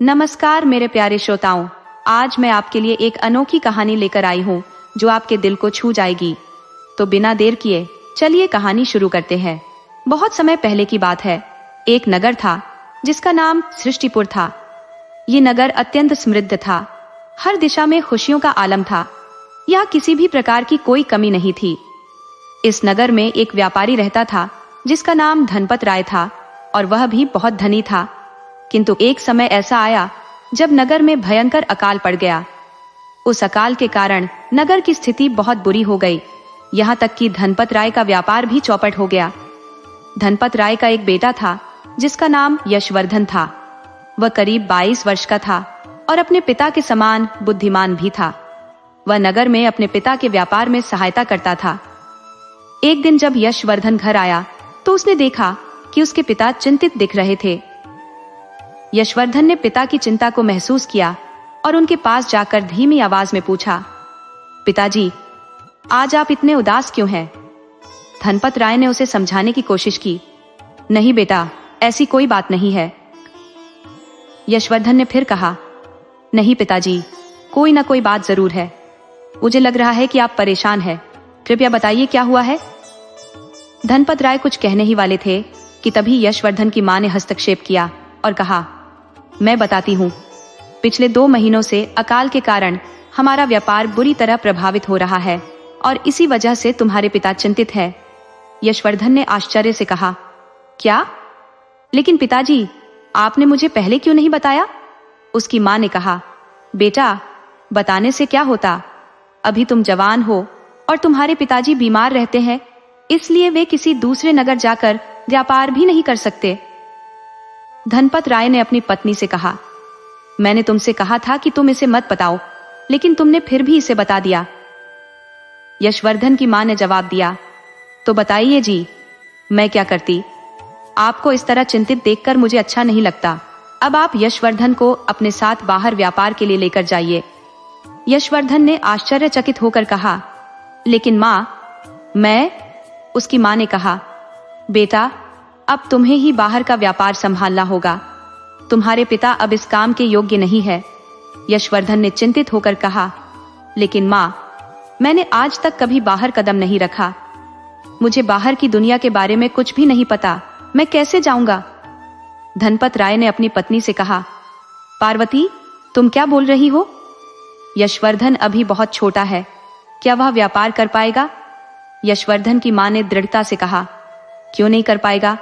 नमस्कार मेरे प्यारे श्रोताओं, आज मैं आपके लिए एक अनोखी कहानी लेकर आई हूँ जो आपके दिल को छू जाएगी। तो बिना देर किए चलिए कहानी शुरू करते हैं। बहुत समय पहले की बात है। एक नगर था जिसका नाम सृष्टिपुर था। ये नगर अत्यंत समृद्ध था। हर दिशा में खुशियों का आलम था। यहाँ किसी भी प्रकार की कोई कमी नहीं थी। इस नगर में एक व्यापारी रहता था जिसका नाम धनपत राय था और वह भी बहुत धनी था। किंतु एक समय ऐसा आया जब नगर में भयंकर अकाल पड़ गया। उस अकाल के कारण नगर की स्थिति बहुत बुरी हो गई। यहाँ तक कि धनपत राय का व्यापार भी चौपट हो गया। धनपत राय का एक बेटा था जिसका नाम यशवर्धन था। वह करीब 22 वर्ष का था और अपने पिता के समान बुद्धिमान भी था। वह नगर में अपने पिता के व्यापार में सहायता करता था। एक दिन जब यशवर्धन घर आया तो उसने देखा कि उसके पिता चिंतित दिख रहे थे। यशवर्धन ने पिता की चिंता को महसूस किया और उनके पास जाकर धीमी आवाज में पूछा, पिताजी, आज आप इतने उदास क्यों हैं? धनपत राय ने उसे समझाने की कोशिश की। नहीं बेटा, ऐसी कोई बात नहीं है। यशवर्धन ने फिर कहा, नहीं पिताजी, कोई ना कोई बात जरूर है। मुझे लग रहा है कि आप परेशान हैं। कृपया बताइए क्या हुआ है। धनपत राय कुछ कहने ही वाले थे कि तभी यशवर्धन की मां ने हस्तक्षेप किया और कहा, मैं बताती हूँ। पिछले 2 महीनों से अकाल के कारण हमारा व्यापार बुरी तरह प्रभावित हो रहा है और इसी वजह से तुम्हारे पिता चिंतित है। यशवर्धन ने आश्चर्य से कहा, क्या? लेकिन पिताजी, आपने मुझे पहले क्यों नहीं बताया? उसकी मां ने कहा, बेटा, बताने से क्या होता? अभी तुम जवान हो और तुम्हारे पिताजी बीमार रहते हैं, इसलिए वे किसी दूसरे नगर जाकर व्यापार भी नहीं कर सकते। धनपत राय ने अपनी पत्नी से कहा, मैंने तुमसे कहा था कि तुम इसे मत बताओ, लेकिन तुमने फिर भी इसे बता दिया। यशवर्धन की मां ने जवाब दिया, तो बताइए जी, मैं क्या करती? आपको इस तरह चिंतित देखकर मुझे अच्छा नहीं लगता। अब आप यशवर्धन को अपने साथ बाहर व्यापार के लिए लेकर जाइए। यशवर्धन ने आश्चर्यचकित होकर कहा, लेकिन मां, मैं? उसकी मां ने कहा, बेटा, अब तुम्हें ही बाहर का व्यापार संभालना होगा। तुम्हारे पिता अब इस काम के योग्य नहीं है। यशवर्धन ने चिंतित होकर कहा, लेकिन मां, मैंने आज तक कभी बाहर कदम नहीं रखा। मुझे बाहर की दुनिया के बारे में कुछ भी नहीं पता। मैं कैसे जाऊंगा? धनपत राय ने अपनी पत्नी से कहा, पार्वती, तुम क्या बोल रही हो? यशवर्धन अभी बहुत छोटा है, क्या वह व्यापार कर पाएगा? यशवर्धन की मां ने दृढ़ता से कहा, क्यों नहीं कर पाएगा?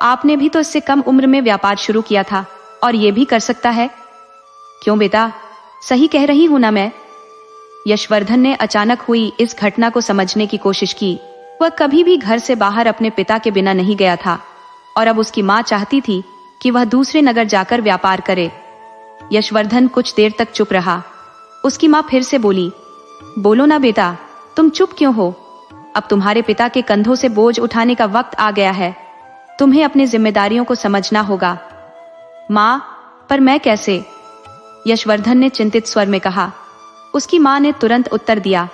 आपने भी तो इससे कम उम्र में व्यापार शुरू किया था और ये भी कर सकता है। क्यों बेटा, सही कह रही हूं ना मैं? यशवर्धन ने अचानक हुई इस घटना को समझने की कोशिश की। वह कभी भी घर से बाहर अपने पिता के बिना नहीं गया था और अब उसकी मां चाहती थी कि वह दूसरे नगर जाकर व्यापार करे। यशवर्धन कुछ देर तक चुप रहा। उसकी मां फिर से बोली, बोलो ना बेटा, तुम चुप क्यों हो? अब तुम्हारे पिता के कंधों से बोझ उठाने का वक्त आ गया है। तुम्हें अपनी जिम्मेदारियों को समझना होगा। मां, पर मैं कैसे? यशवर्धन ने चिंतित स्वर में कहा। उसकी मां ने तुरंत उत्तर दिया,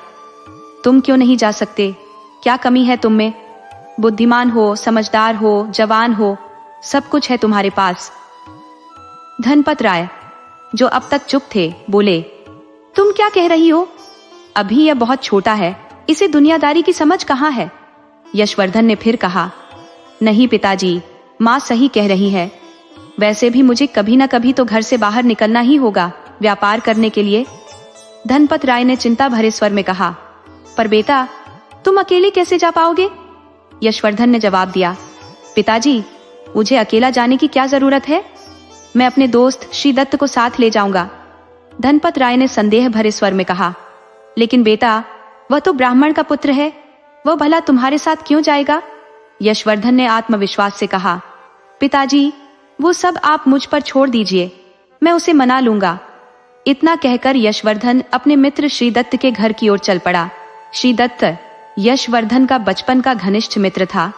तुम क्यों नहीं जा सकते? क्या कमी है तुम में? बुद्धिमान हो, समझदार हो, जवान हो, सब कुछ है तुम्हारे पास। धनपत राय, जो अब तक चुप थे, बोले, तुम क्या कह रही हो? अभी यह बहुत छोटा है, इसे दुनियादारी की समझ कहाँ है? यशवर्धन ने फिर कहा, नहीं पिताजी, माँ सही कह रही है। वैसे भी मुझे कभी न कभी तो घर से बाहर निकलना ही होगा व्यापार करने के लिए। धनपत राय ने चिंता भरे स्वर में कहा, पर बेटा, तुम अकेले कैसे जा पाओगे? यशवर्धन ने जवाब दिया, पिताजी, मुझे अकेला जाने की क्या जरूरत है? मैं अपने दोस्त श्रीदत्त को साथ ले जाऊंगा। धनपत राय ने संदेह भरे स्वर में कहा, लेकिन बेटा, वह तो ब्राह्मण का पुत्र है, वह भला तुम्हारे साथ क्यों जाएगा? यशवर्धन ने आत्मविश्वास से कहा, पिताजी, वो सब आप मुझ पर छोड़ दीजिए, मैं उसे मना लूंगा। इतना कहकर यशवर्धन अपने मित्र श्रीदत्त के घर की ओर चल पड़ा। श्रीदत्त यशवर्धन का बचपन का घनिष्ठ मित्र था।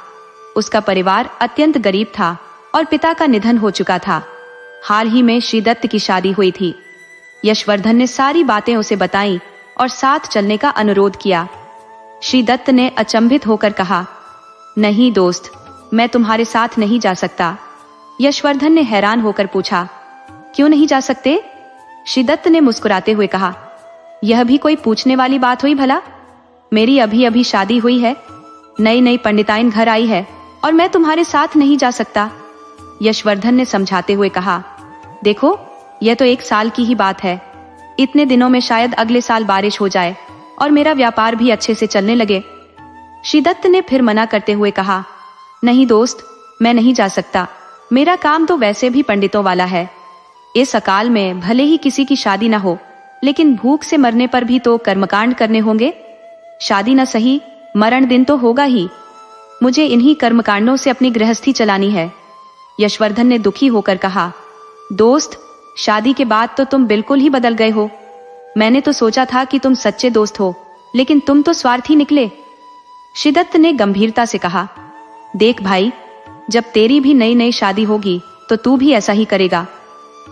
उसका परिवार अत्यंत गरीब था और पिता का निधन हो चुका था। हाल ही में श्रीदत्त की शादी हुई थी। यशवर्धन ने सारी बातें उसे बताईं और साथ चलने का अनुरोध किया। श्रीदत्त ने अचंभित होकर कहा, नहीं दोस्त, मैं तुम्हारे साथ नहीं जा सकता। यशवर्धन ने हैरान होकर पूछा, क्यों नहीं जा सकते? श्रीदत्त ने मुस्कुराते हुए कहा। यह भी कोई पूछने वाली बात हुई भला? मेरी अभी अभी शादी हुई है, नई नई पंडिताइन घर आई है और मैं तुम्हारे साथ नहीं जा सकता। यशवर्धन ने समझाते हुए कहा, देखो यह तो 1 साल की ही बात है। इतने दिनों में शायद अगले साल बारिश हो जाए और मेरा व्यापार भी अच्छे से चलने लगे। श्रीदत्त ने फिर मना करते हुए कहा, नहीं दोस्त, मैं नहीं जा सकता। मेरा काम तो वैसे भी पंडितों वाला है। इस अकाल में भले ही किसी की शादी ना हो, लेकिन भूख से मरने पर भी तो कर्मकांड करने होंगे। शादी न सही, मरण दिन तो होगा ही। मुझे इन्हीं कर्मकांडों से अपनी गृहस्थी चलानी है। यशवर्धन ने दुखी होकर कहा, दोस्त, शादी के बाद तो तुम बिल्कुल ही बदल गए हो। मैंने तो सोचा था कि तुम सच्चे दोस्त हो, लेकिन तुम तो स्वार्थी निकले। श्रीदत्त ने गंभीरता से कहा, देख भाई, जब तेरी भी नई नई शादी होगी तो तू भी ऐसा ही करेगा।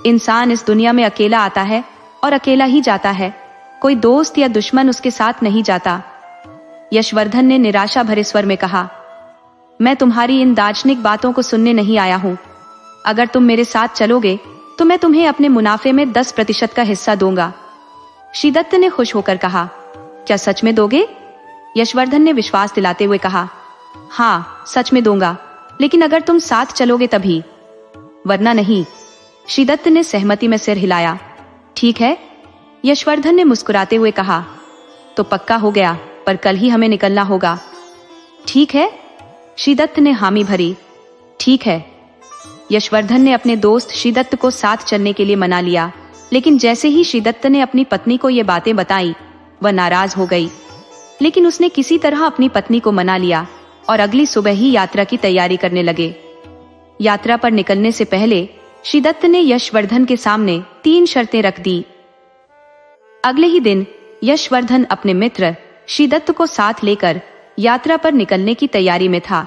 इंसान इस दुनिया में अकेला आता है और अकेला ही जाता है, कोई दोस्त या दुश्मन उसके साथ नहीं जाता। यशवर्धन ने निराशा भरे स्वर में कहा, मैं तुम्हारी इन दार्शनिक बातों को सुनने नहीं आया हूं। अगर तुम मेरे साथ चलोगे तो मैं तुम्हें अपने मुनाफे में 10% का हिस्सा दूंगा। श्रीदत्त ने खुश होकर कहा, क्या सच में दोगे? यशवर्धन ने विश्वास दिलाते हुए कहा, हाँ सच में दूंगा, लेकिन अगर तुम साथ चलोगे तभी, वरना नहीं। श्रीदत्त ने सहमति में सिर हिलाया। ठीक है, यशवर्धन ने मुस्कुराते हुए कहा, तो पक्का हो गया, पर कल ही हमें निकलना होगा। ठीक है, श्रीदत्त ने हामी भरी। ठीक है। यशवर्धन ने अपने दोस्त श्रीदत्त को साथ चलने के लिए मना लिया, लेकिन जैसे ही श्रीदत्त ने अपनी पत्नी को ये बातें बताई, वह नाराज हो गई। लेकिन उसने किसी तरह अपनी पत्नी को मना लिया और अगली सुबह ही यात्रा की तैयारी करने लगे। यात्रा पर निकलने से पहले श्रीदत्त ने यशवर्धन के सामने 3 शर्तें रख दी। अगले ही दिन यशवर्धन अपने मित्र श्रीदत्त को साथ लेकर यात्रा पर निकलने की तैयारी में था।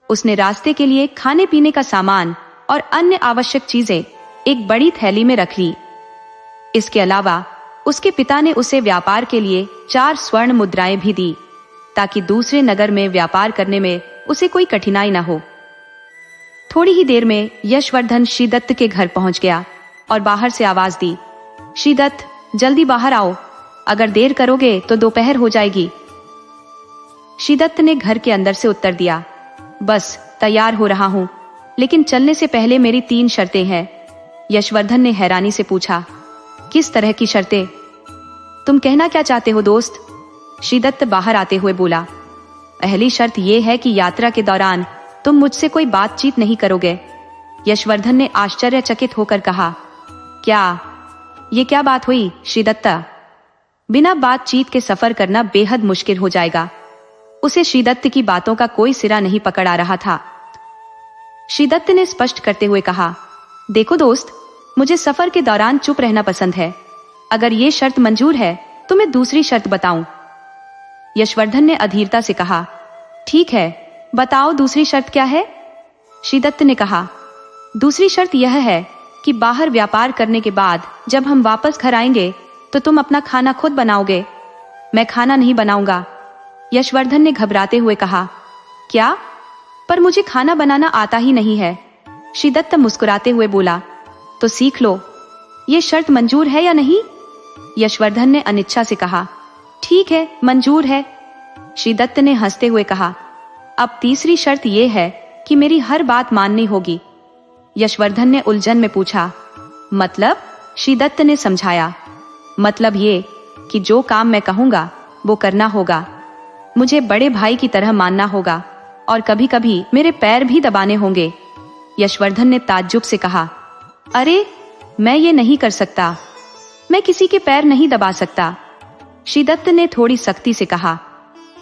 उसने रास्ते के लिए खाने पीने का सामान और अन्य आवश्यक चीजें एक बड़ी थैली में रख ली। इसके अलावा उसके पिता ने उसे व्यापार के लिए 4 स्वर्ण मुद्राएं भी दी, ताकि दूसरे नगर में व्यापार करने में उसे कोई कठिनाई न हो। थोड़ी ही देर में यशवर्धन श्रीदत्त के घर पहुंच गया और बाहर से आवाज दी, श्रीदत्त, जल्दी बाहर आओ, अगर देर करोगे तो दोपहर हो जाएगी। श्रीदत्त ने घर के अंदर से उत्तर दिया, बस तैयार हो रहा हूं, लेकिन चलने से पहले मेरी 3 शर्तें हैं। यशवर्धन ने हैरानी से पूछा, किस तरह की शर्तें? तुम कहना क्या चाहते हो दोस्त? श्रीदत्त बाहर आते हुए बोला, पहली शर्त यह है कि यात्रा के दौरान तुम मुझसे कोई बातचीत नहीं करोगे। यशवर्धन ने आश्चर्यचकित होकर कहा, क्या? ये क्या बात हुई श्रीदत्ता? बिना बातचीत के सफर करना बेहद मुश्किल हो जाएगा। उसे श्रीदत्त की बातों का कोई सिरा नहीं पकड़ आ रहा था। श्रीदत्त ने स्पष्ट करते हुए कहा, देखो दोस्त, मुझे सफर के दौरान चुप रहना पसंद है। अगर ये शर्त मंजूर है तो मैं दूसरी शर्त बताऊं। यशवर्धन ने अधीरता से कहा, ठीक है, बताओ दूसरी शर्त क्या है? श्रीदत्त ने कहा, दूसरी शर्त यह है कि बाहर व्यापार करने के बाद जब हम वापस घर आएंगे तो तुम अपना खाना खुद बनाओगे, मैं खाना नहीं बनाऊंगा। यशवर्धन ने घबराते हुए कहा, क्या? पर मुझे खाना बनाना आता ही नहीं है। श्रीदत्त मुस्कुराते हुए बोला, तो सीख लो। ये शर्त मंजूर है या नहीं? यशवर्धन ने अनिच्छा से कहा, ठीक है, मंजूर है। श्रीदत्त ने हंसते हुए कहा, अब तीसरी शर्त यह है कि मेरी हर बात माननी होगी। यशवर्धन ने उलझन में पूछा, मतलब? श्रीदत्त ने समझाया, मतलब ये कि जो काम मैं कहूंगा वो करना होगा। मुझे बड़े भाई की तरह मानना होगा और कभी कभी मेरे पैर भी दबाने होंगे। यशवर्धन ने ताज्जुब से कहा, अरे, मैं ये नहीं कर सकता, मैं किसी के पैर नहीं दबा सकता। श्रीदत्त ने थोड़ी सख्ती से कहा,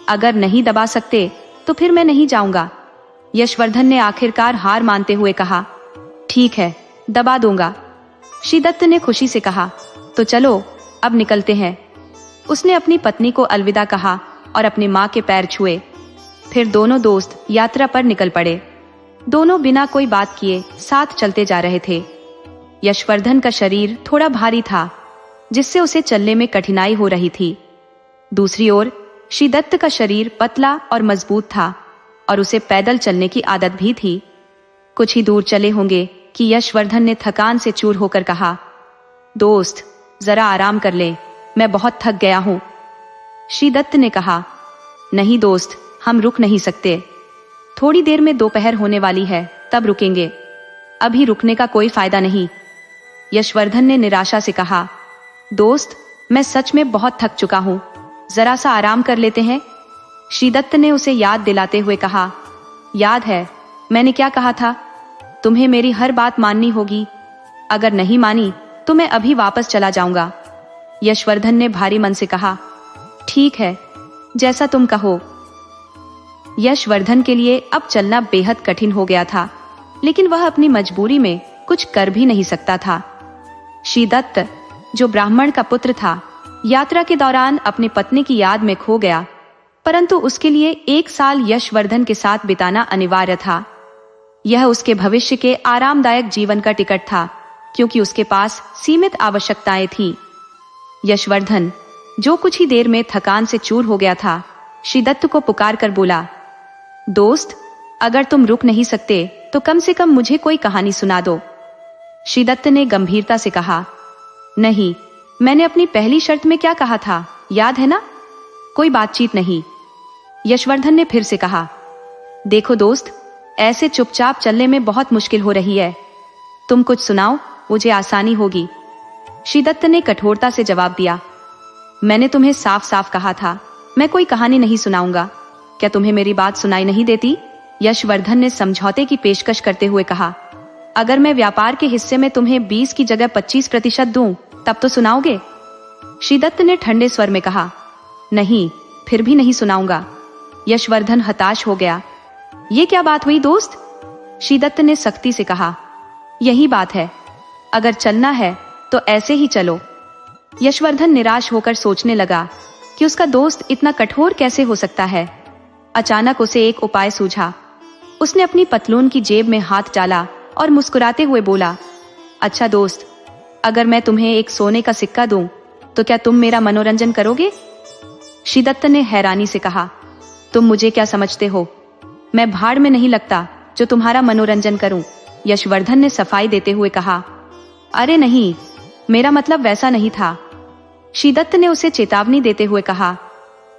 अगर नहीं दबा सकते तो फिर मैं नहीं जाऊंगा। यशवर्धन ने आखिरकार हार मानते हुए कहा, ठीक है, दबा दूंगा। श्रीदत्त ने खुशी से कहा, तो चलो अब निकलते हैं। उसने अपनी पत्नी को अलविदा कहा और अपनी माँ के पैर छुए। फिर दोनों दोस्त यात्रा पर निकल पड़े। दोनों बिना कोई बात किए साथ चलते जा रहे थे। यशवर्धन का शरीर थोड़ा भारी था, जिससे उसे चलने में कठिनाई हो रही थी। दूसरी ओर श्रीदत्त का शरीर पतला और मजबूत था और उसे पैदल चलने की आदत भी थी। कुछ ही दूर चले होंगे कि यशवर्धन ने थकान से चूर होकर कहा, दोस्त जरा आराम कर ले, मैं बहुत थक गया हूं। श्रीदत्त ने कहा, नहीं दोस्त, हम रुक नहीं सकते, थोड़ी देर में दोपहर होने वाली है, तब रुकेंगे, अभी रुकने का कोई फायदा नहीं। यशवर्धन ने निराशा से कहा, दोस्त मैं सच में बहुत थक चुका हूं, जरा सा आराम कर लेते हैं। श्रीदत्त ने उसे याद दिलाते हुए कहा, याद है मैंने क्या कहा था, तुम्हें मेरी हर बात माननी होगी, अगर नहीं मानी तो मैं अभी वापस चला जाऊंगा। यशवर्धन ने भारी मन से कहा, ठीक है, जैसा तुम कहो। यशवर्धन के लिए अब चलना बेहद कठिन हो गया था, लेकिन वह अपनी मजबूरी में कुछ कर भी नहीं सकता था। श्रीदत्त, जो ब्राह्मण का पुत्र था, यात्रा के दौरान अपनी पत्नी की याद में खो गया, परंतु उसके लिए 1 साल यशवर्धन के साथ बिताना अनिवार्य था। यह उसके भविष्य के आरामदायक जीवन का टिकट था, क्योंकि उसके पास सीमित आवश्यकताएं थीं। यशवर्धन, जो कुछ ही देर में थकान से चूर हो गया था, श्रीदत्त को पुकार कर बोला, दोस्त अगर तुम रुक नहीं सकते तो कम से कम मुझे कोई कहानी सुना दो। श्रीदत्त ने गंभीरता से कहा, नहीं, मैंने अपनी पहली शर्त में क्या कहा था, याद है ना, कोई बातचीत नहीं। यशवर्धन ने फिर से कहा, देखो दोस्त, ऐसे चुपचाप चलने में बहुत मुश्किल हो रही है, तुम कुछ सुनाओ, मुझे आसानी होगी। श्रीदत्त ने कठोरता से जवाब दिया, मैंने तुम्हें साफ साफ कहा था, मैं कोई कहानी नहीं सुनाऊंगा, क्या तुम्हें मेरी बात सुनाई नहीं देती? यशवर्धन ने समझौते की पेशकश करते हुए कहा, अगर मैं व्यापार के हिस्से में तुम्हें 20 की जगह 25% दूं, तब तो सुनाओगे? श्रीदत्त ने ठंडे स्वर में कहा, नहीं, फिर भी नहीं सुनाऊंगा। यशवर्धन हताश हो गया, ये क्या बात हुई दोस्त? श्रीदत्त ने सख्ती से कहा, यही बात है, अगर चलना है तो ऐसे ही चलो। यशवर्धन निराश होकर सोचने लगा कि उसका दोस्त इतना कठोर कैसे हो सकता है। अचानक उसे एक उपाय सूझा। उसने अपनी पतलून की जेब में हाथ डाला और मुस्कुराते हुए बोला, अच्छा दोस्त, अगर मैं तुम्हें एक सोने का सिक्का दूं, तो क्या तुम मेरा मनोरंजन करोगे? श्रीदत्त ने हैरानी से कहा, तुम मुझे क्या समझते हो, मैं भाड़ में नहीं लगता जो तुम्हारा मनोरंजन करूं। यशवर्धन ने सफाई देते हुए कहा, अरे नहीं, मेरा मतलब वैसा नहीं था। श्रीदत्त ने उसे चेतावनी देते हुए कहा,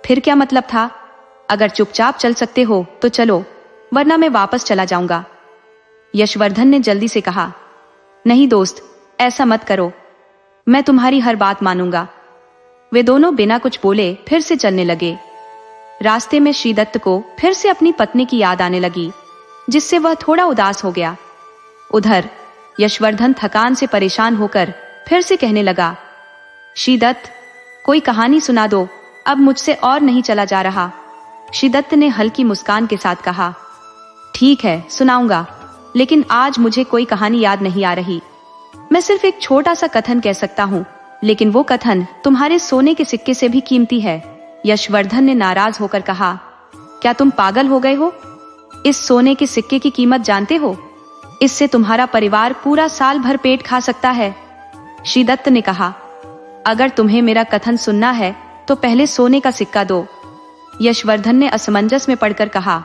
फिर क्या मतलब था? अगर चुपचाप चल सकते हो तो चलो, वरना मैं वापस चला जाऊंगा। यशवर्धन ने जल्दी से कहा, नहीं दोस्त, ऐसा मत करो, मैं तुम्हारी हर बात मानूंगा। वे दोनों बिना कुछ बोले फिर से चलने लगे। रास्ते में श्रीदत्त को फिर से अपनी पत्नी की याद आने लगी, जिससे वह थोड़ा उदास हो गया। उधर यशवर्धन थकान से परेशान होकर फिर से कहने लगा, श्रीदत्त, कोई कहानी सुना दो, अब मुझसे और नहीं चला जा रहा। श्रीदत्त ने हल्की मुस्कान के साथ कहा, ठीक है, सुनाऊंगा, लेकिन आज मुझे कोई कहानी याद नहीं आ रही। मैं सिर्फ एक छोटा सा कथन कह सकता हूँ, लेकिन वो कथन तुम्हारे सोने के सिक्के से भी कीमती है। यशवर्धन ने नाराज होकर कहा, क्या तुम पागल हो गए हो? इस सोने के सिक्के की कीमत जानते हो? इससे तुम्हारा परिवार पूरा साल भर पेट खा सकता है। श्रीदत्त ने कहा, अगर तुम्हें मेरा कथन सुनना है तो पहले सोने का सिक्का दो। यशवर्धन ने असमंजस में पड़कर कहा,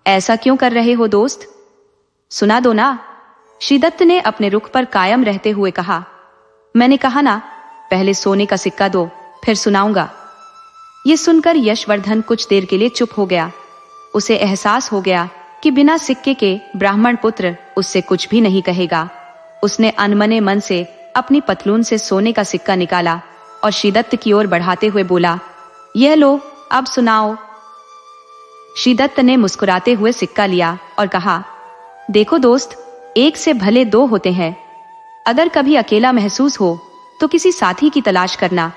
ऐसा क्यों कर रहे हो दोस्त, सुना दो ना। श्रीदत्त ने अपने रुख पर कायम रहते हुए कहा, मैंने कहा ना, पहले सोने का सिक्का दो, फिर सुनाऊंगा। ये सुनकर यशवर्धन कुछ देर के लिए चुप हो गया। उसे एहसास हो गया कि बिना सिक्के के ब्राह्मण पुत्र उससे कुछ भी नहीं कहेगा। उसने अनमने मन से अपनी पतलून से सोने का सिक्का निकाला और श्रीदत्त की ओर बढ़ाते हुए बोला, यह लो, अब सुनाओ। श्रीदत्त ने मुस्कुराते हुए सिक्का लिया और कहा, देखो दोस्त, एक से भले दो होते हैं। अगर कभी अकेला महसूस हो तो किसी साथी की तलाश करना।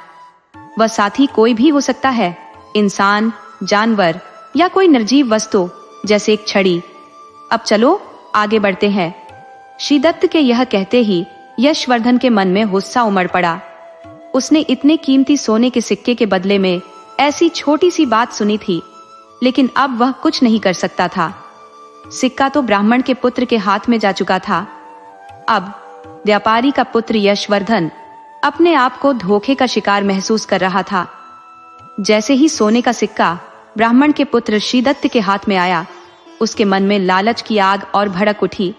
वह साथी कोई भी हो सकता है, इंसान, जानवर या कोई निर्जीव वस्तु, जैसे एक छड़ी। अब चलो आगे बढ़ते हैं। श्रीदत्त के यह कहते ही यशवर्धन के मन में गुस्सा उमड़ पड़ा। उसने इतने कीमती सोने के सिक्के के बदले में ऐसी छोटी सी बात सुनी थी, लेकिन अब वह कुछ नहीं कर सकता था। सिक्का तो ब्राह्मण के पुत्र के हाथ में जा चुका था। अब व्यापारी का पुत्र यशवर्धन अपने आप को धोखे का शिकार महसूस कर रहा था। जैसे ही सोने का सिक्का ब्राह्मण के पुत्र श्रीदत्त के हाथ में आया, उसके मन में लालच की आग और भड़क उठी।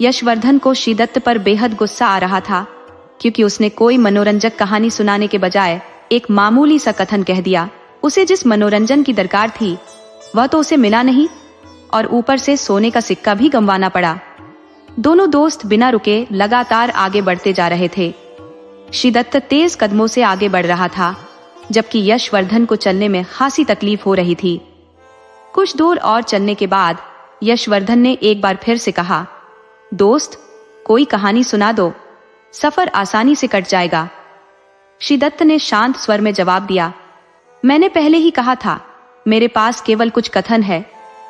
यशवर्धन को श्रीदत्त पर बेहद गुस्सा आ रहा था, क्योंकि उसने कोई मनोरंजक कहानी सुनाने के बजाय एक मामूली सा कथन कह दिया। उसे जिस मनोरंजन की दरकार थी वह तो उसे मिला नहीं, और ऊपर से सोने का सिक्का भी गंवाना पड़ा। दोनों दोस्त बिना रुके लगातार आगे बढ़ते जा रहे थे। श्रीदत्त तेज कदमों से आगे बढ़ रहा था, जबकि यशवर्धन को चलने में खासी तकलीफ हो रही थी। कुछ दूर और चलने के बाद यशवर्धन ने एक बार फिर से कहा, दोस्त, कोई कहानी सुना दो, सफर आसानी से कट जाएगा। श्रीदत्त ने शांत स्वर में जवाब दिया, मैंने पहले ही कहा था, मेरे पास केवल कुछ कथन है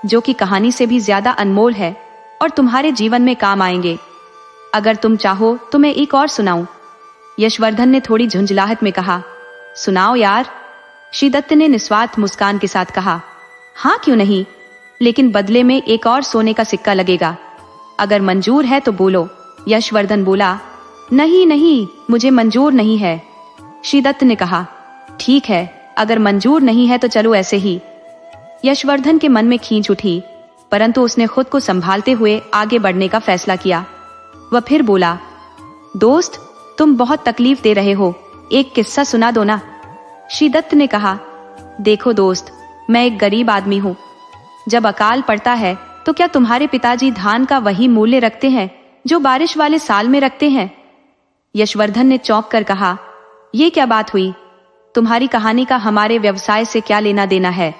जो कि कहानी से भी ज्यादा अनमोल है और तुम्हारे जीवन में काम आएंगे। अगर तुम चाहो तो मैं एक और सुनाऊं। यशवर्धन ने थोड़ी झुंझलाहट में कहा, सुनाओ यार। श्रीदत्त ने निस्वार्थ मुस्कान के साथ कहा, हाँ क्यों नहीं, लेकिन बदले में एक और सोने का सिक्का लगेगा। अगर मंजूर है तो बोलो। यशवर्धन बोला, नहीं नहीं, मुझे मंजूर नहीं है। श्रीदत्त ने कहा, ठीक है, अगर मंजूर नहीं है तो चलो ऐसे ही। यशवर्धन के मन में खींच उठी, परंतु उसने खुद को संभालते हुए आगे बढ़ने का फैसला किया। वह फिर बोला, दोस्त, तुम बहुत तकलीफ दे रहे हो, एक किस्सा सुना दो ना। श्रीदत्त ने कहा, देखो दोस्त, मैं एक गरीब आदमी हूँ। जब अकाल पड़ता है तो क्या तुम्हारे पिताजी धान का वही मूल्य रखते हैं जो बारिश वाले साल में रखते हैं? यशवर्धन ने चौंक कर कहा, ये क्या बात हुई? तुम्हारी कहानी का हमारे व्यवसाय से क्या लेना देना है?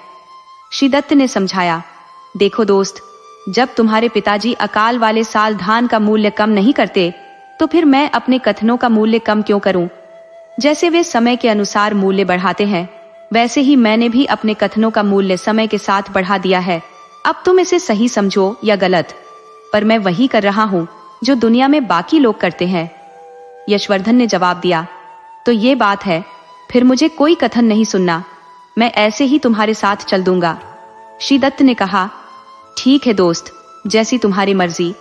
श्रीदत्त ने समझाया, देखो दोस्त, जब तुम्हारे पिताजी अकाल वाले साल धान का मूल्य कम नहीं करते तो फिर मैं अपने कथनों का मूल्य कम क्यों करूं? जैसे वे समय के अनुसार मूल्य बढ़ाते हैं, वैसे ही मैंने भी अपने कथनों का मूल्य समय के साथ बढ़ा दिया है। अब तुम इसे सही समझो या गलत, पर मैं वही कर रहा हूं जो दुनिया में बाकी लोग करते हैं। यशवर्धन ने जवाब दिया, तो ये बात है, फिर मुझे कोई कथन नहीं सुनना, मैं ऐसे ही तुम्हारे साथ चल दूंगा। श्रीदत्त ने कहा, ठीक है दोस्त, जैसी तुम्हारी मर्जी।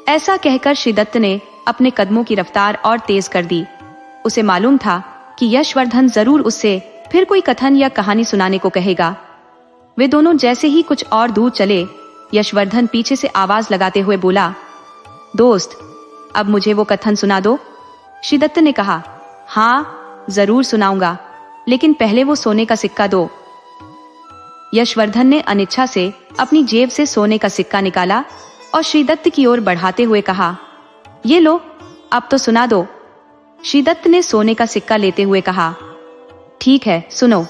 ऐसा कहकर श्रीदत्त ने अपने कदमों की रफ्तार और तेज कर दी। उसे मालूम था कि यशवर्धन जरूर उससे फिर कोई कथन या कहानी सुनाने को कहेगा। वे दोनों जैसे ही कुछ और दूर चले, यशवर्धन पीछे से आवाज लगाते हुए बोला, दोस्त, अब मुझे वो कथन सुना दो। श्रीदत्त ने कहा, हाँ जरूर सुनाऊंगा, लेकिन पहले वो सोने का सिक्का दो। यशवर्धन ने अनिच्छा से अपनी जेब से सोने का सिक्का निकाला और श्रीदत्त की ओर बढ़ाते हुए कहा, ये लो, अब तो सुना दो। श्रीदत्त ने सोने का सिक्का लेते हुए कहा, ठीक है, सुनो।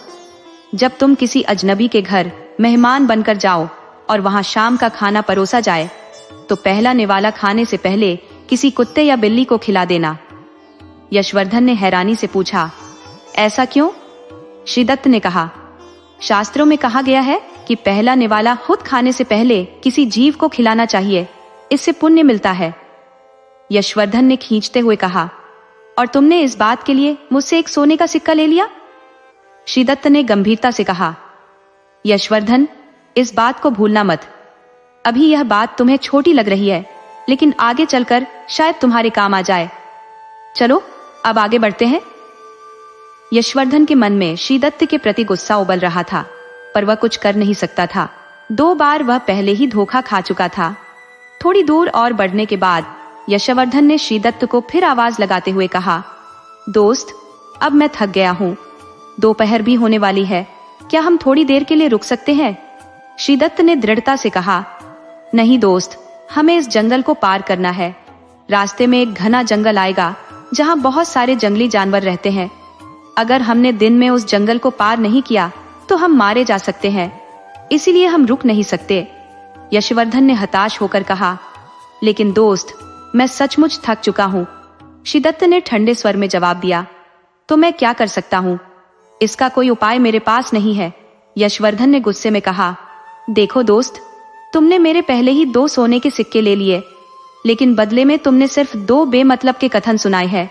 जब तुम किसी अजनबी के घर मेहमान बनकर जाओ और वहां शाम का खाना परोसा जाए तो पहला निवाला खाने से पहले किसी कुत्ते या बिल्ली को खिला देना। यशवर्धन ने हैरानी से पूछा, ऐसा क्यों? श्रीदत्त ने कहा, शास्त्रों में कहा गया है कि पहला निवाला खुद खाने से पहले किसी जीव को खिलाना चाहिए, इससे पुण्य मिलता है। यशवर्धन ने खींचते हुए कहा, और तुमने इस बात के लिए मुझसे एक सोने का सिक्का ले लिया? श्रीदत्त ने गंभीरता से कहा, यशवर्धन, इस बात को भूलना मत। अभी यह बात तुम्हें छोटी लग रही है, लेकिन आगे चलकर शायद तुम्हारे काम आ जाए। चलो अब आगे बढ़ते हैं। यशवर्धन के मन में श्रीदत्त के प्रति गुस्सा उबल रहा था, पर वह कुछ कर नहीं सकता था। 2 बार वह पहले ही धोखा खा चुका था। थोड़ी दूर और बढ़ने के बाद यशवर्धन ने श्रीदत्त को फिर आवाज लगाते हुए कहा, दोस्त, अब मैं थक गया हूँ, दोपहर भी होने वाली है, क्या हम थोड़ी देर के लिए रुक सकते हैं? श्रीदत्त ने दृढ़ता से कहा, नहीं दोस्त, हमें इस जंगल को पार करना है। रास्ते में एक घना जंगल आएगा जहाँ बहुत सारे जंगली जानवर रहते हैं। अगर हमने दिन में उस जंगल को पार नहीं किया तो हम मारे जा सकते हैं, इसीलिए हम रुक नहीं सकते। यशवर्धन ने हताश होकर कहा, लेकिन दोस्त, मैं सचमुच थक चुका हूँ। श्रीदत्त ने ठंडे स्वर में जवाब दिया, तो मैं क्या कर सकता हूँ? इसका कोई उपाय मेरे पास नहीं है। यशवर्धन ने गुस्से में कहा, देखो दोस्त, तुमने मेरे पहले ही 2 सोने के सिक्के ले लिए, लेकिन बदले में तुमने सिर्फ 2 बेमतलब के कथन सुनाए हैं।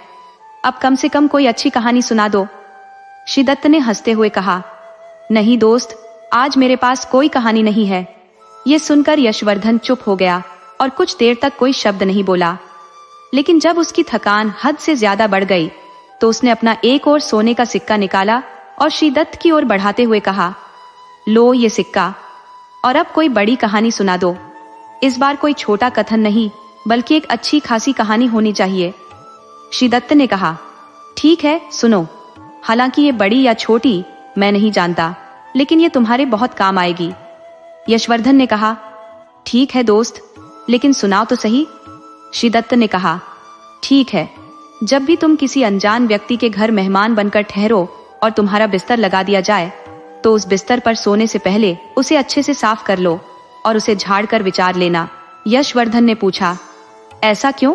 अब कम से कम कोई अच्छी कहानी सुना दो। श्रीदत्त ने हंसते हुए कहा, नहीं दोस्त, आज मेरे पास कोई कहानी नहीं है। ये सुनकर यशवर्धन चुप हो गया और कुछ देर तक कोई शब्द नहीं बोला। लेकिन जब उसकी थकान हद से ज्यादा बढ़ गई तो उसने अपना एक और सोने का सिक्का निकाला और श्रीदत्त की ओर बढ़ाते हुए कहा, लो ये सिक्का, और अब कोई बड़ी कहानी सुना दो। इस बार कोई छोटा कथन नहीं, बल्कि एक अच्छी खासी कहानी होनी चाहिए। श्रीदत्त ने कहा, ठीक है, सुनो। हालांकि ये बड़ी या छोटी मैं नहीं जानता, लेकिन ये तुम्हारे बहुत काम आएगी। यशवर्धन ने कहा, ठीक है दोस्त, लेकिन सुनाओ तो सही। श्रीदत्त ने कहा, ठीक है। जब भी तुम किसी अनजान व्यक्ति के घर मेहमान बनकर ठहरो और तुम्हारा बिस्तर लगा दिया जाए, तो उस बिस्तर पर सोने से पहले उसे अच्छे से साफ कर लो और उसे झाड़ कर विचार लेना। यशवर्धन ने पूछा, ऐसा क्यों?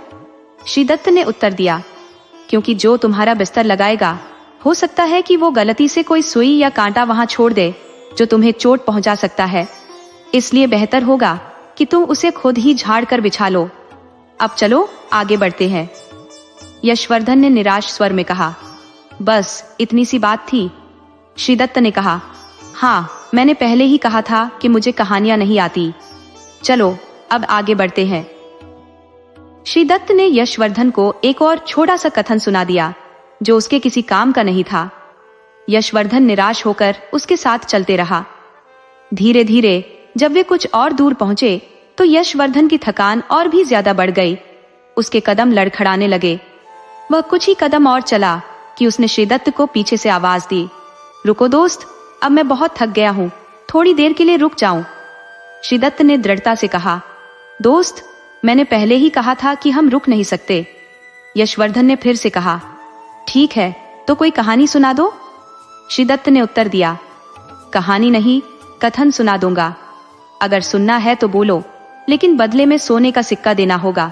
श्रीदत्त ने उत्तर दिया, क्योंकि जो तुम्हारा बिस्तर लगाएगा, हो सकता है कि वो गलती से कोई सुई या कांटा वहां छोड़ दे जो तुम्हें चोट पहुंचा सकता है। इसलिए बेहतर होगा कि तुम उसे खुद ही झाड़ कर बिछा लो। अब चलो आगे बढ़ते हैं। यशवर्धन ने निराश स्वर में कहा, बस इतनी सी बात थी? श्रीदत्त ने कहा, हाँ, मैंने पहले ही कहा था कि मुझे कहानियां नहीं आती। चलो अब आगे बढ़ते हैं। श्रीदत्त ने यशवर्धन को एक और छोटा सा कथन सुना दिया जो उसके किसी काम का नहीं था। यशवर्धन निराश होकर उसके साथ चलते रहा। धीरे धीरे जब वे कुछ और दूर पहुंचे तो यशवर्धन की थकान और भी ज्यादा बढ़ गई। उसके कदम लड़खड़ाने लगे। वह कुछ ही कदम और चला कि उसने श्रीदत्त को पीछे से आवाज दी, रुको दोस्त, अब मैं बहुत थक गया हूं, थोड़ी देर के लिए रुक जाऊं। श्रीदत्त ने दृढ़ता से कहा, दोस्त, मैंने पहले ही कहा था कि हम रुक नहीं सकते। यशवर्धन ने फिर से कहा, ठीक है, तो कोई कहानी सुना दो। श्रीदत्त ने उत्तर दिया, कहानी नहीं, कथन सुना दूंगा। अगर सुनना है तो बोलो, लेकिन बदले में सोने का सिक्का देना होगा।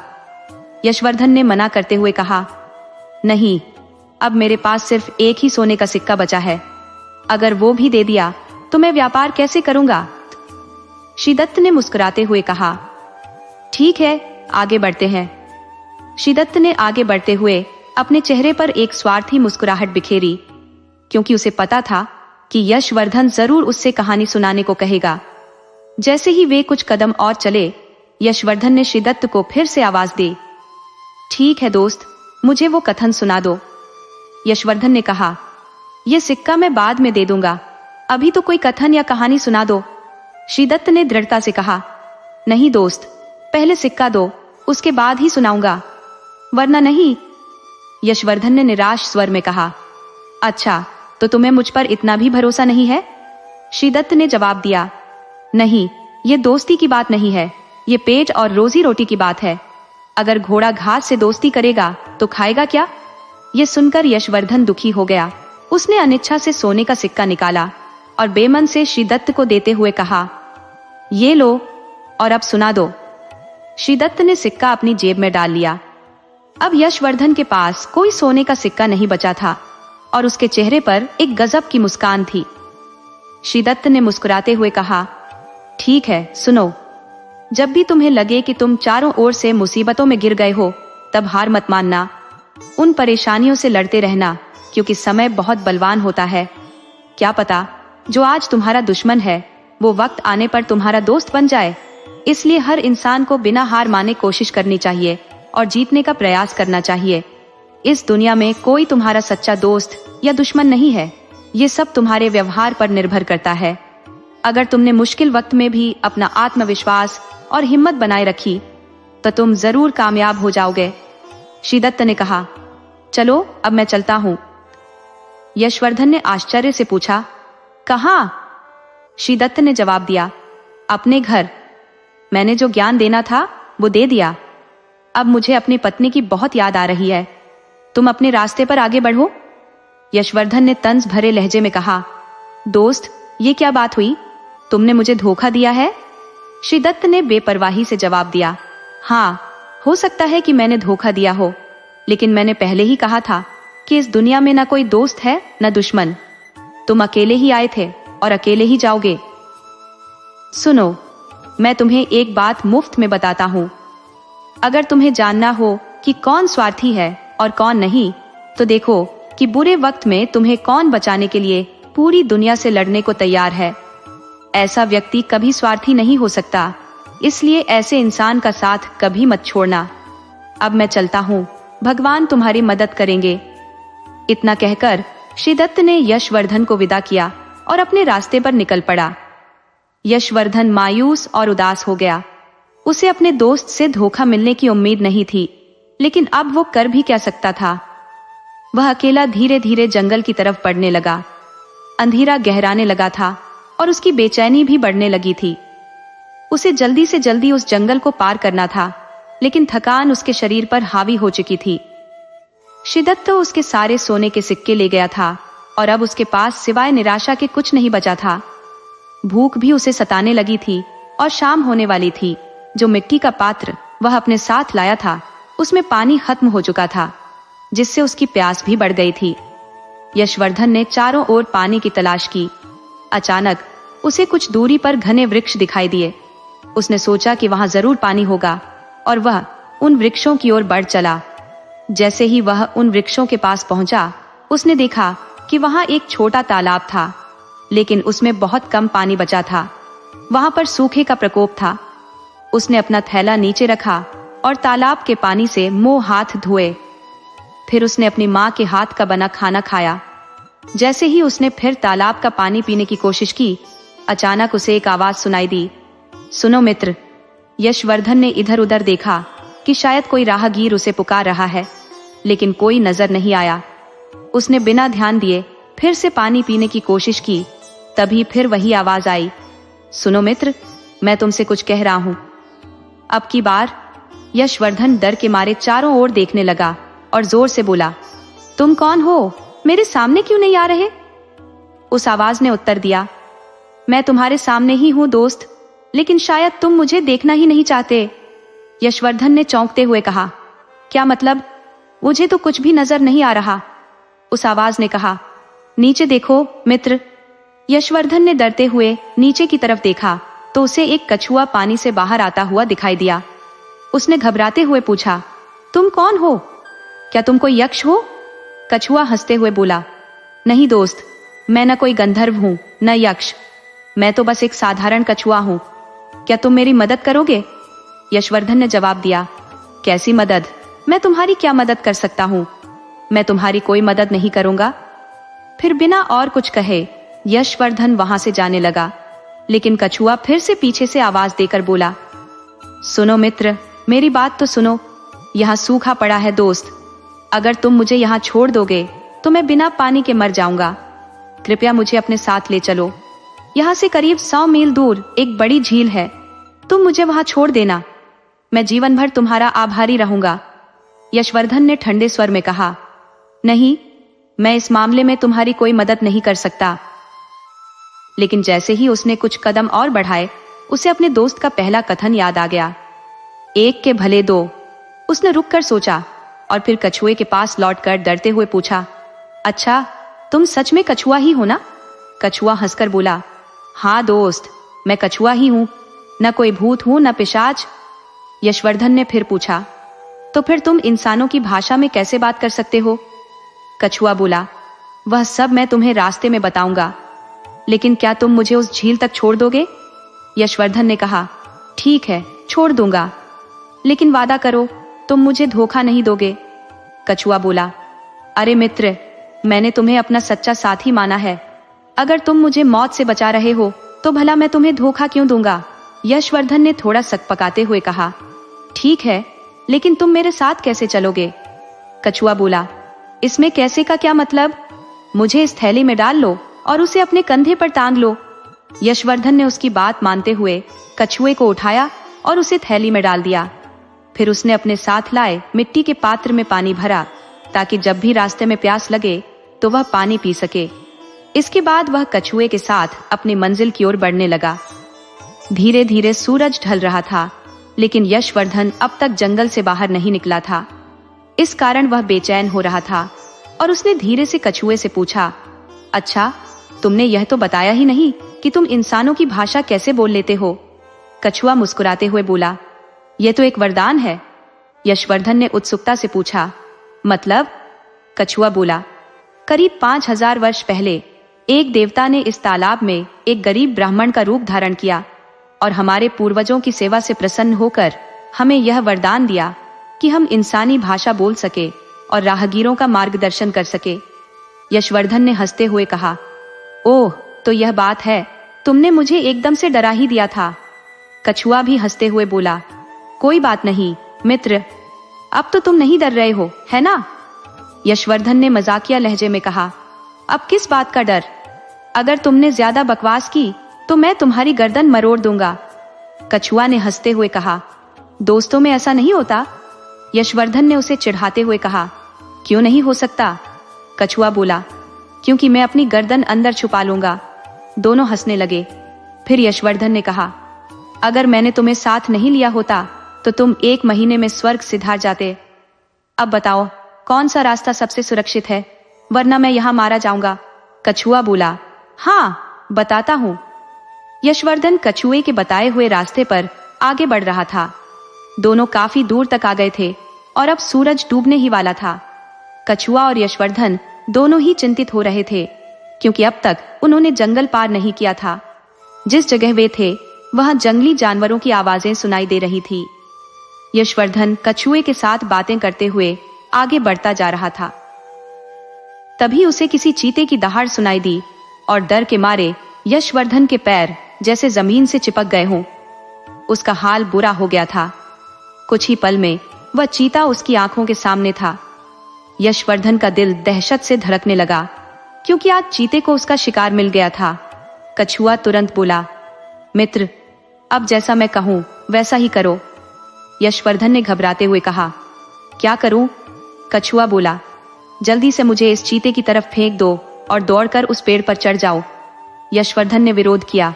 यशवर्धन ने मना करते हुए कहा, नहीं, अब मेरे पास सिर्फ एक ही सोने का सिक्का बचा है। अगर वो भी दे दिया तो मैं व्यापार कैसे करूंगा? श्रीदत्त ने मुस्कुराते हुए कहा, ठीक है, आगे बढ़ते हैं। श्रीदत्त ने आगे बढ़ते हुए अपने चेहरे पर एक स्वार्थी मुस्कुराहट बिखेरी, क्योंकि उसे पता था कि यशवर्धन जरूर उससे कहानी सुनाने को कहेगा। जैसे ही वे कुछ कदम और चले, यशवर्धन ने श्रीदत्त को फिर से आवाज दी, ठीक है दोस्त, मुझे वो कथन सुना दो। यशवर्धन ने कहा, यह सिक्का मैं बाद में दे दूंगा, अभी तो कोई कथन या कहानी सुना दो। श्रीदत्त ने दृढ़ता से कहा, नहीं दोस्त, पहले सिक्का दो, उसके बाद ही सुनाऊंगा, वरना नहीं। यशवर्धन ने निराश स्वर में कहा, अच्छा, तो तुम्हें मुझ पर इतना भी भरोसा नहीं है? श्रीदत्त ने जवाब दिया, नहीं, ये दोस्ती की बात नहीं है, ये पेट और रोजी रोटी की बात है। अगर घोड़ा घास से दोस्ती करेगा तो खाएगा क्या? ये सुनकर यशवर्धन दुखी हो गया। उसने अनिच्छा से सोने का सिक्का निकाला और बेमन से श्रीदत्त को देते हुए कहा, ये लो और अब सुना दो। श्रीदत्त ने सिक्का अपनी जेब में डाल लिया। अब यशवर्धन के पास कोई सोने का सिक्का नहीं बचा था और उसके चेहरे पर एक गजब की मुस्कान थी। श्रीदत्त ने मुस्कुराते हुए कहा, ठीक है, सुनो। जब भी तुम्हें लगे कि तुम चारों ओर से मुसीबतों में गिर गए हो, तब हार मत मानना। उन परेशानियों से लड़ते रहना, क्योंकि समय बहुत बलवान होता है। क्या पता जो आज तुम्हारा दुश्मन है वो वक्त आने पर तुम्हारा दोस्त बन जाए। इसलिए हर इंसान को बिना हार माने कोशिश करनी चाहिए और जीतने का प्रयास करना चाहिए। इस दुनिया में कोई तुम्हारा सच्चा दोस्त या दुश्मन नहीं है, ये सब तुम्हारे व्यवहार पर निर्भर करता है। अगर तुमने मुश्किल वक्त में भी अपना आत्मविश्वास और हिम्मत बनाए रखी तो तुम जरूर कामयाब हो जाओगे। श्रीदत्त ने कहा, चलो अब मैं चलता हूं। यशवर्धन ने आश्चर्य से पूछा, कहां? श्रीदत्त ने जवाब दिया, अपने घर। मैंने जो ज्ञान देना था वो दे दिया। अब मुझे अपनी पत्नी की बहुत याद आ रही है। तुम अपने रास्ते पर आगे बढ़ो। यशवर्धन ने तंज भरे लहजे में कहा, दोस्त, ये क्या बात हुई? तुमने मुझे धोखा दिया है? श्रीदत्त ने बेपरवाही से जवाब दिया, हाँ, हो सकता है कि मैंने धोखा दिया हो, लेकिन मैंने पहले ही कहा था कि इस दुनिया में न कोई दोस्त है न दुश्मन। तुम अकेले ही आए थे और अकेले ही जाओगे। सुनो, मैं तुम्हें एक बात मुफ्त में बताता हूं। अगर तुम्हें जानना हो कि कौन स्वार्थी है और कौन नहीं, तो देखो कि बुरे वक्त में तुम्हें कौन बचाने के लिए पूरी दुनिया से लड़ने को तैयार है। ऐसा व्यक्ति कभी स्वार्थी नहीं हो सकता, इसलिए ऐसे इंसान का साथ कभी मत छोड़ना। अब मैं चलता हूँ, भगवान तुम्हारी मदद करेंगे। इतना कहकर श्रीदत्त ने यशवर्धन को विदा किया और अपने रास्ते पर निकल पड़ा। यशवर्धन मायूस और उदास हो गया। उसे अपने दोस्त से धोखा मिलने की उम्मीद नहीं थी, लेकिन अब वो कर भी क्या सकता था। वह अकेला धीरे धीरे जंगल की तरफ बढ़ने लगा। अंधेरा गहराने लगा था और उसकी बेचैनी भी बढ़ने लगी थी। उसे जल्दी से जल्दी उस जंगल को पार करना था, लेकिन थकान उसके शरीर पर हावी हो चुकी थी। शिद्दत तो उसके सारे सोने के सिक्के ले गया था और अब उसके पास सिवाय निराशा के कुछ नहीं बचा था। भूख भी उसे सताने लगी थी और शाम होने वाली थी। जो मिट्टी का पात्र वह अपने साथ लाया था उसमें पानी खत्म हो चुका था, जिससे उसकी प्यास भी बढ़ गई थी। यशवर्धन ने चारों ओर पानी की तलाश की। अचानक उसे कुछ दूरी पर घने वृक्ष दिखाई दिए। उसने सोचा कि वहां जरूर पानी होगा और वह उन वृक्षों की ओर बढ़ चला। जैसे ही वह उन वृक्षों के पास पहुंचा, उसने देखा कि वहां एक छोटा तालाब था, लेकिन उसमें बहुत कम पानी बचा था। वहां पर सूखे का प्रकोप था। उसने अपना थैला नीचे रखा और तालाब के पानी से मुंह हाथ धोए। फिर उसने अपनी माँ के हाथ का बना खाना खाया। जैसे ही उसने फिर तालाब का पानी पीने की कोशिश की, अचानक उसे एक आवाज सुनाई दी, सुनो मित्र। यशवर्धन ने इधर उधर देखा कि शायद कोई राहगीर उसे पुकार रहा है, लेकिन कोई नजर नहीं आया। उसने बिना ध्यान दिए फिर से पानी पीने की कोशिश की। तभी फिर वही आवाज आई, सुनो मित्र, मैं तुमसे कुछ कह रहा हूं। अब की बार यशवर्धन डर के मारे चारों ओर देखने लगा और जोर से बोला, तुम कौन हो? मेरे सामने क्यों नहीं आ रहे? उस आवाज ने उत्तर दिया, मैं तुम्हारे सामने ही हूं दोस्त, लेकिन शायद तुम मुझे देखना ही नहीं चाहते। यशवर्धन ने चौंकते हुए कहा, क्या मतलब? मुझे तो कुछ भी नजर नहीं आ रहा। उस आवाज ने कहा, नीचे देखो मित्र। यशवर्धन ने डरते हुए नीचे की तरफ देखा तो उसे एक कछुआ पानी से बाहर आता हुआ दिखाई दिया। उसने घबराते हुए पूछा, तुम कौन हो? क्या तुम कोई यक्ष हो? कछुआ हंसते हुए बोला, नहीं दोस्त, मैं न कोई गंधर्व हूं न यक्ष, मैं तो बस एक साधारण कछुआ हूं। क्या तुम मेरी मदद करोगे? यशवर्धन ने जवाब दिया, कैसी मदद? मैं तुम्हारी क्या मदद कर सकता हूं? मैं तुम्हारी कोई मदद नहीं करूंगा। फिर बिना और कुछ कहे यशवर्धन वहां से जाने लगा, लेकिन कछुआ फिर से पीछे से आवाज देकर बोला, सुनो मित्र, मेरी बात तो सुनो। यहाँ सूखा पड़ा है दोस्त, अगर तुम मुझे यहाँ छोड़ दोगे तो मैं बिना पानी के मर जाऊंगा। कृपया मुझे अपने साथ ले चलो। यहाँ से करीब 100 मील दूर एक बड़ी झील है, तुम मुझे वहां छोड़ देना, मैं जीवन भर तुम्हारा आभारी रहूंगा। यशवर्धन ने ठंडे स्वर में कहा, नहीं, मैं इस मामले में तुम्हारी कोई मदद नहीं कर सकता। लेकिन जैसे ही उसने कुछ कदम और बढ़ाए, उसे अपने दोस्त का पहला कथन याद आ गया, एक के भले दो। उसने रुककर सोचा और फिर कछुए के पास लौटकर डरते हुए पूछा, अच्छा, तुम सच में कछुआ ही हो ना? कछुआ हंसकर बोला, हाँ दोस्त, मैं कछुआ ही हूं, न कोई भूत हूं न पिशाच। यशवर्धन ने फिर पूछा, तो फिर तुम इंसानों की भाषा में कैसे बात कर सकते हो? कछुआ बोला, वह सब मैं तुम्हें रास्ते में बताऊंगा, लेकिन क्या तुम मुझे उस झील तक छोड़ दोगे? यशवर्धन ने कहा, ठीक है, छोड़ दूंगा, लेकिन वादा करो तुम मुझे धोखा नहीं दोगे। कछुआ बोला, अरे मित्र, मैंने तुम्हें अपना सच्चा साथी माना है, अगर तुम मुझे मौत से बचा रहे हो तो भला मैं तुम्हें धोखा क्यों दूंगा? यशवर्धन ने थोड़ा सकपकाते हुए कहा, ठीक है, लेकिन तुम मेरे साथ कैसे चलोगे? कछुआ बोला, इसमें कैसे का क्या मतलब? मुझे इस थैली में डाल लो और उसे अपने कंधे पर टांग लो। यशवर्धन ने उसकी बात मानते हुए कछुए को उठाया और उसे थैली में डाल दिया। फिर उसने अपने साथ लाए मिट्टी के पात्र में पानी भरा, ताकि जब भी रास्ते में प्यास लगे तो वह पानी पी सके। इसके बाद वह कछुए के साथ अपनी मंजिल की ओर बढ़ने लगा। धीरे धीरे सूरज ढल रहा था, लेकिन यशवर्धन अब तक जंगल से बाहर नहीं निकला था। इस कारण वह बेचैन हो रहा था और उसने धीरे से कछुए से पूछा, अच्छा, तुमने यह तो बताया ही नहीं कि तुम इंसानों की भाषा कैसे बोल लेते हो? कछुआ मुस्कुराते हुए बोला, यह तो एक वरदान है। यशवर्धन ने उत्सुकता से पूछा, मतलब? कछुआ बोला, करीब 5000 वर्ष पहले एक देवता ने इस तालाब में एक गरीब ब्राह्मण का रूप धारण किया और हमारे पूर्वजों की सेवा से प्रसन्न होकर हमें यह वरदान दिया कि हम इंसानी भाषा बोल सके और राहगीरों का मार्गदर्शन कर सके। यशवर्धन ने हंसते हुए कहा, ओह, तो यह बात है, तुमने मुझे एकदम से डरा ही दिया था। कछुआ भी हंसते हुए बोला, कोई बात नहीं मित्र, अब तो तुम नहीं डर रहे हो, है ना? यशवर्धन ने मजाकिया लहजे में कहा, अब किस बात का डर? अगर तुमने ज्यादा बकवास की तो मैं तुम्हारी गर्दन मरोड़ दूंगा। कछुआ ने हंसते हुए कहा, दोस्तों में ऐसा नहीं होता? यशवर्धन ने उसे चिढ़ाते हुए कहा, क्यों नहीं हो सकता? कछुआ बोला, क्योंकि मैं अपनी गर्दन अंदर छुपा लूंगा। दोनों हंसने लगे। फिर यशवर्धन ने कहा, अगर मैंने तुम्हें साथ नहीं लिया होता तो तुम 1 महीने में स्वर्ग सिधार जाते। अब बताओ कौन सा रास्ता सबसे सुरक्षित है, वरना मैं यहां मारा जाऊंगा। कछुआ बोला, हाँ बताता हूं। यशवर्धन कछुए के बताए हुए रास्ते पर आगे बढ़ रहा था। दोनों काफी दूर तक आ गए थे और अब सूरज डूबने ही वाला था। कछुआ और यशवर्धन दोनों ही चिंतित हो रहे थे, क्योंकि अब तक उन्होंने जंगल पार नहीं किया था। जिस जगह वे थे वहां जंगली जानवरों की आवाजें सुनाई दे रही थी। यशवर्धन कछुए के साथ बातें करते हुए आगे बढ़ता जा रहा था। तभी उसे किसी चीते की दहाड़ सुनाई दी और डर के मारे यशवर्धन के पैर जैसे जमीन से चिपक गए हों। उसका हाल बुरा हो गया था। कुछ ही पल में वह चीता उसकी आंखों के सामने था। यशवर्धन का दिल दहशत से धड़कने लगा, क्योंकि आज चीते को उसका शिकार मिल गया था। कछुआ तुरंत बोला, मित्र, अब जैसा मैं कहूं वैसा ही करो। यशवर्धन ने घबराते हुए कहा, क्या करूं? कछुआ बोला, जल्दी से मुझे इस चीते की तरफ फेंक दो और दौड़कर उस पेड़ पर चढ़ जाओ। यशवर्धन ने विरोध किया,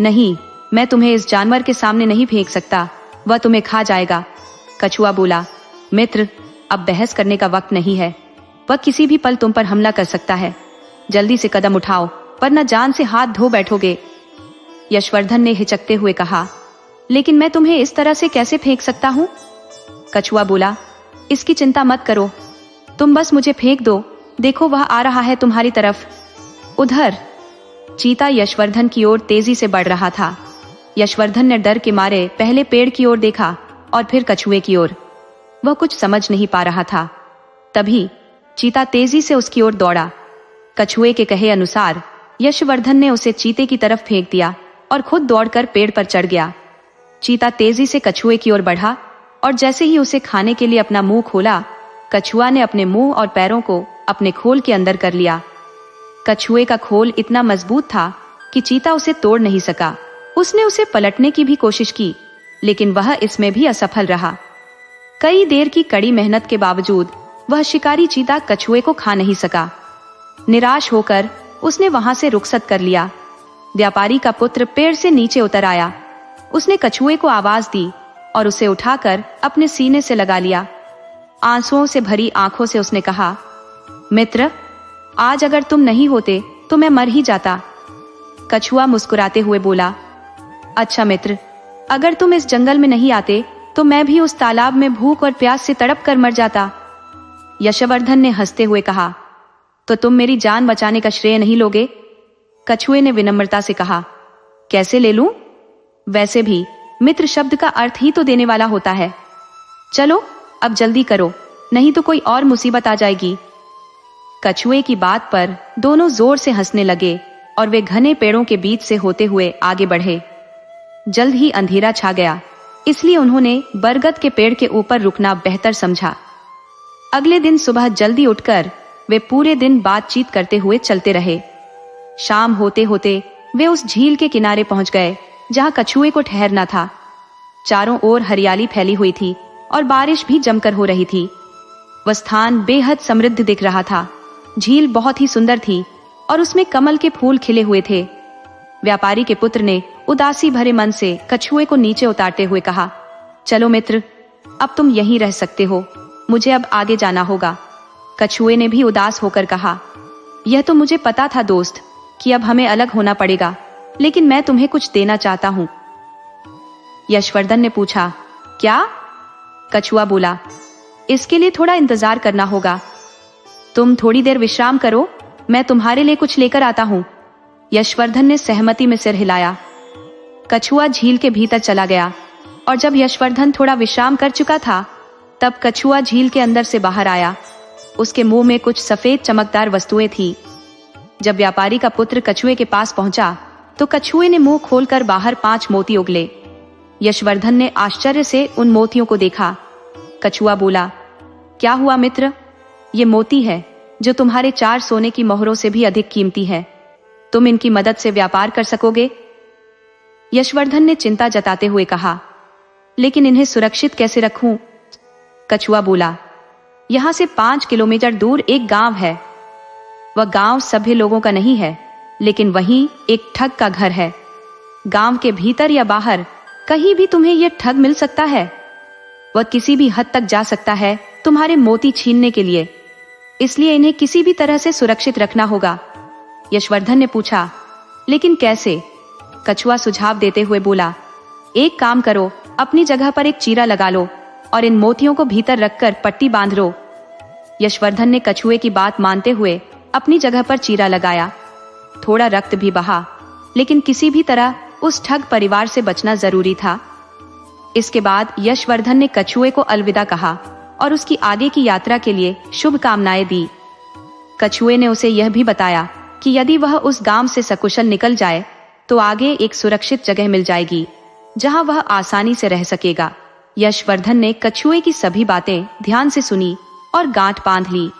नहीं, मैं तुम्हें इस जानवर के सामने नहीं फेंक सकता, वह तुम्हें खा जाएगा। कछुआ बोला, मित्र, अब बहस करने का वक्त नहीं है, वह किसी भी पल तुम पर हमला कर सकता है। जल्दी से कदम उठाओ, वरना जान से हाथ धो बैठोगे। यशवर्धन ने हिचकते हुए कहा, लेकिन मैं तुम्हें इस तरह से कैसे फेंक सकता हूं? कछुआ बोला, इसकी चिंता मत करो, तुम बस मुझे फेंक दो। देखो वह आ रहा है तुम्हारी तरफ। उधर चीता यशवर्धन की ओर तेजी से बढ़ रहा था। यशवर्धन ने डर के मारे पहले पेड़ की ओर देखा और फिर कछुए की ओर। वह कुछ समझ नहीं पा रहा था। तभी चीता तेजी से उसकी ओर दौड़ा। कछुए के कहे अनुसार यशवर्धन ने उसे चीते की तरफ फेंक दिया और खुद दौड़कर पेड़ पर चढ़ गया। चीता तेजी से कछुए की ओर बढ़ा और जैसे ही उसे खाने के लिए अपना मुंह खोला, कछुआ ने अपने मुंह और पैरों को अपने खोल के अंदर कर लिया। कछुए का खोल इतना मजबूत था कि चीता उसे तोड़ नहीं सका। उसने उसे पलटने की भी कोशिश की, लेकिन वह इसमें भी असफल रहा। कई देर की कड़ी मेहनत के बावजूद वह शिकारी चीता कछुए को खा नहीं सका। निराश होकर उसने वहां से रुखसत कर लिया। व्यापारी का पुत्र पेड़ से नीचे उतर आया। उसने कछुए को आवाज दी और उसे उठाकर अपने सीने से लगा लिया। आंसुओं से भरी आंखों से उसने कहा, मित्र, आज अगर तुम नहीं होते तो मैं मर ही जाता। कछुआ मुस्कुराते हुए बोला, अच्छा मित्र, अगर तुम इस जंगल में नहीं आते तो मैं भी उस तालाब में भूख और प्यास से तड़प कर मर जाता। यशवर्धन ने हंसते हुए कहा, तो तुम मेरी जान बचाने का श्रेय नहीं लोगे? कछुए ने विनम्रता से कहा, कैसे ले लूं? वैसे भी मित्र शब्द का अर्थ ही तो देने वाला होता है। चलो अब जल्दी करो, नहीं तो कोई और मुसीबत आ जाएगी। कछुए की बात पर दोनों जोर से हंसने लगे और वे घने पेड़ों के बीच से होते हुए आगे बढ़े। जल्द ही अंधेरा छा गया, इसलिए उन्होंने बरगद के पेड़ के ऊपर रुकना बेहतर समझा। अगले दिन सुबह जल्दी उठकर वे पूरे दिन बातचीत करते हुए चलते रहे। शाम होते होते वे उस झील के किनारे पहुंच गए जहां कछुए को ठहरना था। चारों ओर हरियाली फैली हुई थी और बारिश भी जमकर हो रही थी। वह स्थान बेहद समृद्ध दिख रहा था। झील बहुत ही सुंदर थी और उसमें कमल के फूल खिले हुए थे। व्यापारी के पुत्र ने उदासी भरे मन से कछुए को नीचे उतारते हुए कहा, चलो मित्र, अब तुम यहीं रह सकते हो, मुझे अब आगे जाना होगा। कछुए ने भी उदास होकर कहा, यह तो मुझे पता था दोस्त कि अब हमें अलग होना पड़ेगा, लेकिन मैं तुम्हें कुछ देना चाहता हूं। यशवर्धन ने पूछा, क्या? कछुआ बोला, इसके लिए थोड़ा इंतजार करना होगा। तुम थोड़ी देर विश्राम करो, मैं तुम्हारे लिए कुछ लेकर आता हूं। यशवर्धन ने सहमति में सिर हिलाया। कछुआ झील के भीतर चला गया और जब यशवर्धन थोड़ा विश्राम कर चुका था, तब कछुआ झील के अंदर से बाहर आया। उसके मुंह में कुछ सफेद चमकदार वस्तुएं थी। जब व्यापारी का पुत्र कछुए के पास पहुंचा तो कछुए ने मुंह खोलकर बाहर 5 मोती उगले। यशवर्धन ने आश्चर्य से उन मोतियों को देखा। कछुआ बोला, क्या हुआ मित्र? ये मोती है जो तुम्हारे 4 सोने की मोहरों से भी अधिक कीमती है। तुम इनकी मदद से व्यापार कर सकोगे? यशवर्धन ने चिंता जताते हुए कहा, लेकिन इन्हें सुरक्षित कैसे रखूं? कछुआ बोला, यहां से 5 किलोमीटर दूर एक गांव है। वह गांव सभ्य लोगों का नहीं है, लेकिन वहीं एक ठग का घर है। गांव के भीतर या बाहर कहीं भी तुम्हें यह ठग मिल सकता है। वह किसी भी हद तक जा सकता है तुम्हारे मोती छीनने के लिए, इसलिए इन्हें किसी भी तरह से सुरक्षित रखना होगा। यशवर्धन ने पूछा, लेकिन कैसे? कछुआ सुझाव देते हुए बोला, एक काम करो, अपनी जगह पर एक चीरा लगा लो और इन मोतियों को भीतर रखकर पट्टी बांध लो। यशवर्धन ने कछुए की बात मानते हुए अपनी जगह पर चीरा लगाया। थोड़ा रक्त भी बहा, लेकिन किसी भी तरह उस ठग परिवार से बचना जरूरी था। इसके बाद यशवर्धन ने कछुए को अलविदा कहा और उसकी आगे की यात्रा के लिए शुभकामनाएं दी। कछुए ने उसे यह भी बताया कि यदि वह उस गांव से सकुशल निकल जाए तो आगे एक सुरक्षित जगह मिल जाएगी जहां वह आसानी से रह सकेगा। यशवर्धन ने कछुए की सभी बातें ध्यान से सुनी और गांठ बांध ली।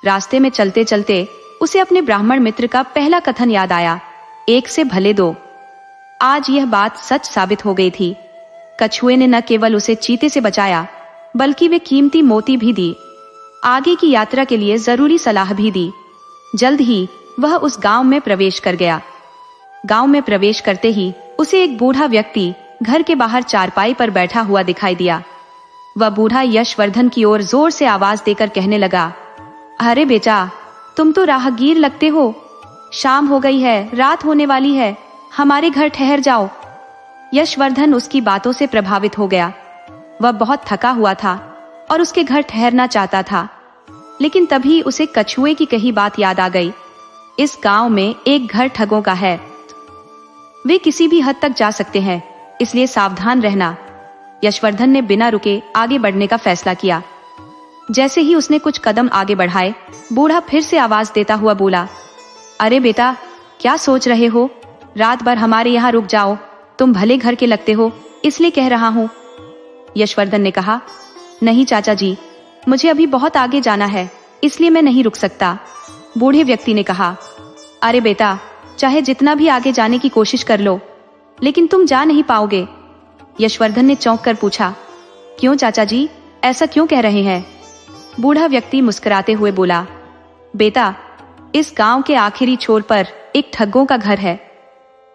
रास्ते में चलते चलते उसे अपने ब्राह्मण मित्र का पहला कथन याद आया, 1 से भले 2। आज यह बात सच साबित हो गई थी। कछुए ने न केवल उसे चीते से बचाया, बल्कि वे कीमती मोती भी दी। आगे की यात्रा के लिए जरूरी सलाह भी दी। जल्द ही वह उस गांव में प्रवेश कर गया। गांव में प्रवेश करते ही उसे एक बूढ़ा व्यक्ति घर के बाहर चारपाई पर बैठा हुआ दिखाई दिया। वह बूढ़ा यशवर्धन की ओर जोर से आवाज देकर कहने लगा, अरे बेटा, तुम तो राहगीर लगते हो। शाम हो गई है, रात होने वाली है, हमारे घर ठहर जाओ। यशवर्धन उसकी बातों से प्रभावित हो गया। वह बहुत थका हुआ था और उसके घर ठहरना चाहता था, लेकिन तभी उसे कछुए की कही बात याद आ गई। इस गांव में एक घर ठगों का है। वे किसी भी हद तक जा सकते हैं, इसलिए सावधान रहना। यशवर्धन ने बिना रुके आगे बढ़ने का फैसला किया। जैसे ही उसने कुछ कदम आगे बढ़ाए, बूढ़ा फिर से आवाज देता हुआ बोला, अरे बेटा, क्या सोच रहे हो? रात भर हमारे यहाँ रुक जाओ। तुम भले घर के लगते हो, इसलिए कह रहा हूँ। यशवर्धन ने कहा, नहीं चाचा जी, मुझे अभी बहुत आगे जाना है, इसलिए मैं नहीं रुक सकता। बूढ़े व्यक्ति ने कहा, अरे बेटा, चाहे जितना भी आगे जाने की कोशिश कर लो, लेकिन तुम जा नहीं पाओगे। यशवर्धन ने चौंक कर पूछा, क्यों चाचा जी, ऐसा क्यों कह रहे हैं? बूढ़ा व्यक्ति मुस्कुराते हुए बोला, बेटा, इस गांव के आखिरी छोर पर एक ठगों का घर है।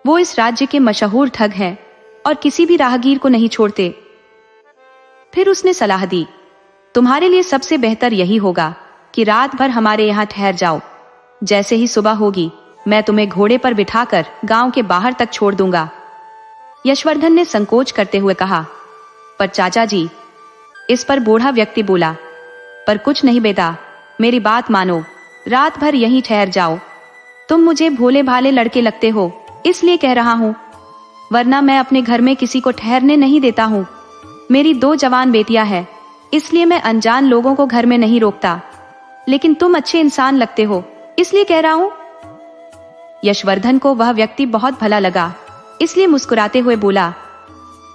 वो इस राज्य के मशहूर ठग हैं और किसी भी राहगीर को नहीं छोड़ते। फिर उसने सलाह दी, तुम्हारे लिए सबसे बेहतर यही होगा कि रात भर हमारे यहाँ ठहर जाओ। जैसे ही सुबह होगी, मैं तुम्हें घोड़े पर बिठाकर गांव के बाहर तक छोड़ दूंगा। यशवर्धन ने संकोच करते हुए कहा, पर चाचा जी। इस पर बूढ़ा व्यक्ति बोला, पर कुछ नहीं बेटा, मेरी बात मानो, रात भर यहीं ठहर जाओ। तुम मुझे भोले भाले लड़के लगते हो, इसलिए कह रहा हूँ, वरना मैं अपने घर में किसी को ठहरने नहीं देता हूँ। मेरी 2 जवान बेटियां हैं, इसलिए मैं अनजान लोगों को घर में नहीं रोकता। लेकिन तुम अच्छे इंसान लगते हो, इसलिए कह रहा हूँ। यशवर्धन को वह व्यक्ति बहुत भला लगा, इसलिए मुस्कुराते हुए बोला,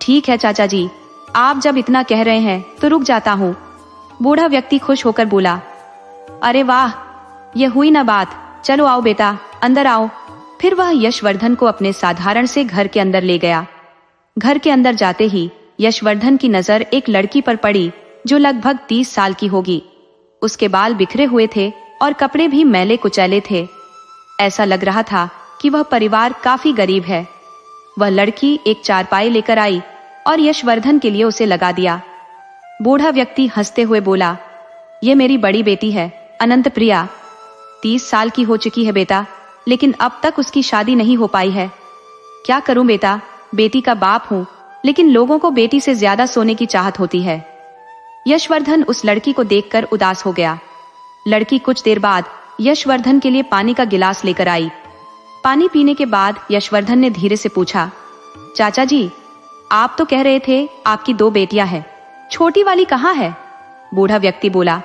ठीक है चाचा जी, आप जब इतना कह रहे हैं तो रुक जाता हूँ। बूढ़ा व्यक्ति खुश होकर बोला, अरे वाह, यह हुई ना बात। चलो आओ बेटा, अंदर आओ। फिर वह यशवर्धन को अपने साधारण से घर के अंदर ले गया। घर के अंदर जाते ही यशवर्धन की नजर एक लड़की पर पड़ी जो लगभग 30 साल की होगी। उसके बाल बिखरे हुए थे और कपड़े भी मैले कुचैले थे। ऐसा लग रहा था कि वह परिवार काफी गरीब है। वह लड़की एक चारपाई लेकर आई और यशवर्धन के लिए उसे लगा दिया। बूढ़ा व्यक्ति हंसते हुए बोला, ये मेरी बड़ी बेटी है, अनंत प्रिया। 30 साल की हो चुकी है बेटा, लेकिन अब तक उसकी शादी नहीं हो पाई है। क्या करूं बेटा, बेटी का बाप हूं, लेकिन लोगों को बेटी से ज्यादा सोने की चाहत होती है। यशवर्धन उस लड़की को देखकर उदास हो गया। लड़की कुछ देर बाद यशवर्धन के लिए पानी का गिलास लेकर आई। पानी पीने के बाद यशवर्धन ने धीरे से पूछा, चाचा जी, आप तो कह रहे थे आपकी 2 बेटियां हैं, छोटी वाली कहाँ है? बूढ़ा व्यक्ति बोला,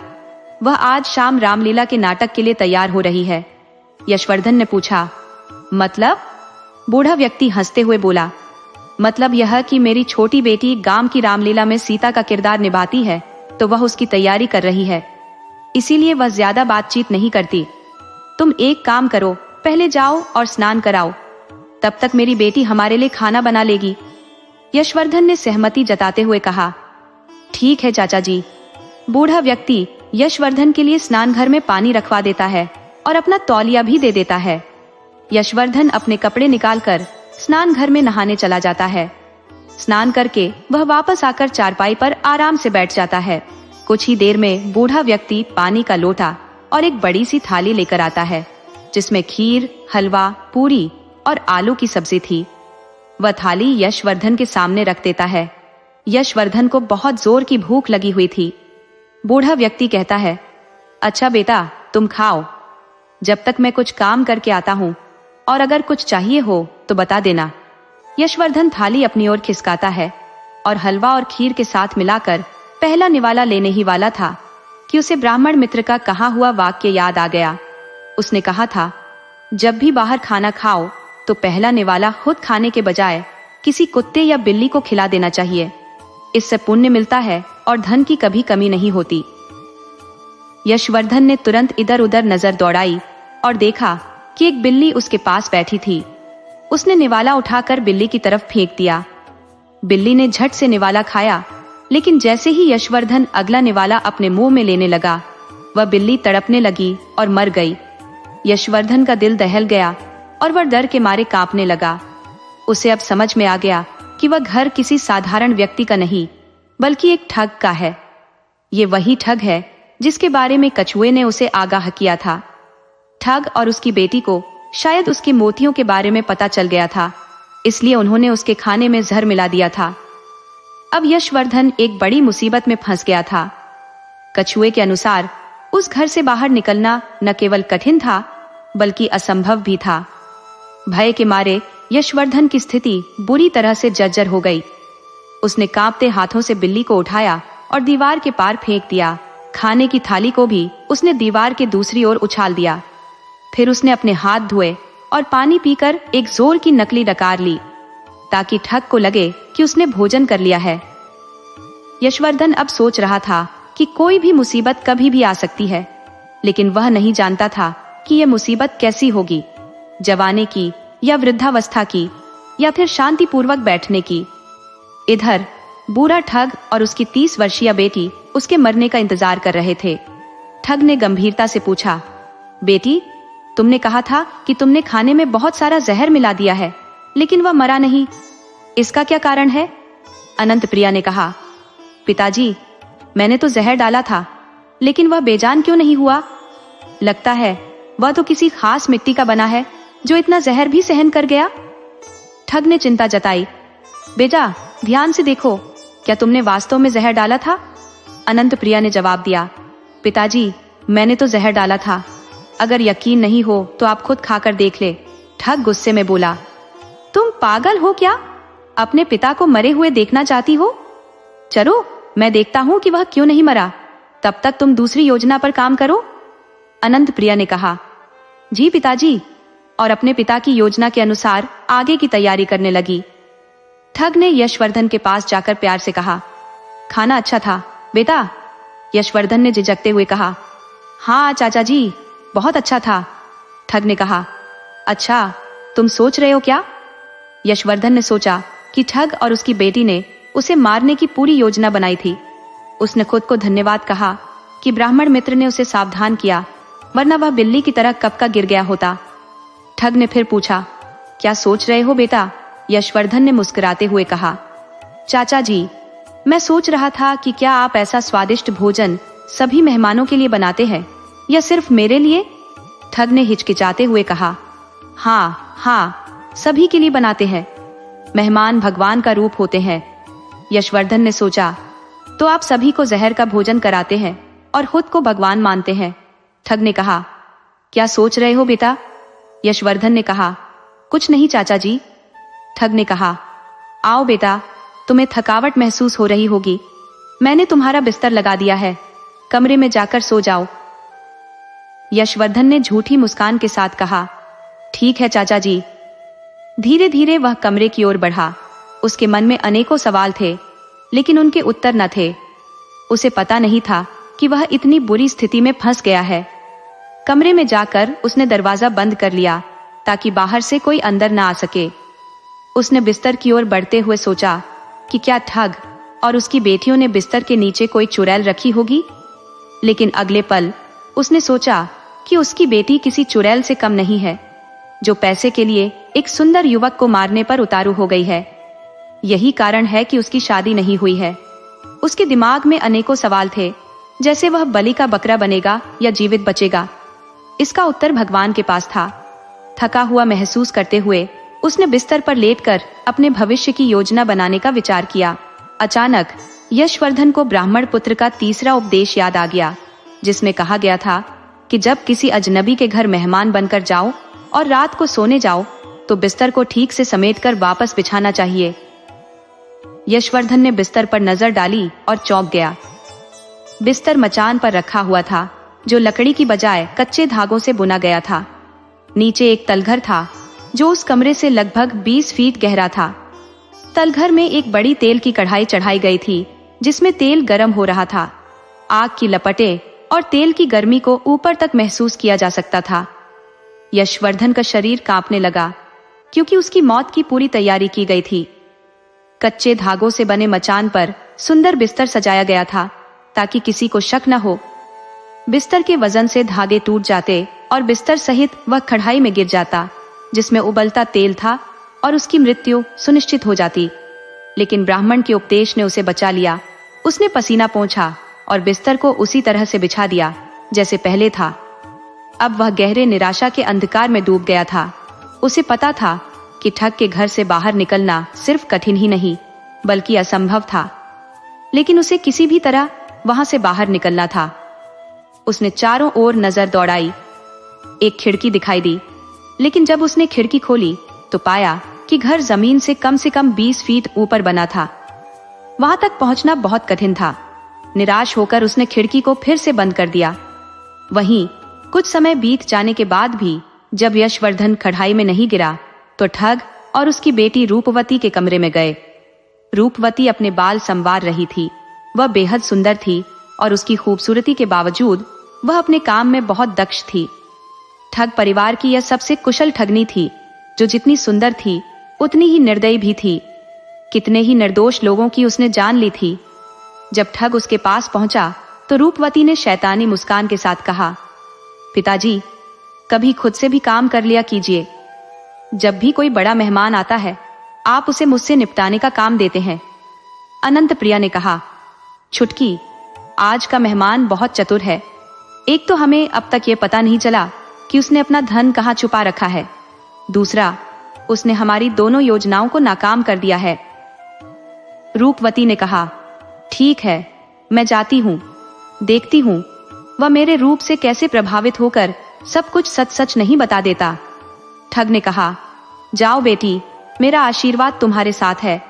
वह आज शाम रामलीला के नाटक के लिए तैयार हो रही है। यशवर्धन ने पूछा, मतलब? बूढ़ा व्यक्ति हंसते हुए बोला, मतलब यह कि मेरी छोटी बेटी गांव की रामलीला में सीता का किरदार निभाती है, तो वह उसकी तैयारी कर रही है, इसीलिए वह ज्यादा बातचीत नहीं करती। तुम एक काम करो, पहले जाओ और स्नान कराओ, तब तक मेरी बेटी हमारे लिए खाना बना लेगी। यशवर्धन ने सहमति जताते हुए कहा, ठीक है चाचा जी। बूढ़ा व्यक्ति यशवर्धन के लिए स्नान घर में पानी रखवा देता है और अपना तौलिया भी दे देता है। यशवर्धन अपने कपड़े निकालकर स्नान घर में नहाने चला जाता है। स्नान करके वह वापस आकर चारपाई पर आराम से बैठ जाता है। कुछ ही देर में बूढ़ा व्यक्ति पानी का लोटा और एक बड़ी सी थाली लेकर आता है, जिसमें खीर, हलवा, पूरी और आलू की सब्जी थी। वह थाली यशवर्धन के सामने रख देता है। यशवर्धन को बहुत जोर की भूख लगी हुई थी। बूढ़ा व्यक्ति कहता है, अच्छा बेटा, तुम खाओ, जब तक मैं कुछ काम करके आता हूँ, और अगर कुछ चाहिए हो तो बता देना। यशवर्धन थाली अपनी ओर खिसकाता है और हलवा और खीर के साथ मिलाकर पहला निवाला लेने ही वाला था कि उसे ब्राह्मण मित्र का कहा हुआ वाक्य याद आ गया। उसने कहा था, जब भी बाहर खाना खाओ तो पहला निवाला खुद खाने के बजाय किसी कुत्ते या बिल्ली को खिला देना चाहिए। इससे पुण्य मिलता है और धन की कभी कमी नहीं होती। यशवर्धन ने तुरंत इधर उधर नजर दौड़ाई और देखा कि एक बिल्ली उसके पास बैठी थी। उसने निवाला उठाकर बिल्ली की तरफ फेंक दिया। बिल्ली ने झट से निवाला खाया, लेकिन जैसे ही यशवर्धन अगला निवाला अपने मुंह में लेने लगा, वह बिल्ली तड़पने लगी और मर गई। यशवर्धन का दिल दहल गया और वह डर के मारे कांपने लगा। उसे अब समझ में आ गया कि वह घर किसी साधारण व्यक्ति का नहीं, बल्कि एक ठग का है। ये वही ठग है जिसके बारे में कछुए ने उसे आगाह किया था। ठग और उसकी बेटी को शायद उसके मोतियों के बारे में पता चल गया था, इसलिए उन्होंने उसके खाने में जहर मिला दिया था। अब यशवर्धन एक बड़ी मुसीबत में फंस गया था। कछुए के अनुसार उस घर से बाहर निकलना न केवल कठिन था, बल्कि असंभव भी था। भय के मारे यशवर्धन की स्थिति बुरी तरह से जर्जर हो गई। उसने कांपते हाथों से बिल्ली को उठाया और दीवार के पार फेंक दिया। खाने की थाली को भी उसने दीवार के दूसरी ओर उछाल दिया। फिर उसने अपने हाथ धोए और पानी पीकर एक जोर की नकली डकार ली, ताकि ठग को लगे कि उसने भोजन कर लिया है। यशवर्धन अब सोच रहा था कि कोई भी मुसीबत कभी भी आ सकती है, लेकिन वह नहीं जानता था कि यह मुसीबत कैसी होगी, जवानी की या वृद्धावस्था की या फिर शांतिपूर्वक बैठने की। इधर बूढ़ा ठग और उसकी 30 वर्षीय बेटी उसके मरने का इंतजार कर रहे थे। ठग ने गंभीरता से पूछा, बेटी, तुमने कहा था कि तुमने खाने में बहुत सारा जहर मिला दिया है, लेकिन वह मरा नहीं, इसका क्या कारण है? अनंत प्रिया ने कहा, पिताजी, मैंने तो जहर डाला था, लेकिन वह बेजान क्यों नहीं हुआ? लगता है वह तो किसी खास मिट्टी का बना है जो इतना जहर भी सहन कर गया। ठग ने चिंता जताई, बेटा ध्यान से देखो, क्या तुमने वास्तव में जहर डाला था? अनंत प्रिया ने जवाब दिया, पिताजी, मैंने तो जहर डाला था, अगर यकीन नहीं हो तो आप खुद खाकर देख ले। ठग गुस्से में बोला, तुम पागल हो क्या? अपने पिता को मरे हुए देखना चाहती हो? चलो मैं देखता हूं कि वह क्यों नहीं मरा, तब तक तुम दूसरी योजना पर काम करो। अनंत प्रिया ने कहा, जी पिताजी, और अपने पिता की योजना के अनुसार आगे की तैयारी करने लगी। ठग ने यशवर्धन के पास जाकर प्यार से कहा, खाना अच्छा था बेटा? यशवर्धन ने झिझकते हुए कहा, हाँ चाचा जी, बहुत अच्छा था। ठग ने कहा, अच्छा, तुम सोच रहे हो क्या? यशवर्धन ने सोचा कि ठग और उसकी बेटी ने उसे मारने की पूरी योजना बनाई थी। उसने खुद को धन्यवाद कहा कि ब्राह्मण मित्र ने उसे सावधान किया, वरना वह बिल्ली की तरह कब का गिर गया होता। ठग ने फिर पूछा, क्या सोच रहे हो बेटा? यशवर्धन ने मुस्कुराते हुए कहा, चाचा जी, मैं सोच रहा था कि क्या आप ऐसा स्वादिष्ट भोजन सभी मेहमानों के लिए बनाते हैं या सिर्फ मेरे लिए? ठग ने हिचकिचाते हुए कहा, हाँ, सभी के लिए बनाते हैं। मेहमान भगवान का रूप होते हैं। यशवर्धन ने सोचा, तो आप सभी को जहर का भोजन कराते हैं और खुद को भगवान मानते हैं। ठग ने कहा, क्या सोच रहे हो बेटा? यशवर्धन ने कहा, कुछ नहीं चाचा जी। ठग ने कहा, आओ बेटा, तुम्हें थकावट महसूस हो रही होगी, मैंने तुम्हारा बिस्तर लगा दिया है, कमरे में जाकर सो जाओ। यशवर्धन ने झूठी मुस्कान के साथ कहा, ठीक है चाचा जी। धीरे धीरे वह कमरे की ओर बढ़ा। उसके मन में अनेकों सवाल थे, लेकिन उनके उत्तर न थे। उसे पता नहीं था कि वह इतनी बुरी स्थिति में फंस गया है। कमरे में जाकर उसने दरवाजा बंद कर लिया ताकि बाहर से कोई अंदर न आ सके। उसने बिस्तर की ओर बढ़ते हुए सोचा कि क्या ठग और उसकी बेटियों ने बिस्तर के नीचे कोई चुड़ैल रखी होगी। लेकिन अगले पल उसने सोचा कि उसकी बेटी किसी चुड़ैल से कम नहीं है, जो पैसे के लिए एक सुंदर युवक को मारने पर उतारू हो गई है। यही कारण है कि उसकी शादी नहीं हुई है। उसके दिमाग में अनेकों सवाल थे, जैसे वह बलि का बकरा बनेगा या जीवित बचेगा। इसका उत्तर भगवान के पास था। थका हुआ महसूस करते हुए उसने बिस्तर पर लेटकर अपने भविष्य की योजना बनाने का विचार किया। अचानक यशवर्धन को ब्राह्मण पुत्र का तीसरा उपदेश याद आ गया, जिसमें कहा गया था कि जब किसी अजनबी के घर मेहमान बनकर जाओ और रात को सोने जाओ तो बिस्तर को ठीक से समेटकर वापस बिछाना चाहिए। यशवर्धन ने बिस्तर पर नजर डाली और चौंक गया। बिस्तर मचान पर रखा हुआ था, जो लकड़ी की बजाय कच्चे धागों से बुना गया था। नीचे एक तलघर था जो उस कमरे से लगभग 20 फीट गहरा था। तलघर में एक बड़ी तेल की कढ़ाई चढ़ाई गई थी, जिसमें तेल गर्म हो रहा था। आग की लपटें और तेल की गर्मी को ऊपर तक महसूस किया जा सकता था। यशवर्धन का शरीर कांपने लगा, क्योंकि उसकी मौत की पूरी तैयारी की गई थी। कच्चे धागों से बने मचान पर सुंदर बिस्तर सजाया गया था ताकि किसी को शक न हो। बिस्तर के वजन से धागे टूट जाते और बिस्तर सहित वह कढ़ाई में गिर जाता, जिसमें उबलता तेल था, और उसकी मृत्यु सुनिश्चित हो जाती। लेकिन ब्राह्मण के उपदेश ने उसे बचा लिया। उसने पसीना पोंछा और बिस्तर को उसी तरह से बिछा दिया जैसे पहले था। अब वह गहरे निराशा के अंधकार में डूब गया था। उसे पता था कि ठग के घर से बाहर निकलना सिर्फ कठिन ही नहीं बल्कि असंभव था, लेकिन उसे किसी भी तरह वहां से बाहर निकलना था। उसने चारों ओर नजर दौड़ाई। एक खिड़की दिखाई दी, लेकिन जब उसने खिड़की खोली तो पाया कि घर जमीन से कम 20 फीट ऊपर बना था। वहां तक पहुंचना बहुत कठिन था। निराश होकर उसने खिड़की को फिर से बंद कर दिया। वहीं कुछ समय बीत जाने के बाद भी जब यशवर्धन कढ़ाई में नहीं गिरा तो ठग और उसकी बेटी रूपवती के कमरे में गए। रूपवती अपने बाल संवार रही थी। वह बेहद सुंदर थी और उसकी खूबसूरती के बावजूद वह अपने काम में बहुत दक्ष थी। ठग परिवार की यह सबसे कुशल ठगनी थी, जो जितनी सुंदर थी उतनी ही निर्दयी भी थी। कितने ही निर्दोष लोगों की उसने जान ली थी। जब ठग उसके पास पहुंचा तो रूपवती ने शैतानी मुस्कान के साथ कहा, पिताजी, कभी खुद से भी काम कर लिया कीजिए। जब भी कोई बड़ा मेहमान आता है आप उसे मुझसे निपटाने का काम देते हैं। अनंत प्रिया ने कहा, छुटकी, आज का मेहमान बहुत चतुर है। एक तो हमें अब तक ये पता नहीं चला कि उसने अपना धन कहाँ छुपा रखा है। दूसरा, उसने हमारी दोनों योजनाओं को नाकाम कर दिया है। रूपवती ने कहा, ठीक है, मैं जाती हूँ, देखती हूँ वह मेरे रूप से कैसे प्रभावित होकर सब कुछ सच सच नहीं बता देता। ठग ने कहा, जाओ बेटी, मेरा आशीर्वाद तुम्हारे साथ है।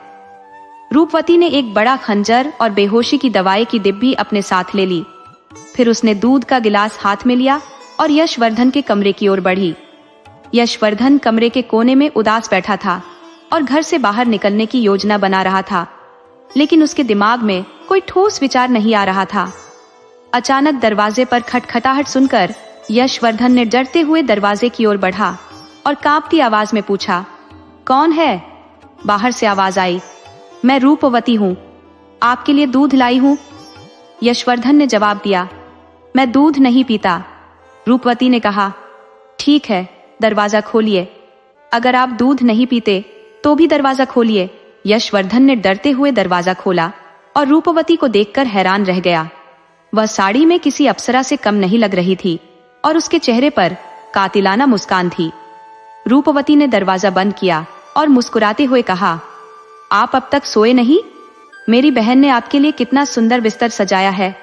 रूपवती ने एक बड़ा खंजर और बेहोशी की दवाई की डिब्बी अपने साथ ले ली। फिर उसने दूध का गिलास हाथ में लिया और यशवर्धन के कमरे की ओर बढ़ी। यशवर्धन कमरे के कोने में उदास बैठा था और घर से बाहर निकलने की योजना बना रहा था, लेकिन उसके दिमाग में कोई ठोस विचार नहीं आ रहा था। अचानक दरवाजे पर खटखटाहट सुनकर यशवर्धन ने डरते हुए दरवाजे की ओर बढ़ा और कांपती आवाज में पूछा, कौन है? बाहर से आवाज आई, मैं रूपवती हूँ, आपके लिए दूध लाई हूँ। यशवर्धन ने जवाब दिया, मैं दूध नहीं पीता। रूपवती ने कहा, ठीक है, दरवाजा खोलिए। अगर आप दूध नहीं पीते तो भी दरवाजा खोलिए। यशवर्धन ने डरते हुए दरवाजा खोला और रूपवती को देखकर हैरान रह गया। वह साड़ी में किसी अप्सरा से कम नहीं लग रही थी और उसके चेहरे पर कातिलाना मुस्कान थी। रूपवती ने दरवाजा बंद किया और मुस्कुराते हुए कहा, आप अब तक सोए नहीं? मेरी बहन ने आपके लिए कितना सुंदर बिस्तर सजाया है।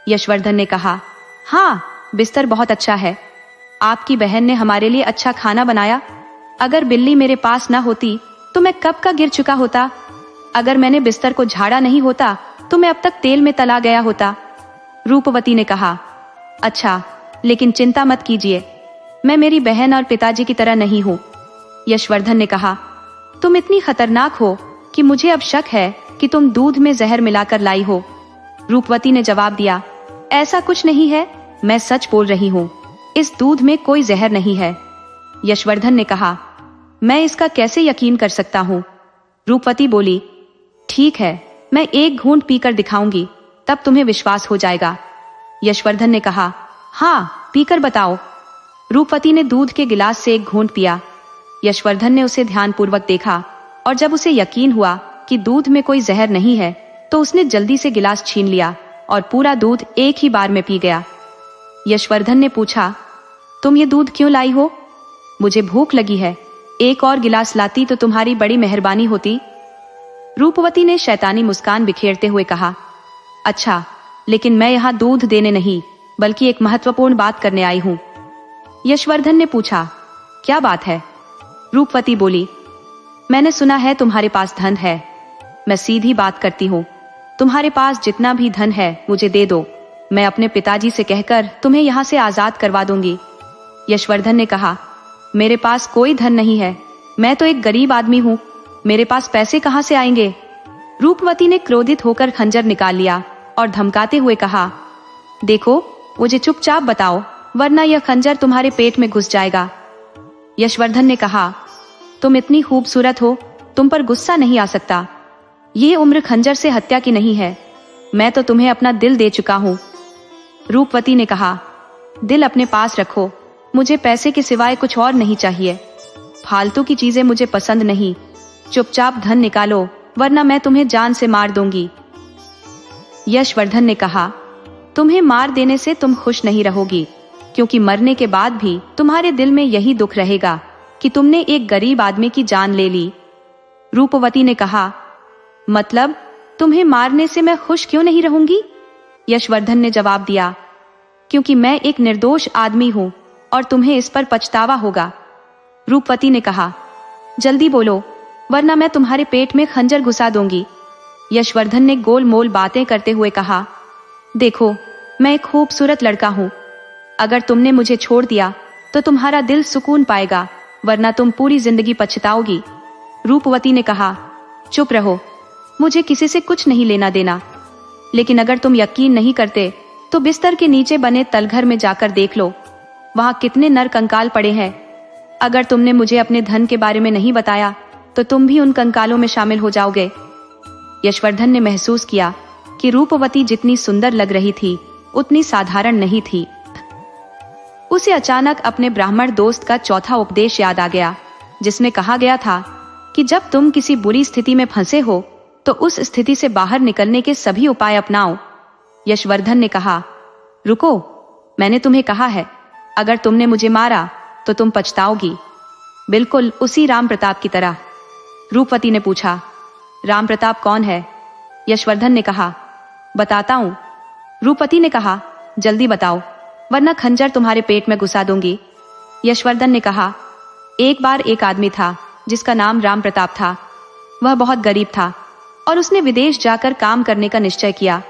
यशवर्धन ने कहा, हाँ, बिस्तर बहुत अच्छा है। आपकी बहन ने हमारे लिए अच्छा खाना बनाया। अगर बिल्ली मेरे पास ना होती तो मैं कब का गिर चुका होता। अगर मैंने बिस्तर को झाड़ा नहीं होता तो मैं अब तक तेल में तला गया होता। रूपवती ने कहा, अच्छा, लेकिन चिंता मत कीजिए, मैं मेरी बहन और पिताजी की तरह नहीं हूँ। यशवर्धन ने कहा, तुम इतनी खतरनाक हो कि मुझे अब शक है कि तुम दूध में जहर मिलाकर लाई हो। रूपवती ने जवाब दिया, ऐसा कुछ नहीं है, मैं सच बोल रही हूँ, इस दूध में कोई जहर नहीं है। यशवर्धन ने कहा, मैं इसका कैसे यकीन कर सकता हूँ? रूपवती बोली, ठीक है, मैं एक घूंट पीकर दिखाऊंगी, तब तुम्हें विश्वास हो जाएगा। यशवर्धन ने कहा, हाँ, पीकर बताओ। रूपवती ने दूध के गिलास से एक घूंट पिया। यशवर्धन ने उसे ध्यानपूर्वक देखा और जब उसे यकीन हुआ कि दूध में कोई जहर नहीं है तो उसने जल्दी से गिलास छीन लिया और पूरा दूध एक ही बार में पी गया। यशवर्धन ने पूछा, तुम ये दूध क्यों लाई हो? मुझे भूख लगी है, एक और गिलास लाती तो तुम्हारी बड़ी मेहरबानी होती। रूपवती ने शैतानी मुस्कान बिखेरते हुए कहा, अच्छा, लेकिन मैं यहाँ दूध देने नहीं बल्कि एक महत्वपूर्ण बात करने आई हूँ। यशवर्धन ने पूछा, क्या बात है? रूपवती बोली, मैंने सुना है तुम्हारे पास धन है। मैं सीधी बात करती हूँ, तुम्हारे पास जितना भी धन है मुझे दे दो, मैं अपने पिताजी से कहकर तुम्हें यहाँ से आजाद करवा दूंगी। यशवर्धन ने कहा, मेरे पास कोई धन नहीं है, मैं तो एक गरीब आदमी हूँ, मेरे पास पैसे कहाँ से आएंगे? रूपवती ने क्रोधित होकर खंजर निकाल लिया और धमकाते हुए कहा, देखो, मुझे चुपचाप बताओ वरना यह खंजर तुम्हारे पेट में घुस जाएगा। यशवर्धन ने कहा, तुम इतनी खूबसूरत हो, तुम पर गुस्सा नहीं आ सकता। ये उम्र खंजर से हत्या की नहीं है, मैं तो तुम्हें अपना दिल दे चुका हूँ। रूपवती ने कहा, दिल अपने पास रखो, मुझे पैसे के सिवाय कुछ और नहीं चाहिए, फालतू की चीजें मुझे पसंद नहीं, चुपचाप धन निकालो वरना मैं तुम्हें जान से मार दूंगी। यशवर्धन ने कहा, तुम्हें मार देने से तुम खुश नहीं रहोगी, क्योंकि मरने के बाद भी तुम्हारे दिल में यही दुख रहेगा कि तुमने एक गरीब आदमी की जान ले ली। रूपवती ने कहा, मतलब तुम्हें मारने से मैं खुश क्यों नहीं रहूंगी? यशवर्धन ने जवाब दिया, क्योंकि मैं एक निर्दोष आदमी हूं और तुम्हें इस पर पछतावा होगा। रूपवती ने कहा, जल्दी बोलो वरना मैं तुम्हारे पेट में खंजर घुसा दूंगी। यशवर्धन ने गोलमोल बातें करते हुए कहा, देखो, मैं एक खूबसूरत लड़का हूं, अगर तुमने मुझे छोड़ दिया तो तुम्हारा दिल सुकून पाएगा वरना तुम पूरी जिंदगी पछताओगी। रूपवती ने कहा, चुप रहो, मुझे किसी से कुछ नहीं लेना देना, लेकिन अगर तुम यकीन नहीं करते तो बिस्तर के नीचे बने तलघर में जाकर देख लो, वहां कितने नर कंकाल पड़े हैं। अगर तुमने मुझे अपने धन के बारे में नहीं बताया तो तुम भी उन कंकालों में शामिल हो जाओगे। यशवर्धन ने महसूस किया कि रूपवती जितनी सुंदर लग रही थी उतनी साधारण नहीं थी। उसे अचानक अपने ब्राह्मण दोस्त का चौथा उपदेश याद आ गया, जिसमें कहा गया था कि जब तुम किसी बुरी स्थिति में फंसे हो तो उस स्थिति से बाहर निकलने के सभी उपाय अपनाओ। यशवर्धन ने कहा, रुको, मैंने तुम्हें कहा है, अगर तुमने मुझे मारा तो तुम पछताओगी, बिल्कुल उसी राम प्रताप की तरह। रूपवती ने पूछा, राम प्रताप कौन है? यशवर्धन ने कहा, बताता हूं। रूपवती ने कहा, जल्दी बताओ वरना खंजर तुम्हारे पेट में घुसा दूंगी। यशवर्धन ने कहा, एक बार एक आदमी था जिसका नाम राम प्रताप था। वह बहुत गरीब था और उसने विदेश जाकर काम करने का निश्चय किया,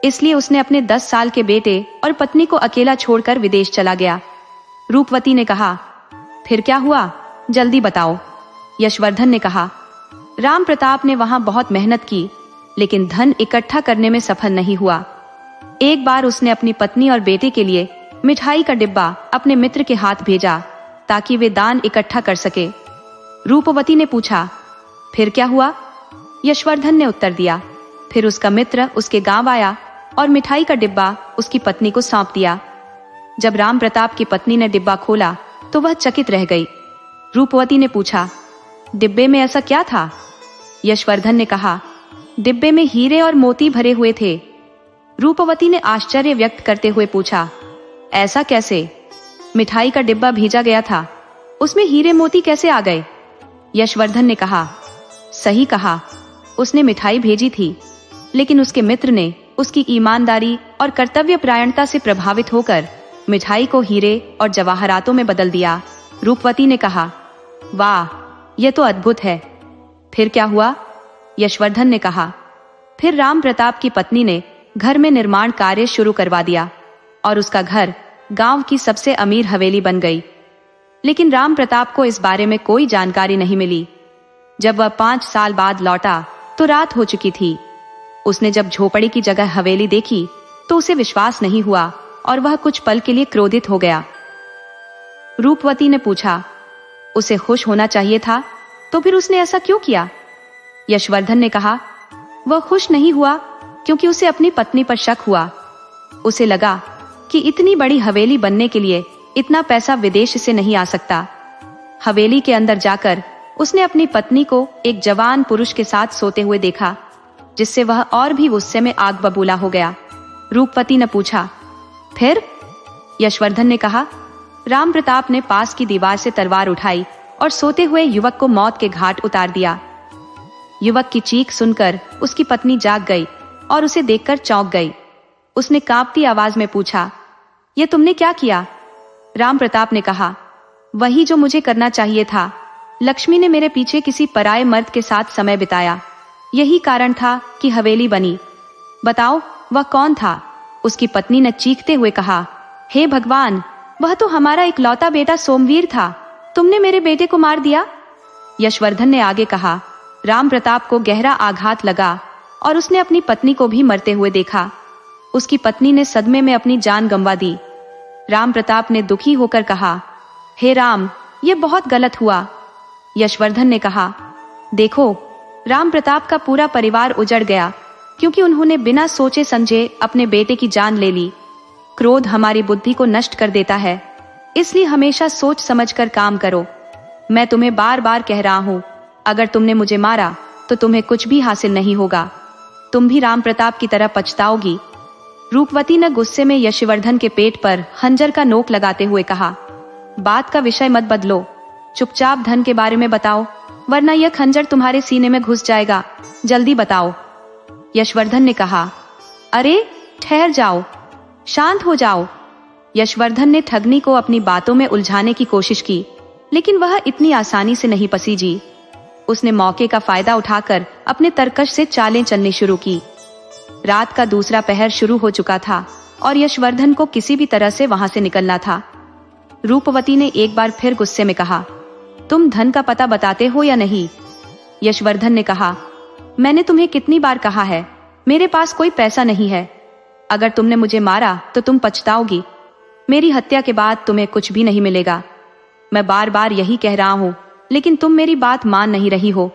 इसलिए उसने अपने 10 साल के बेटे और पत्नी को अकेला छोड़कर विदेश चला गया। रूपवती ने कहा, फिर क्या हुआ, जल्दी बताओ। यशवर्धन ने कहा, राम प्रताप ने वहां बहुत मेहनत की लेकिन धन इकट्ठा करने में सफल नहीं हुआ। एक बार उसने अपनी पत्नी और बेटे के लिए मिठाई का डिब्बा अपने मित्र के हाथ भेजा ताकि वे दान इकट्ठा कर सके। रूपवती ने पूछा, फिर क्या हुआ? यशवर्धन ने उत्तर दिया, फिर उसका मित्र उसके गांव आया और मिठाई का डिब्बा उसकी पत्नी को सौंप दिया। जब राम प्रताप की पत्नी ने डिब्बा खोला तो वह चकित रह गई। रूपवती ने पूछा, डिब्बे में ऐसा क्या था? यशवर्धन ने कहा, डिब्बे में हीरे और मोती भरे हुए थे। रूपवती ने आश्चर्य व्यक्त करते हुए पूछा, ऐसा कैसे? मिठाई का डिब्बा भेजा गया था, उसमें हीरे मोती कैसे आ गए? यशवर्धन ने कहा, सही कहा, उसने मिठाई भेजी थी, लेकिन उसके मित्र ने उसकी ईमानदारी और कर्तव्यपरायणता से प्रभावित होकर मिठाई को हीरे और जवाहरातों में बदल दिया। रूपवती ने कहा, वाह, यह तो अद्भुत है। फिर क्या हुआ? यशवर्धन ने कहा, फिर राम प्रताप की पत्नी ने घर में निर्माण कार्य शुरू करवा दिया और उसका घर गांव की सबसे अमीर हवेली बन गई। लेकिन राम प्रताप को इस बारे में कोई जानकारी नहीं मिली। जब वह 5 साल बाद लौटा तो रात हो चुकी थी। उसने जब झोपड़ी की जगह हवेली देखी तो उसे विश्वास नहीं हुआ और वह कुछ पल के लिए क्रोधित हो गया। रूपवती ने पूछा, उसे खुश होना चाहिए था, तो फिर उसने ऐसा क्यों किया? यशवर्धन ने कहा, वह खुश नहीं हुआ क्योंकि उसे अपनी पत्नी पर शक हुआ। उसे लगा कि इतनी बड़ी हवेली बनने के लिए इतना पैसा विदेश से नहीं आ सकता। हवेली के अंदर जाकर उसने अपनी पत्नी को एक जवान पुरुष के साथ सोते हुए देखा, जिससे वह और भी गुस्से में आग बबूला हो गया। रूपवती ने पूछा, फिर? यशवर्धन ने कहा, राम प्रताप ने पास की दीवार से तलवार उठाई और सोते हुए युवक को मौत के घाट उतार दिया। युवक की चीख सुनकर उसकी पत्नी जाग गई और उसे देखकर चौंक गई। उसने कांपती आवाज में पूछा, यह तुमने क्या किया? राम प्रताप ने कहा, वही जो मुझे करना चाहिए था। लक्ष्मी ने मेरे पीछे किसी पराये मर्द के साथ समय बिताया, यही कारण था कि हवेली बनी। बताओ वह कौन था? उसकी पत्नी ने चीखते हुए कहा, हे भगवान, वह तो हमारा इकलौता बेटा सोमवीर था। तुमने मेरे बेटे को मार दिया। यशवर्धन ने आगे कहा। राम प्रताप को गहरा आघात लगा और उसने अपनी पत्नी को भी मरते हुए देखा। उसकी पत्नी ने सदमे में अपनी जान गंवा दी। राम प्रताप ने दुखी होकर कहा, हे राम, यह बहुत गलत हुआ। यशवर्धन ने कहा, देखो, राम प्रताप का पूरा परिवार उजड़ गया क्योंकि उन्होंने बिना सोचे समझे अपने बेटे की जान ले ली। क्रोध हमारी बुद्धि को नष्ट कर देता है, इसलिए हमेशा सोच समझकर काम करो। मैं तुम्हें बार बार कह रहा हूं, अगर तुमने मुझे मारा तो तुम्हें कुछ भी हासिल नहीं होगा। तुम भी राम प्रताप की तरह पछताओगी। रूपवती ने गुस्से में यशवर्धन के पेट पर खंजर का नोक लगाते हुए कहा, बात का विषय मत बदलो, चुपचाप धन के बारे में बताओ, वरना यह खंजर तुम्हारे सीने में घुस जाएगा। जल्दी बताओ। यशवर्धन ने कहा, अरे ठहर जाओ, शांत हो जाओ। यशवर्धन ने ठगनी को अपनी बातों में उलझाने की कोशिश की, लेकिन वह इतनी आसानी से नहीं पसीजी। उसने मौके का फायदा उठाकर अपने तरकश से चालें चलनी शुरू की। रात का दूसरा पहर शुरू हो चुका था और यशवर्धन को किसी भी तरह से वहां से निकलना था। रूपवती ने एक बार फिर गुस्से में कहा, तुम धन का पता बताते हो या नहीं? यशवर्धन ने कहा, मैंने तुम्हें कितनी बार कहा है, मेरे पास कोई पैसा नहीं है। अगर तुमने मुझे मारा तो तुम पछताओगी। मेरी हत्या के बाद तुम्हें कुछ भी नहीं मिलेगा। मैं बार बार यही कह रहा हूं, लेकिन तुम मेरी बात मान नहीं रही हो।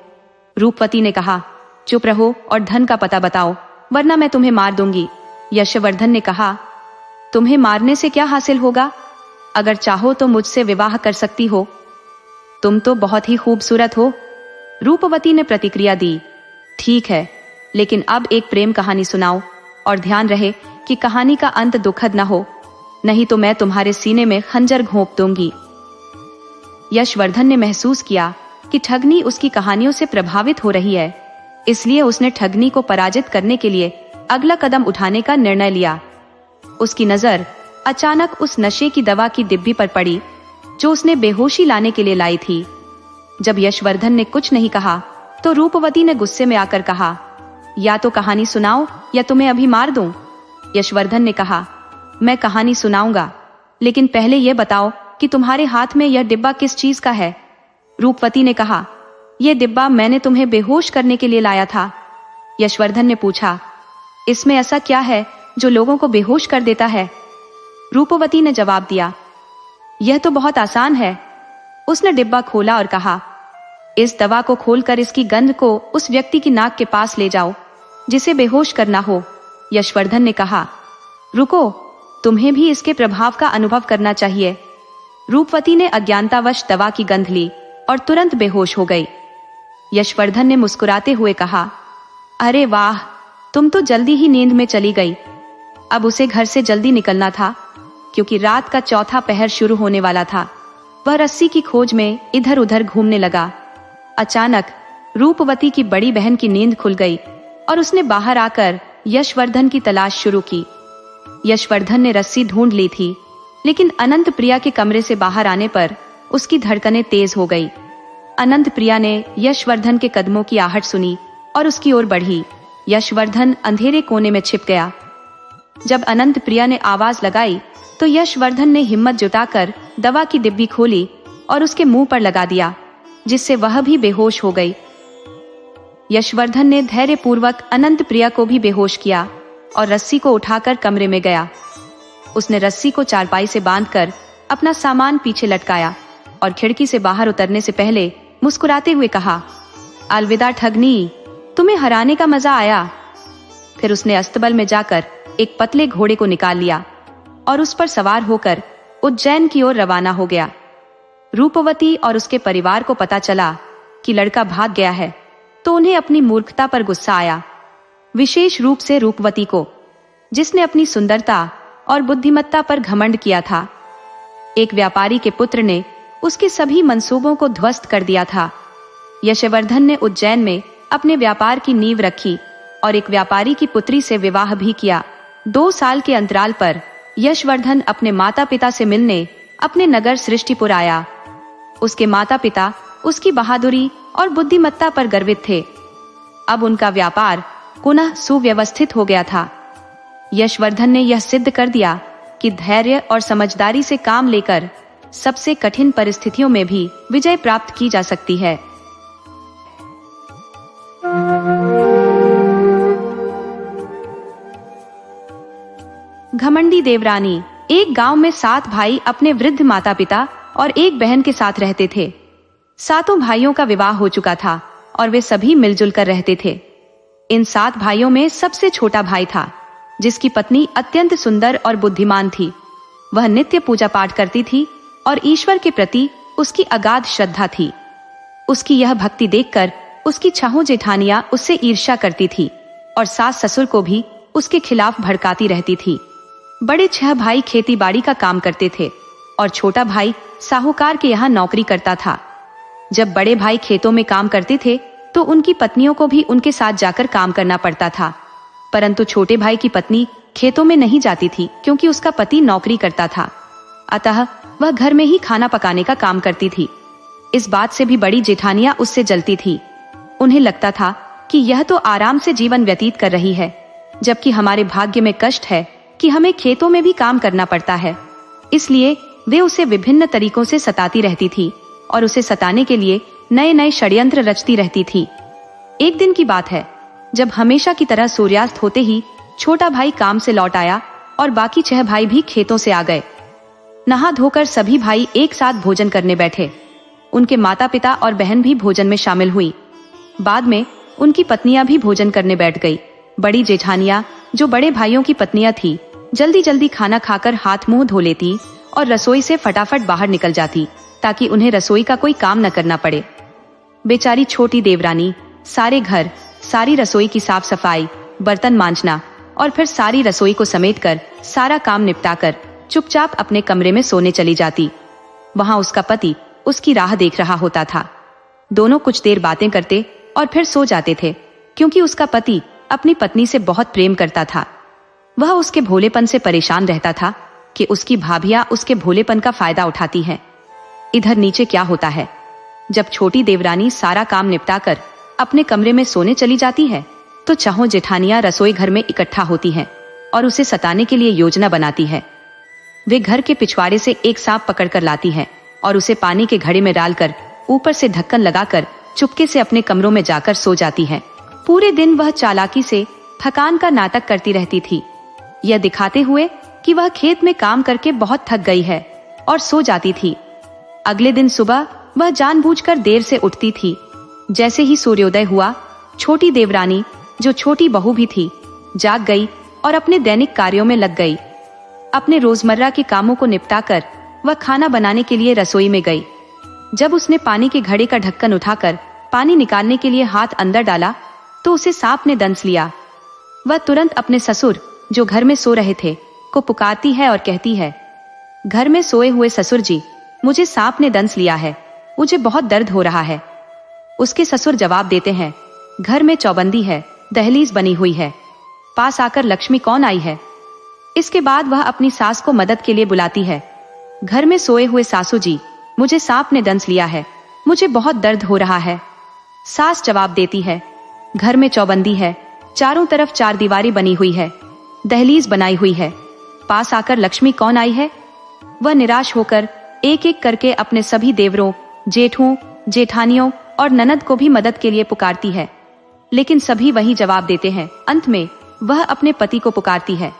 रूपवती ने कहा, चुप रहो और धन का पता बताओ, वरना मैं तुम्हें मार दूंगी। यशवर्धन ने कहा, तुम्हें मारने से क्या हासिल होगा? अगर चाहो तो मुझसे विवाह कर सकती हो। तुम तो बहुत ही खूबसूरत हो। रूपवती ने प्रतिक्रिया दी, ठीक है, लेकिन अब एक प्रेम कहानी सुनाओ और ध्यान रहे कि कहानी का अंत दुखद न हो, नहीं तो मैं तुम्हारे सीने में खंजर घोंप दूंगी। यशवर्धन ने महसूस किया कि ठगनी उसकी कहानियों से प्रभावित हो रही है, इसलिए उसने ठगनी को पराजित करने के लिए अगला कदम उठाने का निर्णय लिया। उसकी नजर अचानक उस नशे की दवा की डिब्बी पर पड़ी जो उसने बेहोशी लाने के लिए लाई थी। जब यशवर्धन ने कुछ नहीं कहा तो रूपवती ने गुस्से में आकर कहा, या तो कहानी सुनाओ या तुम्हें अभी मार दूं। यशवर्धन ने कहा, मैं कहानी सुनाऊंगा, लेकिन पहले यह बताओ कि तुम्हारे हाथ में यह डिब्बा किस चीज का है? रूपवती ने कहा, यह डिब्बा मैंने तुम्हें बेहोश करने के लिए लाया था। यशवर्धन ने पूछा, इसमें ऐसा क्या है जो लोगों को बेहोश कर देता है? रूपवती ने जवाब दिया, यह तो बहुत आसान है। उसने डिब्बा खोला और कहा, इस दवा को खोलकर इसकी गंध को उस व्यक्ति की नाक के पास ले जाओ जिसे बेहोश करना हो। यशवर्धन ने कहा, रुको, तुम्हें भी इसके प्रभाव का अनुभव करना चाहिए। रूपवती ने अज्ञानतावश दवा की गंध ली और तुरंत बेहोश हो गई। यशवर्धन ने मुस्कुराते हुए कहा, अरे वाह, तुम तो जल्दी ही नींद में चली गई। अब उसे घर से जल्दी निकलना था क्योंकि रात का चौथा पहर शुरू होने वाला था। वह रस्सी की खोज में इधर उधर घूमने लगा। अचानक रूपवती की बड़ी बहन की नींद खुल गई और उसने बाहर आकर यशवर्धन की तलाश शुरू की। यशवर्धन ने रस्सी ढूंढ ली थी, लेकिन अनंत प्रिया के कमरे से बाहर आने पर उसकी धड़कनें तेज हो गई। अनंत प्रिया ने यशवर्धन के कदमों की आहट सुनी और उसकी ओर बढ़ी। यशवर्धन अंधेरे कोने में छिप गया। जब अनंत प्रिया ने आवाज लगाई तो यशवर्धन ने हिम्मत जुटाकर दवा की डिब्बी खोली और उसके मुंह पर लगा दिया, जिससे वह भी बेहोश हो गई यशवर्धन ने धैर्यपूर्वक अनंत प्रिया को भी बेहोश किया और रस्सी को उठाकर कमरे में गया। उसने रस्सी को चारपाई से बांधकर अपना सामान पीछे लटकाया और खिड़की से बाहर उतरने से पहले मुस्कुराते हुए कहा, अलविदा ठगनी, तुम्हें हराने का मजा आया। फिर उसने अस्तबल में जाकर एक पतले घोड़े को निकाल लिया और उस पर सवार होकर उज्जैन की ओर रवाना हो गया। रूपवती और उसके परिवार को पता चला कि लड़का भाग गया है तो उन्हें अपनी मूर्खता पर गुस्सा आया, विशेष रूप से रूपवती को, जिसने अपनी सुंदरता और बुद्धिमत्ता पर घमंड किया था। एक व्यापारी के पुत्र ने उसके सभी मंसूबों को ध्वस्त कर दिया था। यशवर्धन ने उज्जैन में अपने व्यापार की नींव रखी और एक व्यापारी की पुत्री से विवाह भी किया। 2 साल के अंतराल पर यशवर्धन अपने माता पिता से मिलने अपने नगर सृष्टिपुर आया। उसके माता पिता उसकी बहादुरी और बुद्धिमत्ता पर गर्वित थे। अब उनका व्यापार पुनः सुव्यवस्थित हो गया था। यशवर्धन ने यह सिद्ध कर दिया कि धैर्य और समझदारी से काम लेकर सबसे कठिन परिस्थितियों में भी विजय प्राप्त की जा सकती है। घमंडी देवरानी। एक गांव में 7 भाई अपने वृद्ध माता पिता और एक बहन के साथ रहते थे। 7 भाइयों का विवाह हो चुका था और वे सभी मिलजुल कर रहते थे। इन 7 भाइयों में सबसे छोटा भाई था, जिसकी पत्नी अत्यंत सुंदर और बुद्धिमान थी। वह नित्य पूजा पाठ करती थी और ईश्वर के प्रति उसकी अगाध श्रद्धा थी। उसकी यह भक्ति देखकर उसकी छहों जेठानियां उससे ईर्ष्या करती थी और सास ससुर को भी उसके खिलाफ भड़काती रहती थी। बड़े 6 भाई खेती बाड़ी का काम करते थे और छोटा भाई साहूकार के यहाँ नौकरी करता था। जब बड़े भाई खेतों में काम करते थे तो उनकी पत्नियों को भी उनके साथ जाकर काम करना पड़ता था, परंतु छोटे भाई की पत्नी खेतों में नहीं जाती थी क्योंकि उसका पति नौकरी करता था। अतः वह घर में ही खाना पकाने का काम करती थी। इस बात से भी बड़ी जेठानियां उससे जलती थी। उन्हें लगता था कि यह तो आराम से जीवन व्यतीत कर रही है, जबकि हमारे भाग्य में कष्ट है कि हमें खेतों में भी काम करना पड़ता है। इसलिए वे उसे विभिन्न तरीकों से सताती रहती थी और उसे सताने के लिए नए नए षड्यंत्र रचती रहती थी। एक दिन की बात है, जब हमेशा की तरह सूर्यास्त होते ही छोटा भाई काम से लौट आया और बाकी 6 भाई भी खेतों से आ गए। नहा धोकर सभी भाई एक साथ भोजन करने बैठे। उनके माता पिता और बहन भी भोजन में शामिल हुई। बाद में उनकी पत्नियां भी भोजन करने बैठ गई। बड़ी जेठानियां, जो बड़े भाइयों की पत्नियां थी, जल्दी जल्दी खाना खाकर हाथ मुंह धो लेती और रसोई से फटाफट बाहर निकल जाती ताकि उन्हें रसोई का कोई काम न करना पड़े। बेचारी छोटी देवरानी सारे घर, सारी रसोई की साफ सफाई, बर्तन मांजना और फिर सारी रसोई को समेटकर सारा काम निपटाकर चुपचाप अपने कमरे में सोने चली जाती। वहां उसका पति उसकी राह देख रहा होता था। दोनों कुछ देर बातें करते और फिर सो जाते थे, क्योंकि उसका पति अपनी पत्नी से बहुत प्रेम करता था। वह उसके भोलेपन से परेशान रहता था कि उसकी भाभियां उसके भोलेपन का फायदा उठाती हैं। इधर नीचे क्या होता है, जब छोटी देवरानी सारा काम निपटाकर अपने कमरे में सोने चली जाती है तो छहों जेठानियां रसोई घर में इकट्ठा होती हैं और उसे सताने के लिए योजना बनाती है। वे घर के पिछवाड़े से एक सांप पकड़कर लाती है और उसे पानी के घड़े में डालकर ऊपर से ढक्कन लगाकर चुपके से अपने कमरों में जाकर सो जाती है। पूरे दिन वह चालाकी से थकान का नाटक करती रहती थी, यह दिखाते हुए कि वह खेत में काम करके बहुत थक गई है, और सो जाती थी। अगले दिन सुबह वह जानबूझकर देर से उठती थी। जैसे ही सूर्योदय हुआ, छोटी देवरानी, जो छोटी बहू भी थी, जाग गई और अपने दैनिक कार्यों में लग गई। अपने रोजमर्रा के कामों को निपटाकर वह खाना बनाने के लिए रसोई में गई। जब उसने पानी के घड़े का ढक्कन उठाकर पानी निकालने के लिए हाथ अंदर डाला तो उसे सांप ने दंस लिया। वह तुरंत अपने ससुर, जो घर में सो रहे थे, को पुकारती है और कहती है, घर में सोए हुए ससुर जी, मुझे सांप ने दंस लिया है, मुझे बहुत दर्द हो रहा है। उसके ससुर जवाब देते हैं, घर में चौबंदी है, दहलीज बनी हुई है, पास आकर लक्ष्मी कौन आई है। इसके बाद वह अपनी सास को मदद के लिए बुलाती है, घर में सोए हुए सासू जी, मुझे सांप ने दंस लिया है, मुझे बहुत दर्द हो रहा है। सास जवाब देती है, घर में चौबंदी है, चारों तरफ 4 दीवारें बनी हुई है, दहलीज बनाई हुई है, पास आकर लक्ष्मी कौन आई है। वह निराश होकर एक एक करके अपने सभी देवरों, जेठों, जेठानियों और ननद को भी मदद के लिए पुकारती है। लेकिन सभी वही जवाब देते हैं। अंत में वह अपने पति को पुकारती है,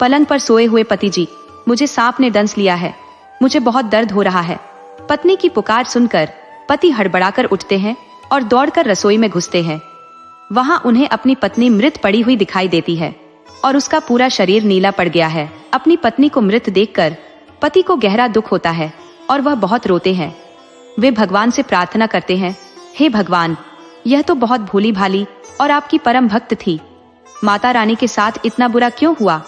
पलंग पर सोए हुए पति जी, मुझे सांप ने दंस लिया है, मुझे बहुत दर्द हो रहा है। पत्नी की पुकार सुनकर पति हड़बड़ाकर उठते हैं और दौड़कर रसोई में घुसते हैं। वहां उन्हें अपनी पत्नी मृत पड़ी हुई दिखाई देती है और उसका पूरा शरीर नीला पड़ गया है। अपनी पत्नी को मृत देखकर पति को गहरा दुख होता है और वह बहुत रोते हैं। वे भगवान से प्रार्थना करते हैं, हे भगवान, यह तो बहुत भोली भाली और आपकी परम भक्त थी, माता रानी के साथ इतना बुरा क्यों हुआ।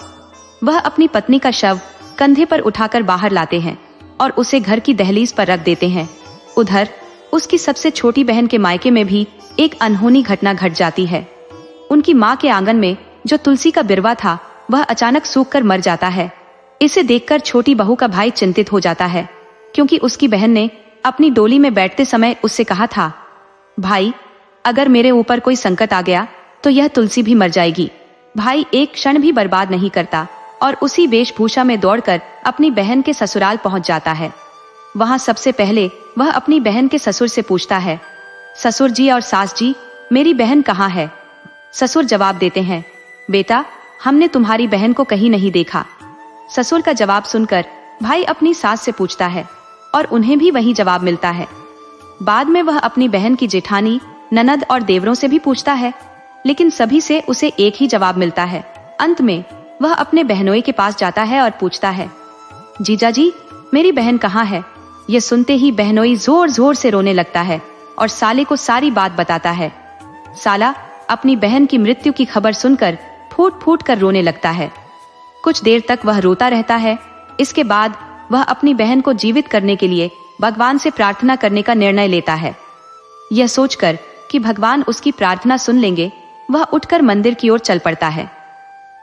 वह अपनी पत्नी का शव कंधे पर उठाकर बाहर लाते हैं और उसे घर की दहलीज पर रख देते हैं। उधर उसकी सबसे छोटी बहन के मायके में भी एक अनहोनी घटना घट जाती है। उनकी माँ के आंगन में जो तुलसी का बिरवा था वह अचानक सूखकर मर जाता है। इसे देखकर छोटी बहू का भाई चिंतित हो जाता है, क्योंकि उसकी बहन ने अपनी डोली में बैठते समय उससे कहा था, भाई, अगर मेरे ऊपर कोई संकट आ गया तो यह तुलसी भी मर जाएगी। भाई एक क्षण भी बर्बाद नहीं करता और उसी वेशभूषा में दौड़कर अपनी बहन के ससुराल पहुंच जाता है। वहां सबसे पहले वह अपनी बहन के ससुर से पूछता है, ससुर जी और सास जी, मेरी बहन कहाँ है। ससुर जवाब देते हैं, बेटा, हमने तुम्हारी बहन को कहीं नहीं देखा। ससुर का जवाब सुनकर भाई अपनी सास से पूछता है और उन्हें भी वही जवाब मिलता है। बाद में वह अपनी बहन की जेठानी, ननद और देवरों से भी पूछता है, लेकिन सभी से उसे एक ही जवाब मिलता है। अंत में वह अपने बहनोई के पास जाता है और पूछता है, जीजा जी, मेरी बहन कहाँ है। यह सुनते ही बहनोई जोर जोर से रोने लगता है और साले को सारी बात बताता है। साला अपनी बहन की मृत्यु की खबर सुनकर फूट फूट कर रोने लगता है। कुछ देर तक वह रोता रहता है। इसके बाद वह अपनी बहन को जीवित करने के लिए भगवान से प्रार्थना करने का निर्णय लेता है। यह सोचकर कि भगवान उसकी प्रार्थना सुन लेंगे, वह उठकर मंदिर की ओर चल पड़ता है।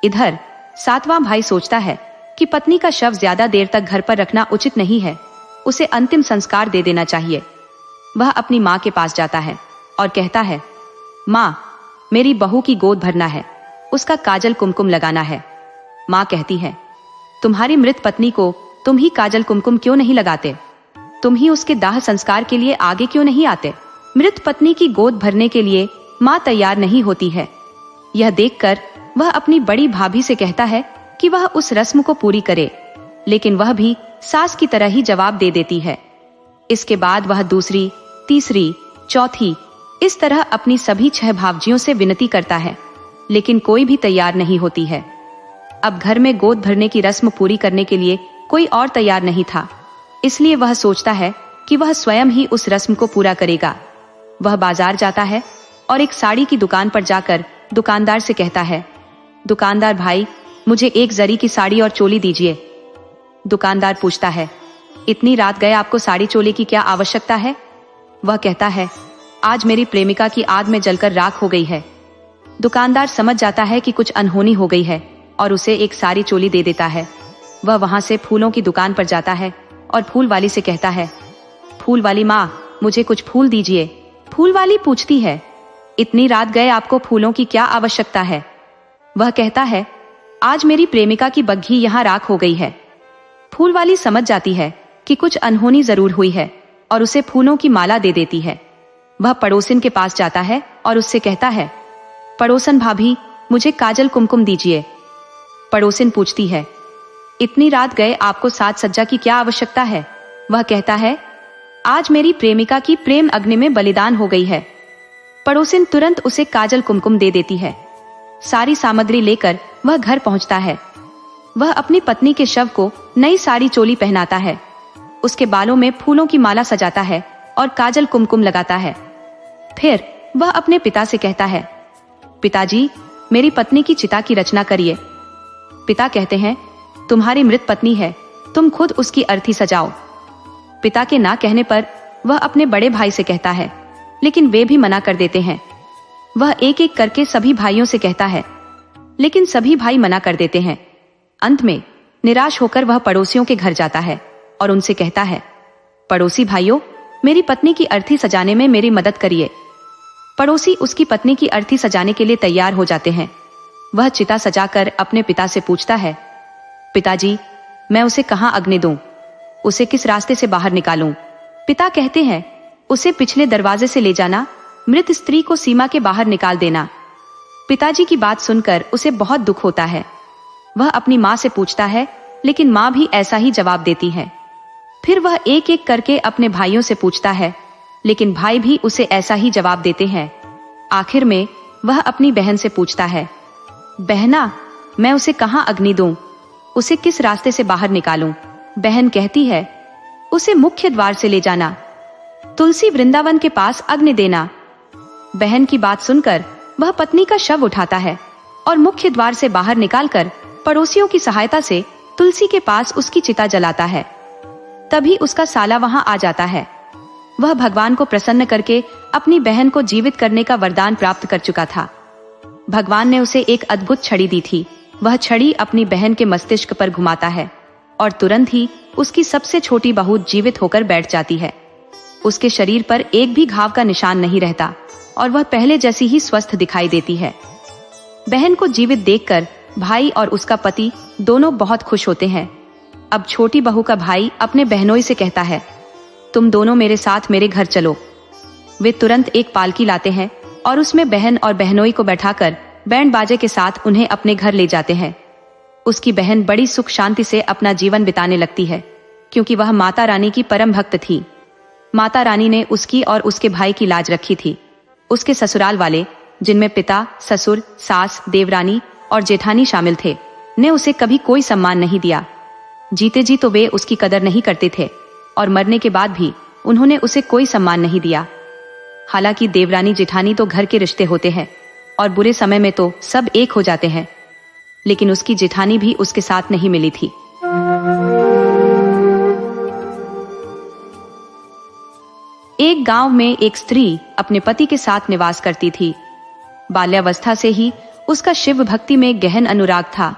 इधर सातवां भाई सोचता है कि पत्नी का शव ज्यादा देर तक घर पर रखना उचित नहीं है, उसे अंतिम संस्कार दे देना चाहिए। वह अपनी माँ के पास जाता है और कहता है, माँ, मेरी बहू की गोद भरना है, उसका काजल कुमकुम लगाना है। माँ कहती है, तुम्हारी मृत पत्नी को तुम ही काजल कुमकुम क्यों नहीं लगाते, तुम ही उसके दाह संस्कार के लिए आगे क्यों नहीं आते। मृत पत्नी की गोद भरने के लिए माँ तैयार नहीं होती है। यह देखकर वह अपनी बड़ी भाभी से कहता है कि वह उस रस्म को पूरी करे, लेकिन वह भी सास की तरह ही जवाब दे देती है। इसके बाद वह दूसरी, तीसरी, चौथी, इस तरह अपनी सभी 6 भावजियों से विनती करता है, लेकिन कोई भी तैयार नहीं होती है। अब घर में गोद भरने की रस्म पूरी करने के लिए कोई और तैयार नहीं था, इसलिए वह सोचता है कि वह स्वयं ही उस रस्म को पूरा करेगा। वह बाजार जाता है और एक साड़ी की दुकान पर जाकर दुकानदार से कहता है, दुकानदार भाई, मुझे एक जरी की साड़ी और चोली दीजिए। दुकानदार पूछता है, इतनी रात गए आपको साड़ी चोली की क्या आवश्यकता है। वह कहता है, आज मेरी प्रेमिका की आग में जलकर राख हो गई है। दुकानदार समझ जाता है कि कुछ अनहोनी हो गई है और उसे एक साड़ी चोली दे देता है। वह वहां से फूलों की दुकान पर जाता है और फूल वाली से कहता है, फूल वाली माँ, मुझे कुछ फूल दीजिए। फूल वाली पूछती है, इतनी रात गए आपको फूलों की क्या आवश्यकता है। वह कहता है, आज मेरी प्रेमिका की बग्घी यहाँ राख हो गई है। फूल वाली समझ जाती है कि कुछ अनहोनी जरूर हुई है और उसे फूलों की माला दे देती है। वह पड़ोसिन के पास जाता है और उससे कहता है, पड़ोसन भाभी, मुझे काजल कुमकुम दीजिए। पड़ोसिन पूछती है, इतनी रात गए आपको साज सज्जा की क्या आवश्यकता है। वह कहता है, आज मेरी प्रेमिका की प्रेम अग्नि में बलिदान हो गई है। पड़ोसिन तुरंत उसे काजल कुमकुम दे देती है। सारी सामग्री लेकर वह घर पहुंचता है। वह अपनी पत्नी के शव को नई साड़ी चोली पहनाता है, उसके बालों में फूलों की माला सजाता है और काजल कुमकुम लगाता है। फिर वह अपने पिता से कहता है, पिताजी, मेरी पत्नी की चिता की रचना करिए। पिता कहते हैं, तुम्हारी मृत पत्नी है, तुम खुद उसकी अर्थी सजाओ। पिता के ना कहने पर वह अपने बड़े भाई से कहता है, लेकिन वे भी मना कर देते हैं। वह एक एक करके सभी भाइयों से कहता है, लेकिन सभी भाई मना कर देते हैं। अंत में निराश होकर वह पड़ोसियों के घर जाता है और उनसे कहता है, पड़ोसी भाइयों, मेरी पत्नी की अर्थी सजाने में मेरी मदद करिए। पड़ोसी उसकी पत्नी की अर्थी सजाने के लिए तैयार हो जाते हैं। वह चिता सजाकर अपने पिता से पूछता है, पिताजी, मैं उसे कहाँ अग्नि दूं? उसे किस रास्ते से बाहर निकालूं? पिता कहते हैं, उसे पिछले दरवाजे से ले जाना, मृत स्त्री को सीमा के बाहर निकाल देना। पिताजी की बात सुनकर उसे बहुत दुख होता है। वह अपनी माँ से पूछता है, लेकिन माँ भी ऐसा ही जवाब देती है। फिर वह एक एक करके अपने भाइयों से पूछता है, लेकिन भाई भी उसे ऐसा ही जवाब देते हैं। आखिर में वह अपनी बहन से पूछता है, बहना, मैं उसे कहाँ अग्नि दूं? उसे किस रास्ते से बाहर निकालूं? बहन कहती है, उसे मुख्य द्वार से ले जाना, तुलसी वृंदावन के पास अग्नि देना। बहन की बात सुनकर वह पत्नी का शव उठाता है और मुख्य द्वार से बाहर निकालकर पड़ोसियों की सहायता से तुलसी के पास उसकी चिता जलाता है। तभी उसका साला वहां आ जाता है। वह भगवान को प्रसन्न करके अपनी बहन को जीवित करने का वरदान प्राप्त कर चुका था। भगवान ने उसे एक अद्भुत छड़ी दी थी। वह छड़ी अपनी बहन के मस्तिष्क पर घुमाता है और तुरंत ही उसकी सबसे छोटी बहू जीवित होकर बैठ जाती है। उसके शरीर पर एक भी घाव का निशान नहीं रहता और वह पहले जैसी ही स्वस्थ दिखाई देती है। बहन को जीवित देखकर भाई और उसका पति दोनों बहुत खुश होते हैं। अब छोटी बहू का भाई अपने बहनोई से कहता है, तुम दोनों मेरे साथ मेरे घर चलो। वे तुरंत एक पालकी लाते हैं और उसमें बहन और बहनोई को बैठाकर बैंड बाजे के साथ उन्हें अपने घर ले जाते हैं। उसकी बहन बड़ी सुख शांति से अपना जीवन बिताने लगती है, क्योंकि वह माता रानी की परम भक्त थी। माता रानी ने उसकी और उसके भाई की लाज रखी थी। उसके ससुराल वाले, जिनमें पिता, ससुर, सास, देवरानी और जेठानी शामिल थे, ने उसे कभी कोई सम्मान नहीं दिया। जीते जी तो वे उसकी कदर नहीं करते थे और मरने के बाद भी उन्होंने उसे कोई सम्मान नहीं दिया। हालांकि देवरानी जेठानी तो घर के रिश्ते होते हैं और बुरे समय में तो सब एक हो जाते हैं, लेकिन उसकी जेठानी भी उसके साथ नहीं मिली थी। एक गांव में एक स्त्री अपने पति के साथ निवास करती थी। बाल्यावस्था से ही उसका शिव भक्ति में गहन अनुराग था।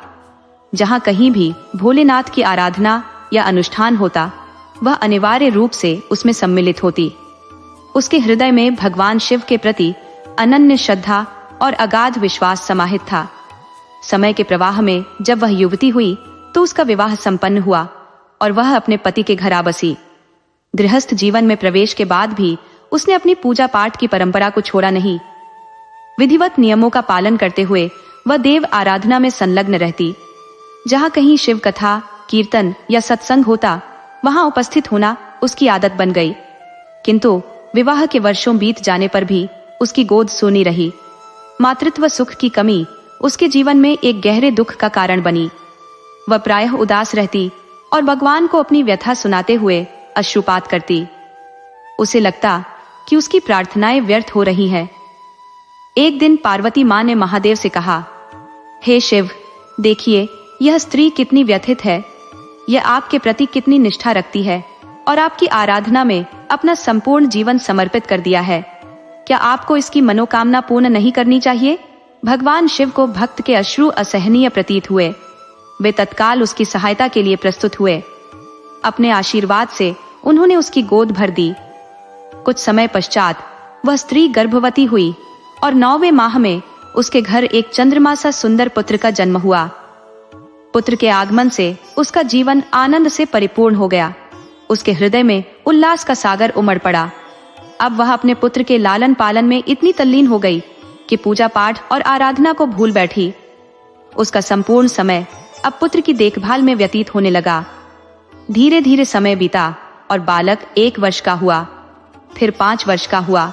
जहां कहीं भी भोलेनाथ की आराधना या अनुष्ठान होता, वह अनिवार्य रूप से उसमें सम्मिलित होती। उसके हृदय में भगवान शिव के प्रति अनन्य श्रद्धा और अगाध विश्वास समाहित था। समय के प्रवाह में जब वह युवती हुई तो उसका विवाह संपन्न हुआ और वह अपने पति के घर आ बसी। गृहस्थ जीवन में प्रवेश के बाद भी उसने अपनी पूजा पाठ की परंपरा को छोड़ा नहीं। विधिवत नियमों का पालन करते हुए वह देव आराधना में संलग्न रहती। जहां कहीं शिव कथा, कीर्तन या सत्संग होता, वहां उपस्थित होना उसकी आदत बन गई। किंतु विवाह के वर्षों बीत जाने पर भी उसकी गोद सूनी रही। मातृत्व सुख की कमी उसके जीवन में एक गहरे दुख का कारण बनी। वह प्रायः उदास रहती और भगवान को अपनी व्यथा सुनाते हुए अश्रुपात करती। उसे लगता कि उसकी प्रार्थनाएं व्यर्थ हो रही हैं। एक दिन पार्वती मां ने महादेव से कहा, हे शिव, देखिए यह स्त्री कितनी व्यथित है। यह आपके प्रति कितनी निष्ठा रखती है और आपकी आराधना में अपना संपूर्ण जीवन समर्पित कर दिया है। क्या आपको इसकी मनोकामना पूर्ण नहीं करनी चाहिए? भगवान शिव को भक्त के अश्रु असहनीय प्रतीत हुए। वे तत्काल उसकी सहायता के लिए प्रस्तुत हुए। अपने आशीर्वाद से उन्होंने उसकी गोद भर दी। कुछ समय पश्चात वह स्त्री गर्भवती हुई और 9वें माह में उसके घर एक चंद्रमा सा सुंदर पुत्र का जन्म हुआ। पुत्र के आगमन से उसका जीवन आनंद से परिपूर्ण हो गया। उसके हृदय में उल्लास का सागर उमड़ पड़ा। अब वह अपने पुत्र के लालन पालन में इतनी तल्लीन हो गई कि पूजा पाठ और आराधना को भूल बैठी। उसका संपूर्ण समय अब पुत्र की देखभाल में व्यतीत होने लगा। धीरे धीरे समय बीता और बालक 1 वर्ष का हुआ, फिर 5 वर्ष का हुआ।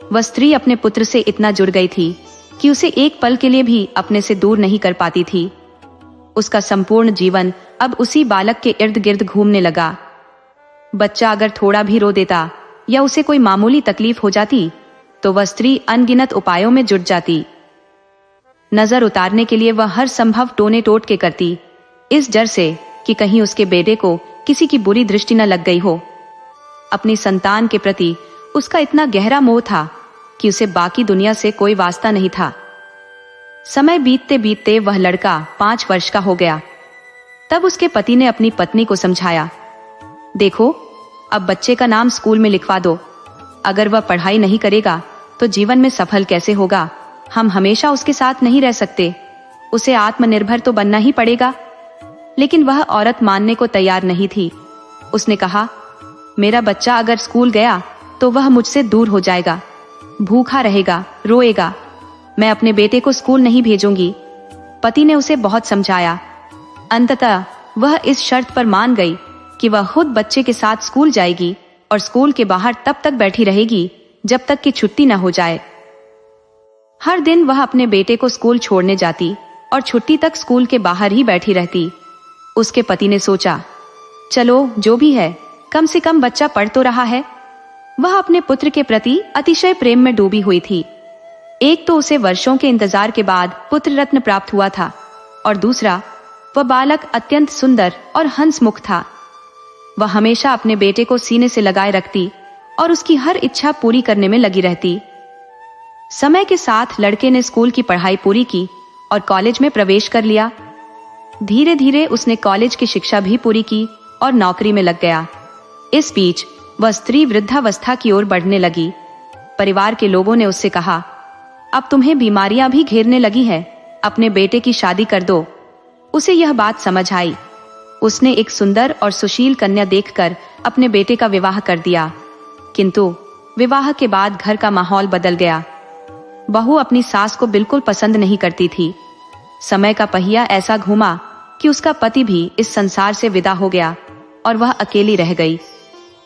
वह स्त्री अपने पुत्र से इतना जुड़ गई थी कि उसे एक पल के लिए भी अपने से दूर नहीं कर पाती थी। उसका संपूर्ण जीवन अब उसी बालक के इर्द गिर्द घूमने लगा। बच्चा अगर थोड़ा भी रो देता या उसे कोई मामूली तकलीफ हो जाती तो वह स्त्री अनगिनत उपायों में जुट जाती। नजर उतारने के लिए वह हर संभव टोने टोट के करती, इस डर से कि कहीं उसके बेटे को किसी की बुरी दृष्टि न लग गई हो। अपनी संतान के प्रति उसका इतना गहरा मोह था कि उसे बाकी दुनिया से कोई वास्ता नहीं था। समय बीतते बीतते वह लड़का 5 वर्ष का हो गया। तब उसके पति ने अपनी पत्नी को समझाया, देखो, अब बच्चे का नाम स्कूल में लिखवा दो। अगर वह पढ़ाई नहीं करेगा तो जीवन में सफल कैसे होगा? हम हमेशा उसके साथ नहीं रह सकते। उसे आत्मनिर्भर तो बनना ही पड़ेगा। लेकिन वह औरत मानने को तैयार नहीं थी। उसने कहा, मेरा बच्चा अगर स्कूल गया तो वह मुझसे दूर हो जाएगा। भूखा रहेगा, रोएगा। मैं अपने बेटे को स्कूल नहीं भेजूंगी। पति ने उसे बहुत समझाया। अंततः वह इस शर्त पर मान गई कि वह खुद बच्चे के साथ स्कूल जाएगी और स्कूल के बाहर तब तक बैठी रहेगी जब तक कि छुट्टी न हो जाए। हर दिन वह अपने बेटे को स्कूल छोड़ने जाती और छुट्टी तक स्कूल के बाहर ही बैठी रहती। उसके पति ने सोचा, चलो जो भी है, कम से कम बच्चा पढ़ तो रहा है। वह अपने पुत्र के प्रति अतिशय प्रेम में डूबी हुई थी। एक तो उसे वर्षों के इंतजार के बाद पुत्र रत्न प्राप्त हुआ था और दूसरा, वह बालक अत्यंत सुंदर और हंसमुख था। वह हमेशा अपने बेटे को सीने से लगाए रखती और उसकी हर इच्छा पूरी करने में लगी रहती। समय के साथ लड़के ने स्कूल की पढ़ाई पूरी की और कॉलेज में प्रवेश कर लिया। धीरे धीरे उसने कॉलेज की शिक्षा भी पूरी की और नौकरी में लग गया। इस बीच वह स्त्री वृद्धावस्था की ओर बढ़ने लगी। परिवार के लोगों ने उससे कहा, अब तुम्हें बीमारियां भी घेरने लगी है, अपने बेटे की शादी कर दो। उसे यह बात समझ आई। उसने एक सुंदर और सुशील कन्या देखकर अपने बेटे का विवाह कर दिया। किंतु विवाह के बाद घर का माहौल बदल गया। बहू अपनी सास को बिल्कुल पसंद नहीं करती थी। समय का पहिया ऐसा घूमा कि उसका पति भी इस संसार से विदा हो गया और वह अकेली रह गई।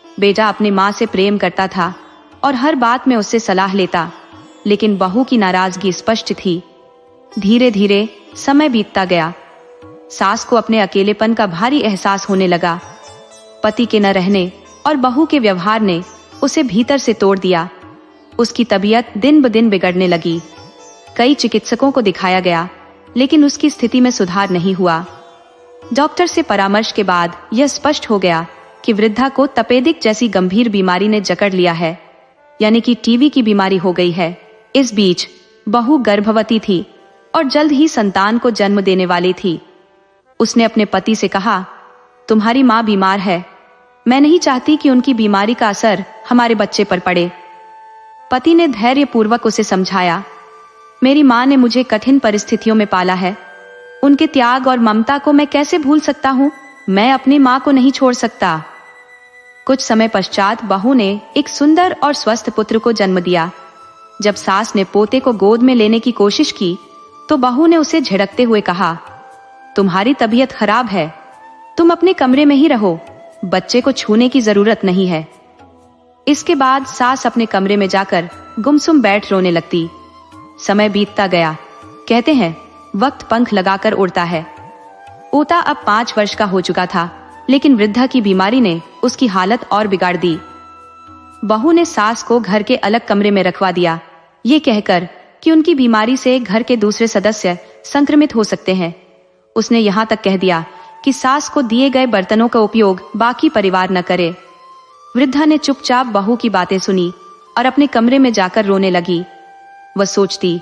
बेटा अपनी माँ से प्रेम करता था और हर बात में उससे सलाह लेता, लेकिन बहू की नाराजगी स्पष्ट थी। धीरे धीरे समय बीतता गया। सास को अपने अकेलेपन का भारी एहसास होने लगा। पति के न रहने और बहू के व्यवहार ने उसे भीतर से तोड़ दिया। उसकी तबीयत दिन ब दिन बिगड़ने लगी। कई चिकित्सकों को दिखाया गया, लेकिन उसकी स्थिति में सुधार नहीं हुआ। डॉक्टर से परामर्श के बाद यह स्पष्ट हो गया कि वृद्धा को तपेदिक जैसी गंभीर बीमारी ने जकड़ लिया है, यानी कि टीबी की बीमारी हो गई है। इस बीच बहू गर्भवती थी और जल्द ही संतान को जन्म देने वाली थी। उसने अपने पति से कहा, तुम्हारी माँ बीमार है, मैं नहीं चाहती कि उनकी बीमारी का असर हमारे बच्चे पर पड़े। पति ने धैर्यपूर्वक उसे समझाया, मेरी माँ ने मुझे कठिन परिस्थितियों में पाला है, उनके त्याग और ममता को मैं कैसे भूल सकता हूँ। मैं अपनी माँ को नहीं छोड़ सकता। कुछ समय पश्चात बहू ने एक सुंदर और स्वस्थ पुत्र को जन्म दिया। जब सास ने पोते को गोद में लेने की कोशिश की तो बहू ने उसे झिड़कते हुए कहा, तुम्हारी तबीयत खराब है, तुम अपने कमरे में ही रहो, बच्चे को छूने की जरूरत नहीं है। इसके बाद सास अपने कमरे में जाकर गुमसुम बैठ रोने लगती। समय बीतता गया। कहते हैं वक्त पंख लगाकर उड़ता है। ओता अब 5 वर्ष का हो चुका था, लेकिन वृद्धा की बीमारी ने उसकी हालत और बिगाड़ दी। बहू ने सास को घर के अलग कमरे में रखवा दिया, ये कहकर कि उनकी बीमारी से घर के दूसरे सदस्य संक्रमित हो सकते हैं। उसने यहाँ तक कह दिया कि सास को दिए गए बर्तनों का उपयोग बाकी परिवार न करे। वृद्धा ने चुपचाप बहू की बातें सुनी और अपने कमरे में जाकर रोने लगी। वह सोचती,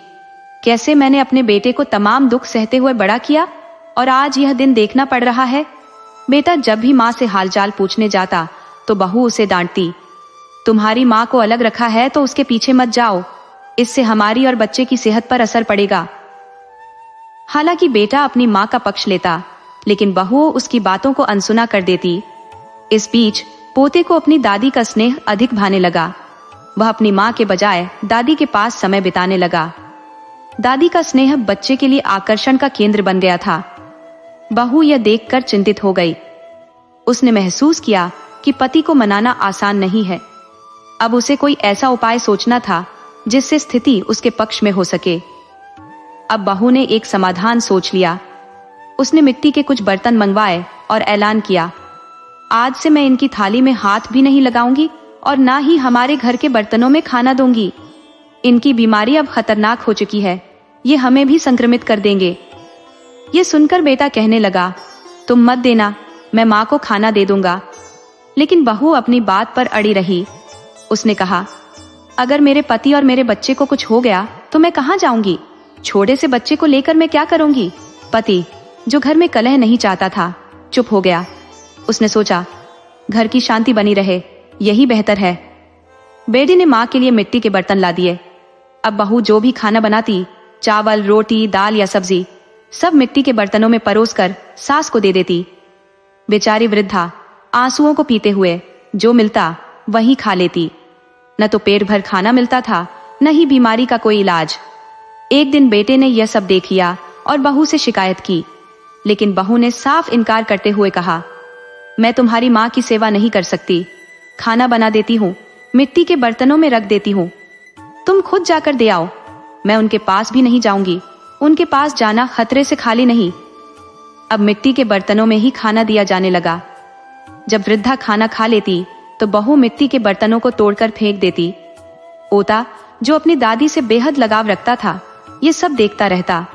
कैसे मैंने अपने बेटे को तमाम दुख सहते हुए बड़ा किया और आज यह दिन देखना पड़ रहा है। बेटा जब भी माँ से हालचाल पूछने जाता तो बहू उसे डांटती, तुम्हारी माँ को अलग रखा है तो उसके पीछे मत जाओ, इससे हमारी और बच्चे की सेहत पर असर पड़ेगा। हालांकि बेटा अपनी माँ का पक्ष लेता, लेकिन बहू उसकी बातों को अनसुना कर देती। इस बीच पोते को अपनी दादी का स्नेह अधिक भाने लगा। वह अपनी माँ के बजाय दादी के पास समय बिताने लगा। दादी का स्नेह बच्चे के लिए आकर्षण का केंद्र बन गया था। बहू यह देखकर चिंतित हो गई। उसने महसूस किया कि पति को मनाना आसान नहीं है। अब उसे कोई ऐसा उपाय सोचना था जिससे स्थिति उसके पक्ष में हो सके। अब बहू ने एक समाधान सोच लिया। उसने मिट्टी के कुछ बर्तन मंगवाए और ऐलान किया, आज से मैं इनकी थाली में हाथ भी नहीं लगाऊंगी और ना ही हमारे घर के बर्तनों में खाना दूंगी। इनकी बीमारी अब खतरनाक हो चुकी है, ये हमें भी संक्रमित कर देंगे। ये सुनकर बेटा कहने लगा, तुम मत देना, मैं माँ को खाना दे दूंगा। लेकिन बहू अपनी बात पर अड़ी रही। उसने कहा, अगर मेरे पति और मेरे बच्चे को कुछ हो गया तो मैं कहाँ जाऊंगी? छोटे से बच्चे को लेकर मैं क्या करूंगी? पति, जो घर में कलह नहीं चाहता था, चुप हो गया। उसने सोचा, घर की शांति बनी रहे, यही बेहतर है। बेटी ने माँ के लिए मिट्टी के बर्तन ला दिए। अब बहू जो भी खाना बनाती, चावल, रोटी, दाल या सब्जी, सब मिट्टी के बर्तनों में परोसकर सास को दे देती। बेचारी वृद्धा आंसुओं को पीते हुए जो मिलता वही खा लेती। न तो पेट भर खाना मिलता था न ही बीमारी का कोई इलाज। एक दिन बेटे ने यह सब देख लिया और बहू से शिकायत की, लेकिन बहू ने साफ इनकार करते हुए कहा, मैं तुम्हारी माँ की सेवा नहीं कर सकती। खाना बना देती हूँ, मिट्टी के बर्तनों में रख देती हूँ, तुम खुद जाकर दे आओ। मैं उनके पास भी नहीं जाऊंगी, उनके पास जाना खतरे से खाली नहीं। अब मिट्टी के बर्तनों में ही खाना दिया जाने लगा। जब वृद्धा खाना खा लेती तो बहू मिट्टी के बर्तनों को तोड़कर फेंक देती। ओता, जो अपनी दादी से बेहद लगाव रखता था, ये सब देखता रहता।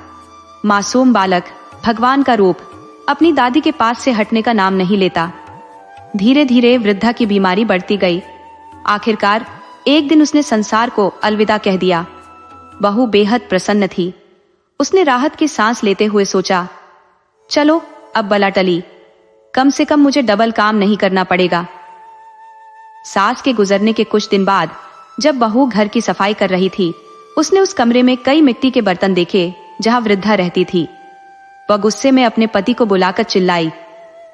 मासूम बालक, भगवान का रूप, अपनी दादी के पास से हटने का नाम नहीं लेता। धीरे धीरे वृद्धा की बीमारी बढ़ती गई। आखिरकार एक दिन उसने संसार को अलविदा कह दिया। बहू बेहद प्रसन्न थी। उसने राहत की सांस लेते हुए सोचा, चलो अब बला टली, कम से कम मुझे डबल काम नहीं करना पड़ेगा। सास के गुजरने के कुछ दिन बाद जब बहू घर की सफाई कर रही थी, उसने उस कमरे में कई मिट्टी के बर्तन देखे जहां वृद्धा रहती थी। वह गुस्से में अपने पति को बुलाकर चिल्लाई,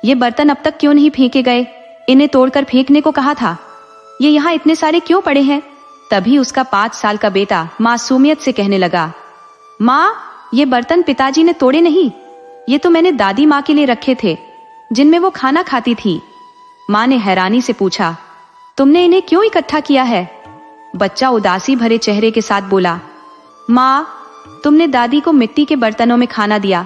ये बर्तन अब तक क्यों नहीं फेंके गए? इन्हें तोड़कर फेंकने को कहा था। ये यहाँ इतने सारे क्यों पड़े हैं? तभी उसका 5 साल का बेटा मासूमियत से कहने लगा, माँ, ये बर्तन पिताजी ने तोड़े नहीं, ये तो मैंने दादी माँ के लिए रखे थे, जिनमें वो खाना खाती थी। माँ ने हैरानी से पूछा, तुमने इन्हें क्यों इकट्ठा किया है? बच्चा उदासी भरे चेहरे के साथ बोला, माँ, तुमने दादी को मिट्टी के बर्तनों में खाना दिया।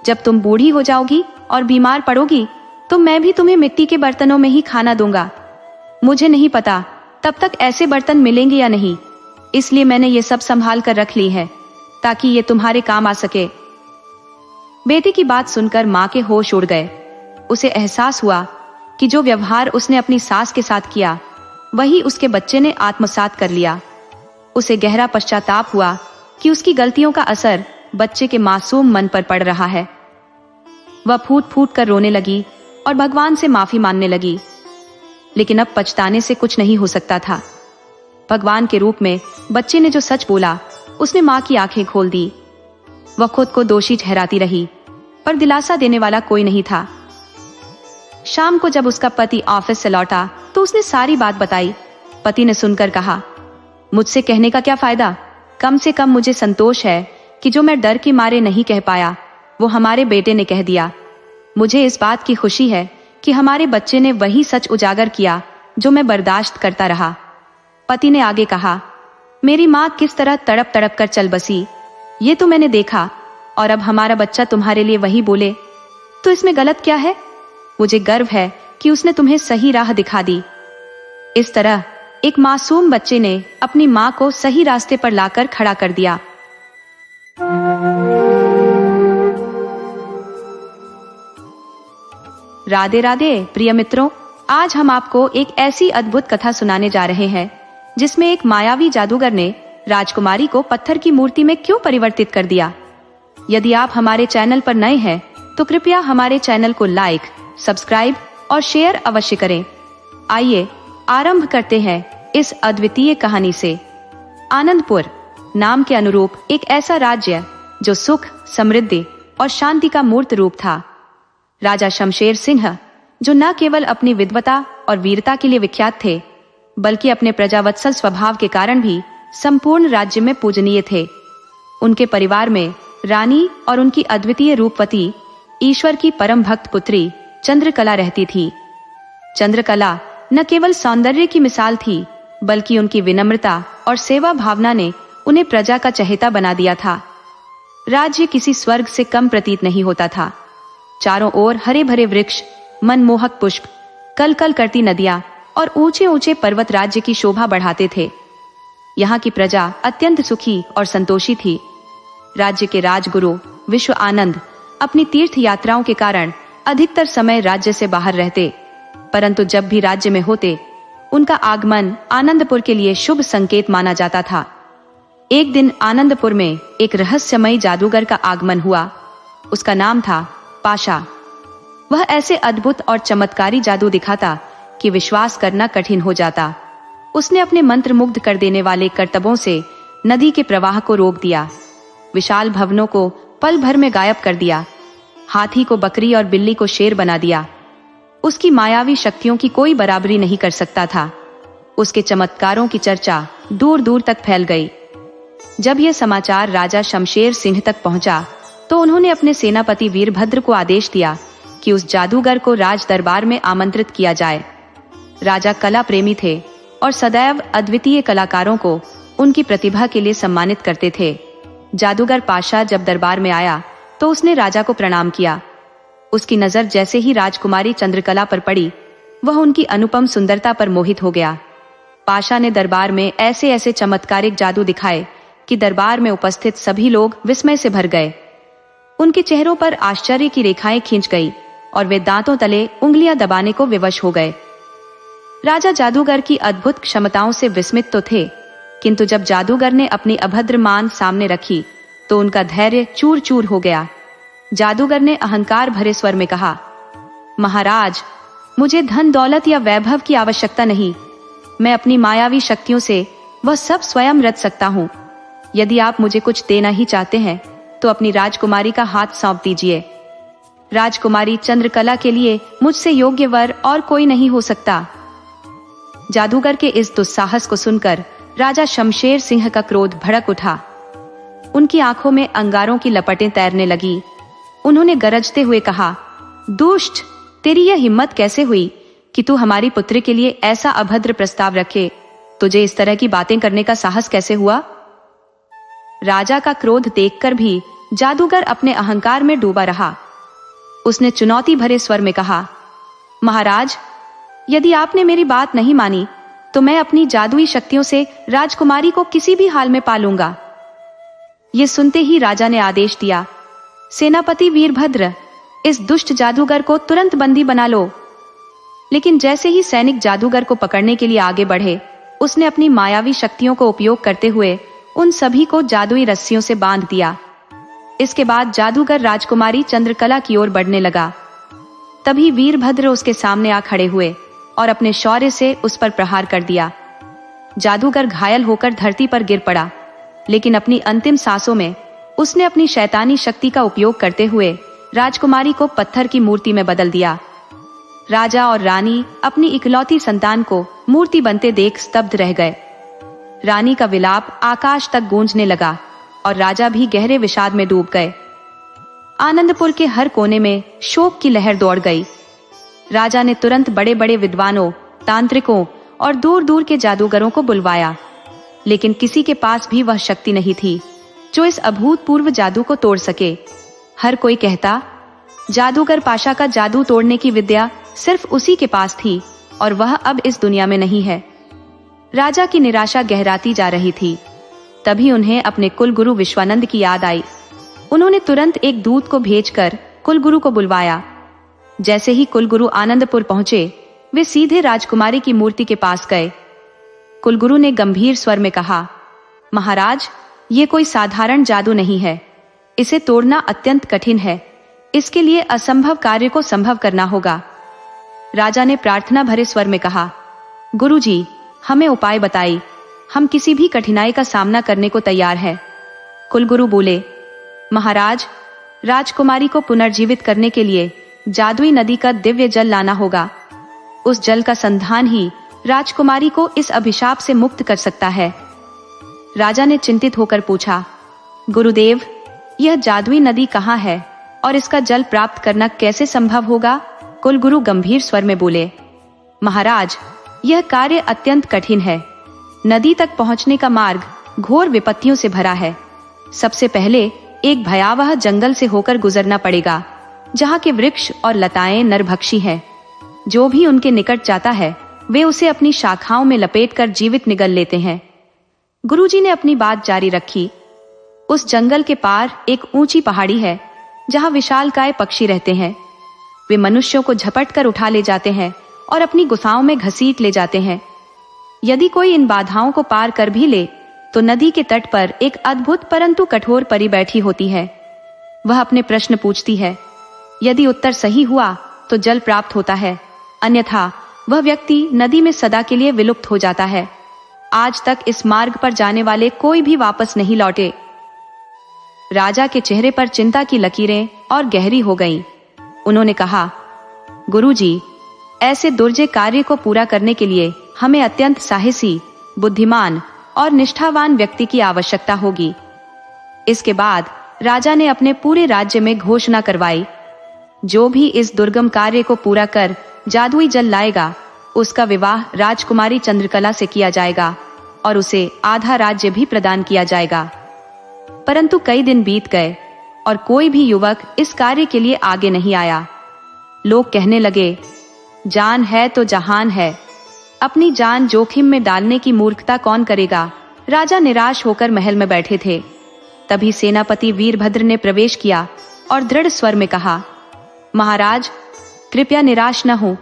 जब तुम बूढ़ी हो जाओगी और बीमार पड़ोगी तो मैं भी तुम्हें मिट्टी के बर्तनों में ही खाना दूंगा। मुझे नहीं पता तब तक ऐसे बर्तन मिलेंगे या नहीं, इसलिए मैंने ये सब संभाल कर रख ली है ताकि ये तुम्हारे काम आ सके। बेटी की बात सुनकर माँ के होश उड़ गए। उसे एहसास हुआ कि जो व्यवहार उसने अपनी सास के साथ किया वही उसके बच्चे ने आत्मसात कर लिया। उसे गहरा पश्चाताप हुआ कि उसकी गलतियों का असर बच्चे के मासूम मन पर पड़ रहा है। वह फूट फूट कर रोने लगी और भगवान से माफी मांगने लगी, लेकिन अब पछताने से कुछ नहीं हो सकता था। भगवान के रूप में बच्चे ने जो सच बोला उसने माँ की आंखें खोल दी। वह खुद को दोषी ठहराती रही, पर दिलासा देने वाला कोई नहीं था। शाम को जब उसका पति ऑफिस से लौटा तो उसने सारी बात बताई। पति ने सुनकर कहा, मुझसे कहने का क्या फायदा? कम से कम मुझे संतोष है कि जो मैं डर के मारे नहीं कह पाया वो हमारे बेटे ने कह दिया। मुझे इस बात की खुशी है कि हमारे बच्चे ने वही सच उजागर किया जो मैं बर्दाश्त करता रहा। पति ने आगे कहा, मेरी माँ किस तरह तड़प तड़प कर चल बसी ये तो मैंने देखा, और अब हमारा बच्चा तुम्हारे लिए वही बोले तो इसमें गलत क्या है? मुझे गर्व है कि उसने तुम्हें सही राह दिखा दी। इस तरह एक मासूम बच्चे ने अपनी माँ को सही रास्ते पर लाकर खड़ा कर दिया। राधे राधे प्रिय मित्रों, आज हम आपको एक ऐसी अद्भुत कथा सुनाने जा रहे हैं जिसमें एक मायावी जादूगर ने राजकुमारी को पत्थर की मूर्ति में क्यों परिवर्तित कर दिया। यदि आप हमारे चैनल पर नए हैं तो कृपया हमारे चैनल को लाइक, सब्सक्राइब और शेयर अवश्य करें। आइए आरंभ करते हैं इस अद्वितीय कहानी से। आनंदपुर नाम के अनुरूप एक ऐसा राज्य जो सुख, समृद्धि और शांति का मूर्त रूप था। राजा शमशेर सिंह, जो न केवल अपनी विद्वता और वीरता के लिए विख्यात थे बल्कि अपने प्रजावत्सल स्वभाव के कारण भी संपूर्ण राज्य में पूजनीय थे। उनके परिवार में रानी और उनकी अद्वितीय रूपवती, ईश्वर की परम भक्त पुत्री चंद्रकला रहती थी। चंद्रकला न केवल सौंदर्य की मिसाल थी बल्कि उनकी विनम्रता और सेवा भावना ने उन्हें प्रजा का चहेता बना दिया था। राज्य किसी स्वर्ग से कम प्रतीत नहीं होता था। चारों ओर हरे भरे वृक्ष, मनमोहक पुष्प, कल कल करती नदियां और ऊंचे ऊंचे पर्वत राज्य की शोभा बढ़ाते थे। यहाँ की प्रजा अत्यंत सुखी और संतोषी थी। राज्य के राजगुरु विश्व आनंद अपनी तीर्थ यात्राओं के कारण अधिकतर समय राज्य से बाहर रहते, परंतु जब भी राज्य में होते उनका आगमन आनंदपुर के लिए शुभ संकेत माना जाता था। एक दिन आनंदपुर में एक रहस्यमयी जादूगर का आगमन हुआ। उसका नाम था पाशा। वह ऐसे अद्भुत और चमत्कारी जादू दिखाता कि विश्वास करना कठिन हो जाता। उसने अपने मंत्र मुग्ध कर देने वाले करतबों से नदी के प्रवाह को रोक दिया, विशाल भवनों को पल भर में गायब कर दिया, हाथी को बकरी और बिल्ली को शेर बना दिया। उसकी मायावी शक्तियों की कोई बराबरी नहीं कर सकता था। उसके चमत्कारों की चर्चा दूर दूर तक फैल गई। जब यह समाचार राजा शमशेर सिंह तक पहुंचा तो उन्होंने अपने सेनापति वीरभद्र को आदेश दिया कि उस जादूगर को राज दरबार में आमंत्रित किया जाए। राजा कला प्रेमी थे और सदैव अद्वितीय कलाकारों को उनकी प्रतिभा के लिए सम्मानित करते थे। जादूगर पाशा जब दरबार में आया तो उसने राजा को प्रणाम किया। उसकी नजर जैसे ही राजकुमारी चंद्रकला पर पड़ी, वह उनकी अनुपम सुंदरता पर मोहित हो गया। पाशा ने दरबार में ऐसे ऐसे चमत्कारिक जादू दिखाए कि दरबार में उपस्थित सभी लोग विस्मय से भर गए। उनके चेहरों पर आश्चर्य की रेखाएं खींच गई और वे दांतों तले उंगलियां दबाने को विवश हो गए। राजा जादूगर की अद्भुत क्षमताओं से विस्मित तो थे, किंतु जब जादूगर ने अपनी अभद्र मान सामने रखी तो उनका धैर्य चूर चूर हो गया। जादूगर ने अहंकार भरे स्वर में कहा, महाराज, मुझे धन दौलत या वैभव की आवश्यकता नहीं। मैं अपनी मायावी शक्तियों से वह सब स्वयं रच सकता हूँ। यदि आप मुझे कुछ देना ही चाहते हैं तो अपनी राजकुमारी का हाथ सौंप दीजिए। राजकुमारी चंद्रकला के लिए मुझसे योग्य वर और कोई नहीं हो सकता। जादूगर के इस दुस्साहस को सुनकर राजा शमशेर सिंह का क्रोध भड़क उठा। उनकी आंखों में अंगारों की लपटें तैरने लगी। उन्होंने गरजते हुए कहा, दुष्ट, तेरी यह हिम्मत कैसे हुई कि तू हमारी पुत्री के लिए ऐसा अभद्र प्रस्ताव रखे? तुझे इस तरह की बातें करने का साहस कैसे हुआ? राजा का क्रोध देखकर भी जादूगर अपने अहंकार में डूबा रहा। उसने चुनौती भरे स्वर में कहा, महाराज, यदि आपने मेरी बात नहीं मानी तो मैं अपनी जादुई शक्तियों से राजकुमारी को किसी भी हाल में पालूंगा। ये सुनते ही राजा ने आदेश दिया, सेनापति वीरभद्र, इस दुष्ट जादूगर को तुरंत बंदी बना लो। लेकिन जैसे ही सैनिक जादूगर को पकड़ने के लिए आगे बढ़े, उसने अपनी मायावी शक्तियों को उपयोग करते हुए उन सभी को जादुई रस्सियों से बांध दिया। इसके बाद जादूगर राजकुमारी चंद्रकला की ओर बढ़ने लगा। तभी वीरभद्र उसके सामने आ खड़े हुए और अपने शौर्य से उस पर प्रहार कर दिया। जादूगर घायल होकर धरती पर गिर पड़ा, लेकिन अपनी अंतिम सांसों में उसने अपनी शैतानी शक्ति का उपयोग करते हुए राजकुमारी को पत्थर की मूर्ति में बदल दिया। राजा और रानी अपनी इकलौती संतान को मूर्ति बनते देख स्तब्ध रह गए। रानी का विलाप आकाश तक गूंजने लगा और राजा भी गहरे विषाद में डूब गए। आनंदपुर के हर कोने में शोक की लहर दौड़ गई। राजा ने तुरंत बड़े बड़े विद्वानों, तांत्रिकों और दूर दूर के जादूगरों को बुलवाया, लेकिन किसी के पास भी वह शक्ति नहीं थी जो इस अभूतपूर्व जादू को तोड़ सके। हर कोई कहता, जादूगर पाशा का जादू तोड़ने की विद्या सिर्फ उसी के पास थी और वह अब इस दुनिया में नहीं है। राजा की निराशा गहराती जा रही थी। तभी उन्हें अपने कुलगुरु विश्वानंद की याद आई। उन्होंने तुरंत एक दूत को भेजकर कुलगुरु को बुलवाया। जैसे ही कुलगुरु आनंदपुर पहुंचे, वे सीधे राजकुमारी की मूर्ति के पास गए। कुलगुरु ने गंभीर स्वर में कहा, महाराज, ये कोई साधारण जादू नहीं है। इसे तोड़ना अत्यंत कठिन है। इसके लिए असंभव कार्य को संभव करना होगा। राजा ने प्रार्थना भरे स्वर में कहा, गुरुजी, हमें उपाय बताइए। हम किसी भी कठिनाई का सामना करने को तैयार हैं। कुलगुरु बोले, महाराज, राजकुमारी को पुनर्जीवित करने के लिए जादुई नदी का दिव्य जल लाना होगा। उस जल का संधान ही राजकुमारी को इस अभिशाप से मुक्त कर सकता है। राजा ने चिंतित होकर पूछा, गुरुदेव, यह जादुई नदी कहाँ है और इसका जल प्राप्त करना कैसे संभव होगा? कुलगुरु गंभीर स्वर में बोले, महाराज, यह कार्य अत्यंत कठिन है। नदी तक पहुंचने का मार्ग घोर विपत्तियों से भरा है। सबसे पहले एक भयावह जंगल से होकर गुजरना पड़ेगा, जहाँ के वृक्ष और लताएं नरभक्षी हैं। जो भी उनके निकट जाता है, वे उसे अपनी शाखाओं में लपेटकर जीवित निगल लेते हैं। गुरुजी ने अपनी बात जारी रखी। उस जंगल के पार एक ऊंची पहाड़ी है, जहाँ विशालकाय पक्षी रहते हैं। वे मनुष्यों को झपट कर उठा ले जाते हैं और अपनी गुफाओं में घसीट ले जाते हैं। यदि कोई इन बाधाओं को पार कर भी ले, तो नदी के तट पर एक अद्भुत परंतु कठोर परी बैठी होती है। वह अपने प्रश्न पूछती है। यदि उत्तर सही हुआ तो जल प्राप्त होता है, अन्यथा वह व्यक्ति नदी में सदा के लिए विलुप्त हो जाता है। आज तक इस मार्ग पर जाने वाले कोई भी वापस नहीं लौटे। राजा के चेहरे पर चिंता की लकीरें और गहरी हो गईं। उन्होंने कहा, गुरुजी, ऐसे दुर्जय कार्य को पूरा करने के लिए हमें अत्यंत साहसी, बुद्धिमान और निष्ठावान व्यक्ति की आवश्यकता होगी। इसके बाद राजा ने अपने पूरे राज्य में घोषणा करवाई, जो भी इस दुर्गम कार्य को पूरा कर जादुई जल लाएगा, उसका विवाह राजकुमारी चंद्रकला से किया जाएगा और उसे आधा राज्य भी प्रदान किया जाएगा। परंतु कई दिन बीत गए और कोई भी युवक इस कार्य के लिए आगे नहीं आया। लोग कहने लगे, जान है तो जहान है, अपनी जान जोखिम में डालने की मूर्खता कौन करेगा। राजा निराश होकर महल में बैठे थे। तभी सेनापति वीरभद्र ने प्रवेश किया और दृढ़ स्वर में कहा, महाराज, कृपया निराश न हो।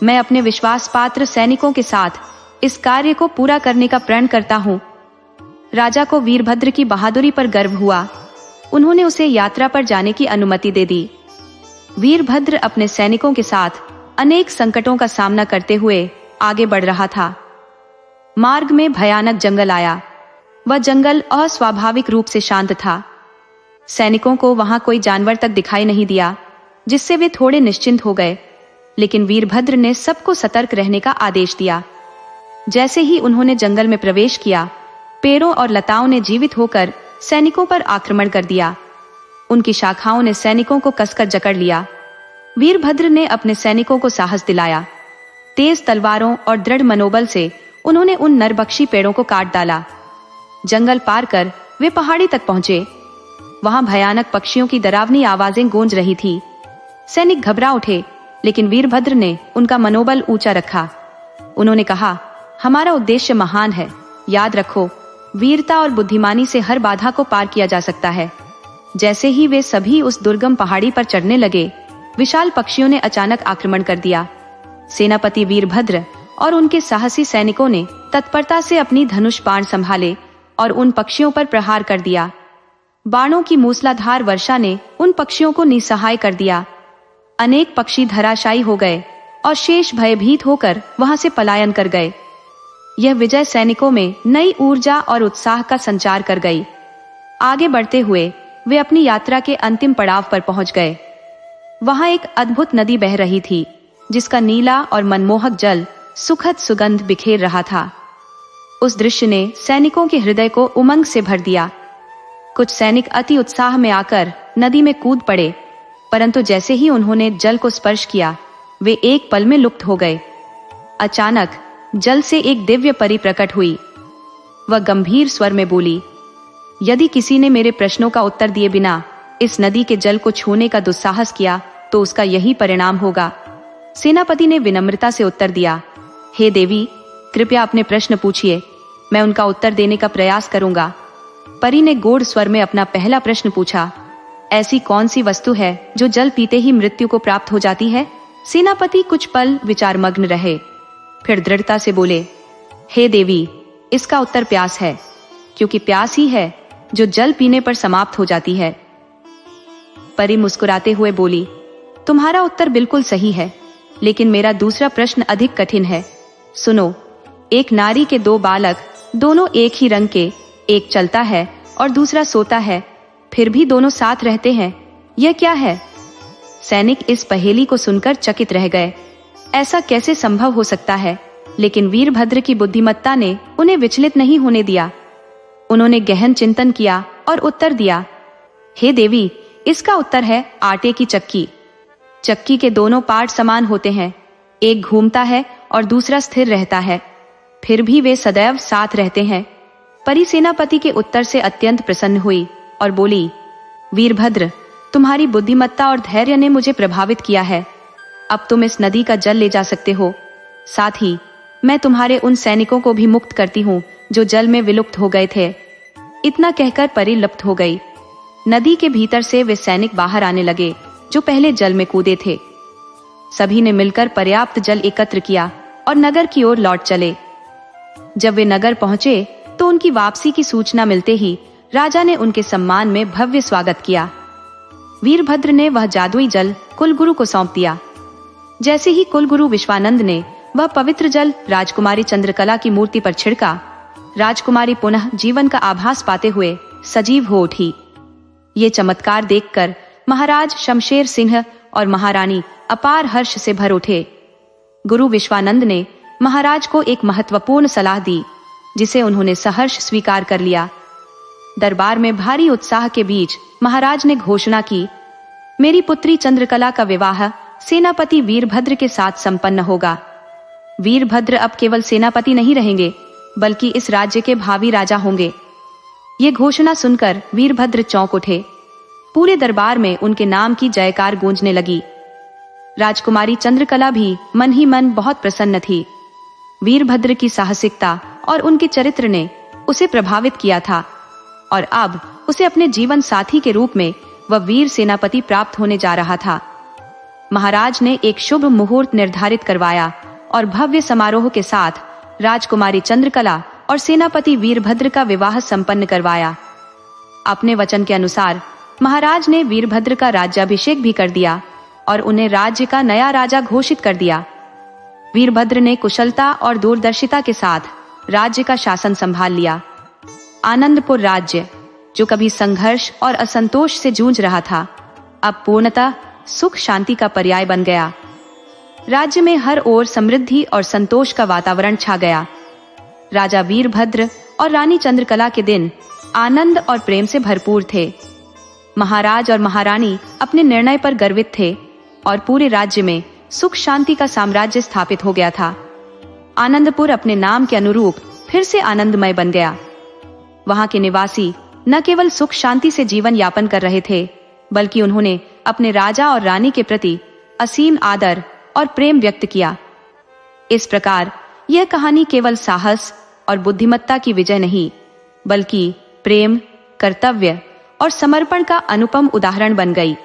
मैं अपने विश्वास पात्र सैनिकों के साथ इस कार्य को पूरा करने का प्रण करता हूँ। राजा को वीरभद्र की बहादुरी पर गर्व हुआ। उन्होंने उसे यात्रा पर जाने की अनुमति दे दी। वीरभद्र अपने सैनिकों के साथ अनेक संकटों का सामना करते हुए आगे बढ़ रहा था। मार्ग में भयानक जंगल आया। वह जंगल अस्वाभाविक रूप से शांत था। सैनिकों को वहां कोई जानवर तक दिखाई नहीं दिया, जिससे वे थोड़े निश्चिंत हो गए। लेकिन वीरभद्र ने सबको सतर्क रहने का आदेश दिया। जैसे ही उन्होंने जंगल में प्रवेश किया, पेड़ों और लताओं ने जीवित होकर सैनिकों पर आक्रमण कर दिया। उनकी शाखाओं ने सैनिकों को कसकर जकड़ लिया। वीरभद्र ने अपने सैनिकों को साहस दिलाया। तेज तलवारों और दृढ़ मनोबल से उन्होंने उन नरभक्षी पेड़ों को काट डाला। जंगल पार कर वे पहाड़ी तक पहुंचे। वहां भयानक पक्षियों की डरावनी आवाजें गूंज रही थी। सैनिक घबरा उठे, लेकिन वीरभद्र ने उनका मनोबल ऊंचा रखा। उन्होंने कहा, हमारा उद्देश्य महान है। याद रखो, वीरता और बुद्धिमानी से हर बाधा को पार किया जा सकता है। जैसे ही वे सभी उस दुर्गम पहाड़ी पर चढ़ने लगे, विशाल पक्षियों ने अचानक आक्रमण कर दिया। सेनापति वीरभद्र और उनके साहसी सैनिकों ने तत्परता से अपनी धनुष बाण संभाले और उन पक्षियों पर प्रहार कर दिया। बाणों की मूसलाधार वर्षा ने उन पक्षियों को निसहाय कर दिया। अनेक पक्षी धराशायी हो गए और शेष भयभीत होकर वहां से पलायन कर गए। यह विजय सैनिकों में नई ऊर्जा और उत्साह का संचार कर गई। आगे बढ़ते हुए वे अपनी यात्रा के अंतिम पड़ाव पर पहुंच गए। वहां एक अद्भुत नदी बह रही थी, जिसका नीला और मनमोहक जल सुखद सुगंध बिखेर रहा था। उस दृश्य ने सैनिकों के हृदय को उमंग से भर दिया। कुछ सैनिक अति उत्साह में आकर नदी में कूद पड़े, परंतु जैसे ही उन्होंने जल को स्पर्श किया, वे एक पल में लुप्त हो गए। अचानक जल से एक दिव्य परी प्रकट हुई। वह गंभीर स्वर में बोली, यदि किसी ने मेरे प्रश्नों का उत्तर दिए बिना इस नदी के जल को छूने का दुस्साहस किया, तो उसका यही परिणाम होगा। सेनापति ने विनम्रता से उत्तर दिया, हे देवी, कृपया अपने प्रश्न पूछिए, मैं उनका उत्तर देने का प्रयास करूंगा। परी ने गूढ़ स्वर में अपना पहला प्रश्न पूछा, ऐसी कौन सी वस्तु है जो जल पीते ही मृत्यु को प्राप्त हो जाती है? सेनापति कुछ पल विचारमग्न रहे, फिर दृढ़ता से बोले, हे देवी, इसका उत्तर प्यास है, क्योंकि प्यास ही है जो जल पीने पर समाप्त हो जाती है। परी मुस्कुराते हुए बोली, तुम्हारा उत्तर बिल्कुल सही है, लेकिन मेरा दूसरा प्रश्न अधिक कठिन है। सुनो, एक नारी के दो बालक, दोनों एक ही रंग के, एक चलता है और दूसरा सोता है, फिर भी दोनों साथ रहते हैं, यह क्या है? सैनिक इस पहेली को सुनकर चकित रह गए। ऐसा कैसे संभव हो सकता है? लेकिन वीरभद्र की बुद्धिमत्ता ने उन्हें विचलित नहीं होने दिया। उन्होंने गहन चिंतन किया और उत्तर दिया, हे देवी, इसका उत्तर है आटे की चक्की। चक्की के दोनों पार्ट समान होते हैं, एक घूमता है और दूसरा स्थिर रहता है, फिर भी वे सदैव साथ रहते हैं। परी सेनापति के उत्तर से अत्यंत प्रसन्न हुई और बोली, वीरभद्र, तुम्हारी बुद्धिमत्ता और धैर्य ने मुझे प्रभावित किया है। अब तुम इस नदी का जल ले जा सकते हो। साथ ही मैं तुम्हारे उन सैनिकों को भी मुक्त करती हूँ जो जल में विलुप्त हो गए थे। इतना कहकर परी लुप्त हो गई। नदी के भीतर से वे सैनिक बाहर आने लगे जो पहले जल में कूदे थे। सभी ने मिलकर पर्याप्त जल एकत्र किया और नगर की ओर लौट चले। जब वे नगर पहुंचे तो उनकी वापसी की सूचना मिलते ही राजा ने उनके सम्मान में भव्य स्वागत किया। वीरभद्र ने वह जादुई जल कुलगुरु को सौंप दिया। जैसे ही कुलगुरु विश्वानंद ने वह पवित्र जल राजकुमारी चंद्रकला की मूर्ति पर छिड़का, राजकुमारी पुनः जीवन का आभास पाते हुए सजीव हो उठी। ये चमत्कार देखकर महाराज शमशेर सिंह और महारानी अपार हर्ष से भर उठे। गुरु विश्वानंद ने महाराज को एक महत्वपूर्ण सलाह दी। जिसे उन्होंने सहर्ष स्वीकार कर लिया। दरबार में भारी उत्साह के बीच महाराज ने घोषणा की, मेरी पुत्री चंद्रकला का विवाह सेनापति वीरभद्र के साथ संपन्न होगा। वीरभद्र अब केवल सेनापति नहीं रहेंगे, बल्कि इस राज्य के भावी राजा होंगे। ये घोषणा सुनकर वीरभद्र चौंक उठे। पूरे दरबार में उनके नाम की जयकार गूंजने लगी। राजकुमारी चंद्रकला भी मन ही मन बहुत प्रसन्न थी। वीरभद्र की साहसिकता और उनके चरित्र ने उसे प्रभावित किया था और अब उसे अपने जीवन साथी के रूप में वह वीर सेनापति प्राप्त होने जा रहा था। महाराज ने एक शुभ मुहूर्त निर्धारित करवाया और भव्य समारोह के साथ राजकुमारी चंद्रकला और सेनापति वीरभद्र का विवाह संपन्न करवाया। अपने वचन के अनुसार महाराज ने वीरभद्र का राज्याभिषेक भी कर दिया और उन्हें राज्य का नया राजा घोषित कर दिया। वीरभद्र ने कुशलता और दूरदर्शिता के साथ राज्य का शासन संभाल लिया। आनंदपुर राज्य, जो कभी संघर्ष और असंतोष से जूझ रहा था, अब पूर्णतः सुख शांति का पर्याय बन गया। राज्य में हर ओर समृद्धि और संतोष का वातावरण छा गया। राजा वीरभद्र और रानी चंद्रकला के दिन आनंद और प्रेम से भरपूर थे। महाराज और महारानी अपने निर्णय पर गर्वित थे और पूरे राज्य में सुख शांति का साम्राज्य स्थापित हो गया था। आनंदपुर अपने नाम के अनुरूप फिर से आनंदमय बन गया। वहां के निवासी न केवल सुख शांति से जीवन यापन कर रहे थे, बल्कि उन्होंने अपने राजा और रानी के प्रति असीम आदर और प्रेम व्यक्त किया। इस प्रकार यह कहानी केवल साहस और बुद्धिमत्ता की विजय नहीं, बल्कि प्रेम, कर्तव्य और समर्पण का अनुपम उदाहरण बन गई।